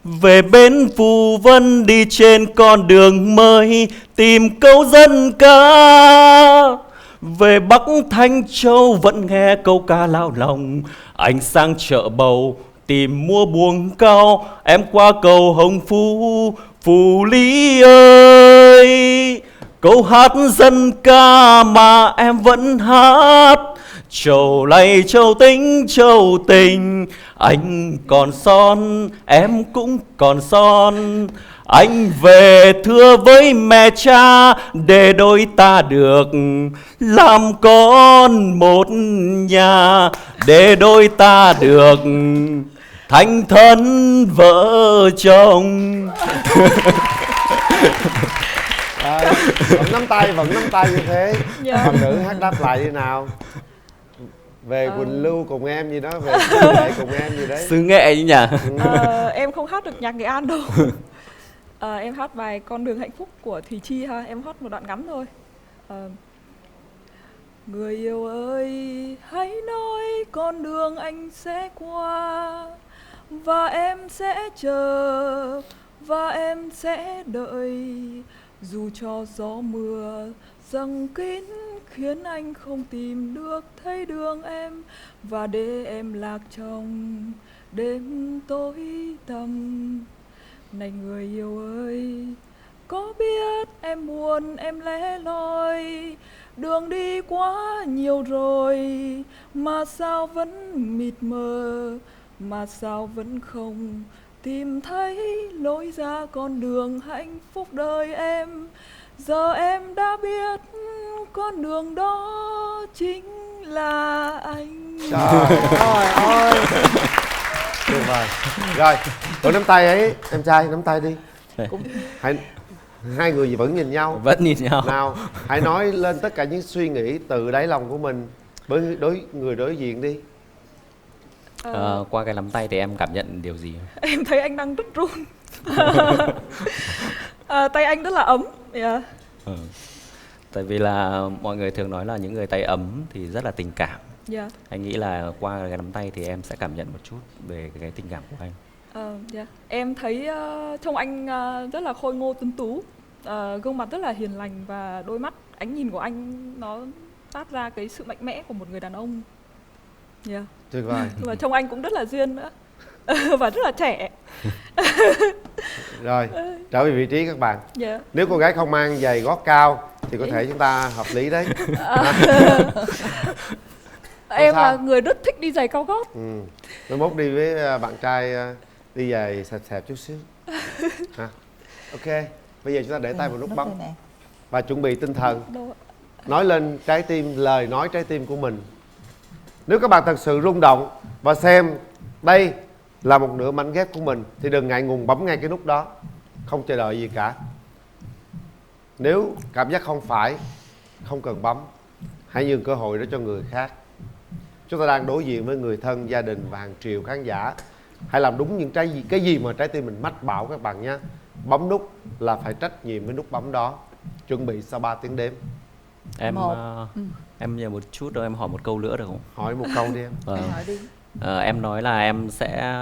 Về bến Phù Vân đi trên con đường mới, tìm câu dân ca. Về Bắc Thanh Châu vẫn nghe câu ca lao lòng. Anh sang chợ Bầu tìm mua buồng cao, em qua cầu Hồng Phú, Phù Lý ơi. Câu hát dân ca mà em vẫn hát, châu lay châu tính châu tình. Anh còn son, em cũng còn son. Anh về thưa với mẹ cha, để đôi ta được làm con một nhà, để đôi ta được thành thân vợ chồng. Vẫn nắm tay như thế. Bạn nữ hát đáp lại đi nào. Về Quỳnh Lưu cùng em gì đó, về Xứ Nghệ cùng em gì đấy. Xứ Nghệ chứ nhỉ? Em không hát được nhạc Nghệ An đâu. Em hát bài Con đường hạnh phúc của Thùy Chi ha. Em hát một đoạn ngắn thôi. Người yêu ơi, hãy nói con đường anh sẽ qua, và em sẽ chờ, và em sẽ đợi. Dù cho gió mưa giăng kín khiến anh không tìm được thấy đường em, và để em lạc trong đêm tối tăm. Này người yêu ơi, có biết em buồn em lẻ loi, đường đi quá nhiều rồi mà sao vẫn mịt mờ, mà sao vẫn không tìm thấy lối ra con đường hạnh phúc đời em. Giờ em đã biết con đường đó chính là anh. Trời ơi. Tuyệt vời. Rồi, tụi nắm tay ấy, em trai nắm tay đi. Hãy, hai người vẫn nhìn nhau. Vẫn nhìn nhau. Nào, hãy nói lên tất cả những suy nghĩ từ đáy lòng của mình với người đối diện đi. Qua cái nắm tay thì em cảm nhận điều gì? Em thấy anh đang rất run. Tay anh rất là ấm. Tại vì là mọi người thường nói là những người tay ấm thì rất là tình cảm. Dạ. Anh nghĩ là qua cái nắm tay thì em sẽ cảm nhận một chút về cái tình cảm của anh. Dạ. Em thấy trông anh rất là khôi ngô tuấn tú, gương mặt rất là hiền lành và đôi mắt, ánh nhìn của anh nó phát ra cái sự mạnh mẽ của một người đàn ông. Dạ. Tuyệt vời. Và trông anh cũng rất là duyên nữa và rất là trẻ. Rồi, trở về vị trí các bạn. Dạ. Nếu cô gái không mang giày gót cao thì có thể chúng ta hợp lý đấy. Em là người rất thích đi giày cao gót. Mai mốt đi với bạn trai đi giày sạch sẹp chút xíu. Ok, bây giờ chúng ta để tay vào nút bấm và chuẩn bị tinh thần nói lên trái tim, lời nói trái tim của mình. Nếu các bạn thật sự rung động và xem đây là một nửa mảnh ghép của mình thì đừng ngại ngùng bấm ngay cái nút đó, không chờ đợi gì cả. Nếu cảm giác không phải, không cần bấm, hãy nhường cơ hội đó cho người khác. Chúng ta đang đối diện với người thân, gia đình và hàng triệu khán giả. Hãy làm đúng những cái gì mà trái tim mình mách bảo các bạn nhé. Bấm nút là phải trách nhiệm với nút bấm đó. Chuẩn bị sau 3 tiếng đếm. Em nhờ một chút đâu, em hỏi một câu nữa được không? Hỏi một câu đi em. Hỏi đi. Em nói là em sẽ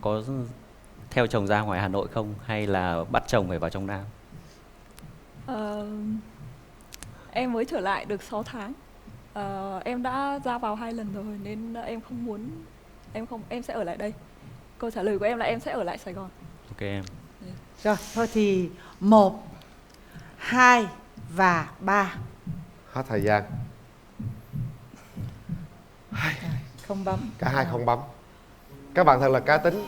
có theo chồng ra ngoài Hà Nội không? Hay là bắt chồng phải vào trong Nam? Em mới trở lại được 6 tháng. Em đã ra vào 2 lần rồi nên em không muốn, em sẽ ở lại đây. Câu trả lời của em là em sẽ ở lại Sài Gòn. Ok em. Rồi, thôi thì 1, 2 và 3. Hết thời gian. Không bấm. Cả hai không bấm. Các bạn thật là cá tính.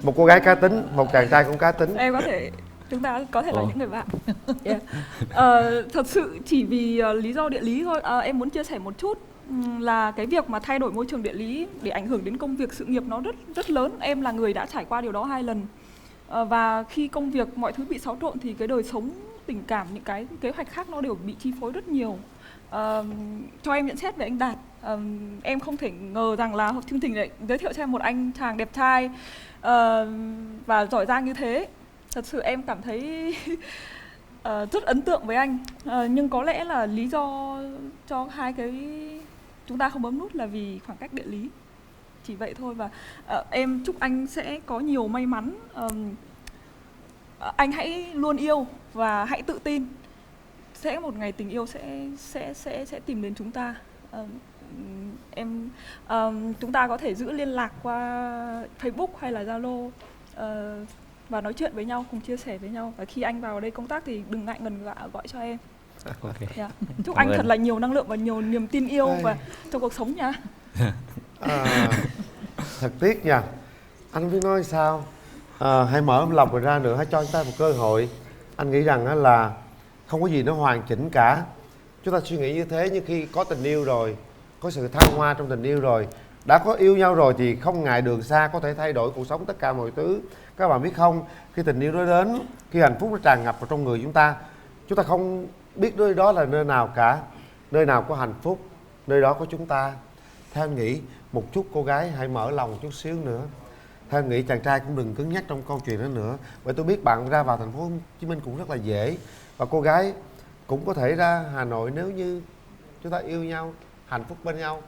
Một cô gái cá tính, một chàng trai cũng cá tính. Chúng ta có thể là những người bạn. Yeah. Thật sự chỉ vì lý do địa lý thôi. Em muốn chia sẻ một chút là cái việc mà thay đổi môi trường địa lý để ảnh hưởng đến công việc sự nghiệp nó rất lớn. Em là người đã trải qua điều đó 2 lần. Và khi công việc mọi thứ bị xáo trộn thì cái đời sống, tình cảm, những cái kế hoạch khác nó đều bị chi phối rất nhiều. Cho em nhận xét về anh Đạt, em không thể ngờ rằng là chương trình lại giới thiệu cho em một anh chàng đẹp trai và giỏi giang như thế. Thật sự em cảm thấy rất ấn tượng với anh. Nhưng có lẽ là lý do cho hai cái chúng ta không bấm nút là vì khoảng cách địa lý. Chỉ vậy thôi. Và em chúc anh sẽ có nhiều may mắn. Anh hãy luôn yêu và hãy tự tin. Sẽ một ngày tình yêu sẽ tìm đến chúng ta. Chúng ta có thể giữ liên lạc qua Facebook hay là Zalo và nói chuyện với nhau, cùng chia sẻ với nhau. Và khi anh vào đây công tác thì đừng ngại ngần gọi cho em. Okay. Yeah. Chúc anh thật là nhiều năng lượng và nhiều niềm tin yêu và trong cuộc sống nha. Thật tiếc nha. Anh không biết nói sao. Hãy mở lòng mình ra nữa, hãy cho chúng ta một cơ hội. Anh nghĩ rằng là không có gì nó hoàn chỉnh cả. Chúng ta suy nghĩ như thế, nhưng khi có tình yêu rồi, có sự thăng hoa trong tình yêu rồi, đã có yêu nhau rồi thì không ngại đường xa, có thể thay đổi cuộc sống tất cả mọi thứ. Các bạn biết không, khi tình yêu đó đến, khi hạnh phúc nó tràn ngập vào trong người chúng ta không biết nơi đó là nơi nào cả. Nơi nào có hạnh phúc, nơi đó có chúng ta. Theo anh nghĩ, một chút cô gái hãy mở lòng một chút xíu nữa. Theo anh nghĩ chàng trai cũng đừng cứng nhắc trong câu chuyện đó nữa. Bởi tôi biết bạn ra vào thành phố Hồ Chí Minh cũng rất là dễ. Và cô gái cũng có thể ra Hà Nội nếu như chúng ta yêu nhau, hạnh phúc bên nhau.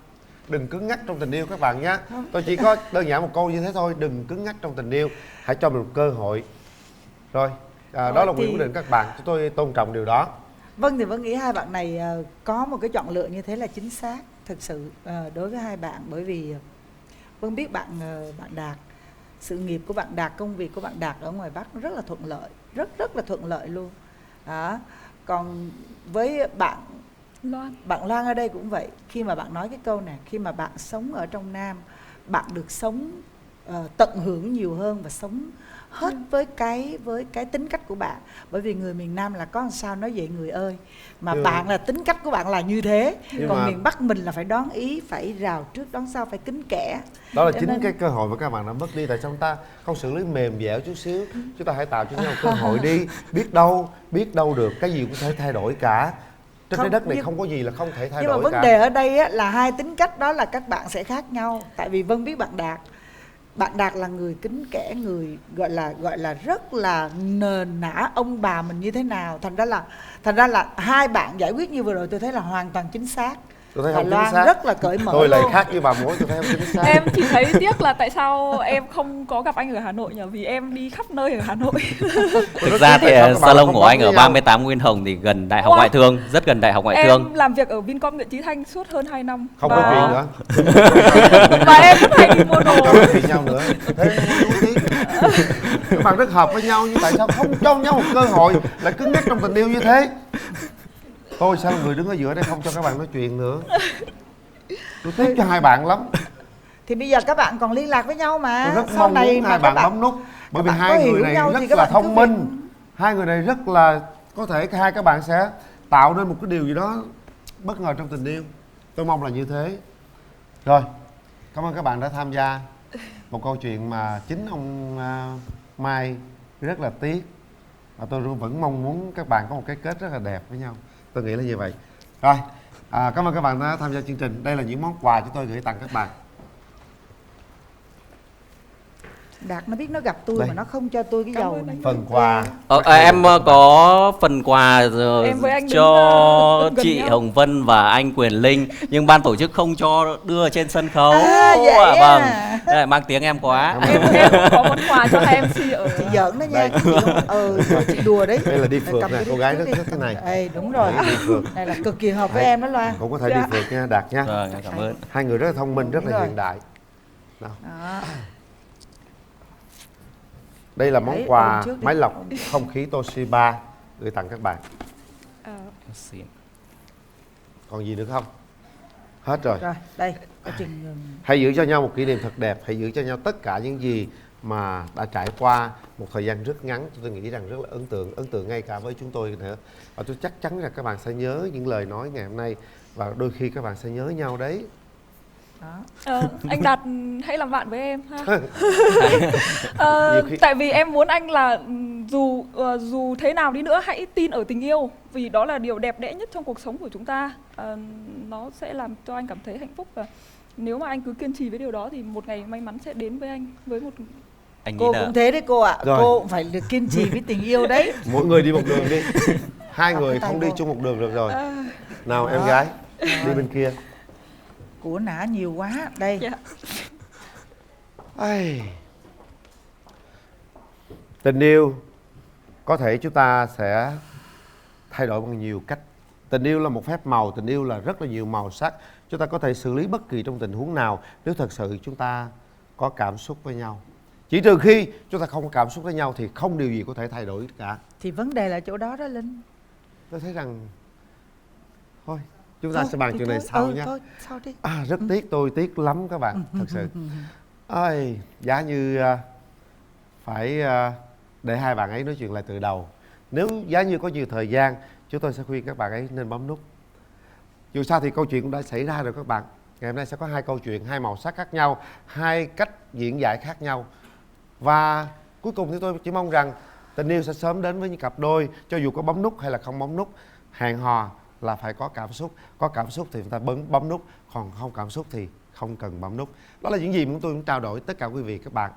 Đừng cứng nhắc trong tình yêu các bạn nhé. Tôi chỉ có đơn giản một câu như thế thôi. Đừng cứng nhắc trong tình yêu. Hãy cho mình một cơ hội. Rồi, đó là quyền quyết định các bạn. Chúng tôi tôn trọng điều đó. Vâng, thì Vân nghĩ hai bạn này có một cái chọn lựa như thế là chính xác. Thực sự đối với hai bạn. Bởi vì Vân biết bạn Đạt, sự nghiệp của bạn Đạt, công việc của bạn Đạt ở ngoài Bắc rất là thuận lợi. Rất là thuận lợi luôn. Đó. Còn với bạn Loan ở đây cũng vậy. Khi mà bạn nói cái câu này, khi mà bạn sống ở trong Nam, bạn được sống tận hưởng nhiều hơn và sống hết với cái tính cách của bạn. Bởi vì người miền Nam là có làm sao nói vậy người ơi. Mà bạn là tính cách của bạn là như thế. Còn miền Bắc mình là phải đón ý, phải rào trước đón sau, phải kính kẽ. Đó là chính cái cơ hội mà các bạn đã mất đi. Tại sao chúng ta không xử lý mềm dẻo chút xíu? Chúng ta hãy tạo cho nhau cơ hội đi. Biết đâu được, cái gì cũng thể thay đổi cả. Trên trái đất này không có gì là không thể thay đổi cả. Nhưng mà vấn đề ở đây á, là hai tính cách đó là các bạn sẽ khác nhau. Tại vì Vân biết bạn Đạt bạn Đạt là người kính kẽ, người gọi là rất là nền nã ông bà mình như thế nào. Thành ra là hai bạn giải quyết như vừa rồi tôi thấy là hoàn toàn chính xác. Tôi thấy và không Loan chính xác. rất là cởi mở. Tôi lại luôn. khác với bà mối, tôi thấy không chính xác. Em chỉ thấy tiếc là tại sao em không có gặp anh ở Hà Nội nhỉ? Vì em đi khắp nơi ở Hà Nội. Thực ra thì salon của anh ở 38 Nguyên Hồng thì gần Đại học Ngoại thương, rất gần Đại học Ngoại thương. Em làm việc ở Vincom Nguyễn Chí Thanh suốt hơn 2 năm. Không có chuyện nữa. Và em rất hay đi mua đồ. Không cho chuyện nhau nữa. Các bạn rất hợp với nhau, nhưng tại sao không cho nhau một cơ hội lại cứng nhắc trong tình yêu như thế? Tôi sao là người đứng ở giữa đây không cho các bạn nói chuyện nữa. Tôi tiếc cho hai bạn lắm. Thì bây giờ các bạn còn liên lạc với nhau mà. Tôi rất Sau mong này muốn mà hai các bạn bấm nút. Bởi vì bạn hai có người hiểu này nhau thì rất các là bạn cứ thông minh. Hai người này rất là có thể hai các bạn sẽ tạo nên một cái điều gì đó bất ngờ trong tình yêu. Tôi mong là như thế. Rồi, cảm ơn các bạn đã tham gia một câu chuyện mà chính ông Mai rất là tiếc. Và tôi vẫn mong muốn các bạn có một cái kết rất là đẹp với nhau. Tôi nghĩ là như vậy. Rồi, cảm ơn các bạn đã tham gia chương trình. Đây là những món quà chúng tôi gửi tặng các bạn. Đạt nó biết nó gặp tôi Đây. mà nó không cho tôi cái dầu này. Phần quà. Em có phần quà Em với anh cho đứng gần chị nhau. Hồng Vân và anh Quyền Linh, nhưng ban tổ chức không cho đưa trên sân khấu. Vậy Vâng, à. đây, mang tiếng em quá. Em cũng có món quà cho hai MC ở. Chị giỡn đó nha. Chị đùa đấy. Đây là đi phượt cầm nè, cái cô gái đi. rất thích cái này. Ê, đúng rồi. Đi phượt. Này là cực kỳ hợp với em đó Loan. Cũng có thể đi phượt nha, Đạt nha. Vâng, cảm ơn. Hai người rất là thông minh, rất Đúng là rồi. hiện đại. Nào. Đó. Đây là món Đấy, quà ôm trước đi. máy lọc không khí Toshiba gửi tặng các bạn. Còn gì nữa không? Hết rồi. Rồi, đây. Có chừng... Hãy giữ cho nhau một kỷ niệm thật đẹp. Hãy giữ cho nhau tất cả những gì mà đã trải qua một thời gian rất ngắn. Tôi nghĩ rằng rất là ấn tượng ngay cả với chúng tôi nữa. Và tôi chắc chắn là các bạn sẽ nhớ những lời nói ngày hôm nay. Và đôi khi các bạn sẽ nhớ nhau đấy. Đó. Anh Đạt hãy làm bạn với em ha. Nhiều khi- Tại vì em muốn anh là dù thế nào đi nữa hãy tin ở tình yêu, vì đó là điều đẹp đẽ nhất trong cuộc sống của chúng ta. Nó sẽ làm cho anh cảm thấy hạnh phúc, và nếu mà anh cứ kiên trì với điều đó thì một ngày may mắn sẽ đến với anh với một. Anh nghĩ Cô là cũng thế đấy cô ạ. Rồi. Cô cũng phải được kiên trì với tình yêu đấy. Mỗi người đi một đường đi. Hai người tay không đi cô. chung một đường được rồi. Nào Đó. em gái, đi bên kia. Của nã nhiều quá. Đây. Ai... Tình yêu có thể chúng ta sẽ thay đổi bằng nhiều cách. Tình yêu là một phép màu, tình yêu là rất là nhiều màu sắc. Chúng ta có thể xử lý bất kỳ trong tình huống nào nếu thật sự chúng ta có cảm xúc với nhau. Chỉ trừ khi chúng ta không có cảm xúc với nhau thì không điều gì có thể thay đổi cả. Thì vấn đề là chỗ đó đó Linh. Tôi thấy rằng thôi chúng ta Thôi, sẽ bàn thì chuyện này thôi. sau nhé. Thôi, sau đi. Rất tiếc, tôi tiếc lắm các bạn, thật sự. Ôi, giá như phải để hai bạn ấy nói chuyện lại từ đầu. Nếu giá như có nhiều thời gian, chúng tôi sẽ khuyên các bạn ấy nên bấm nút. Dù sao thì câu chuyện cũng đã xảy ra rồi các bạn. Ngày hôm nay sẽ có hai câu chuyện, hai màu sắc khác nhau, hai cách diễn giải khác nhau. Và cuối cùng thì tôi chỉ mong rằng tình yêu sẽ sớm đến với những cặp đôi. Cho dù có bấm nút hay là không bấm nút, hẹn hò là phải có cảm xúc. Có cảm xúc thì người ta bấm nút, còn không cảm xúc thì không cần bấm nút. Đó là những gì chúng tôi muốn trao đổi tất cả quý vị các bạn.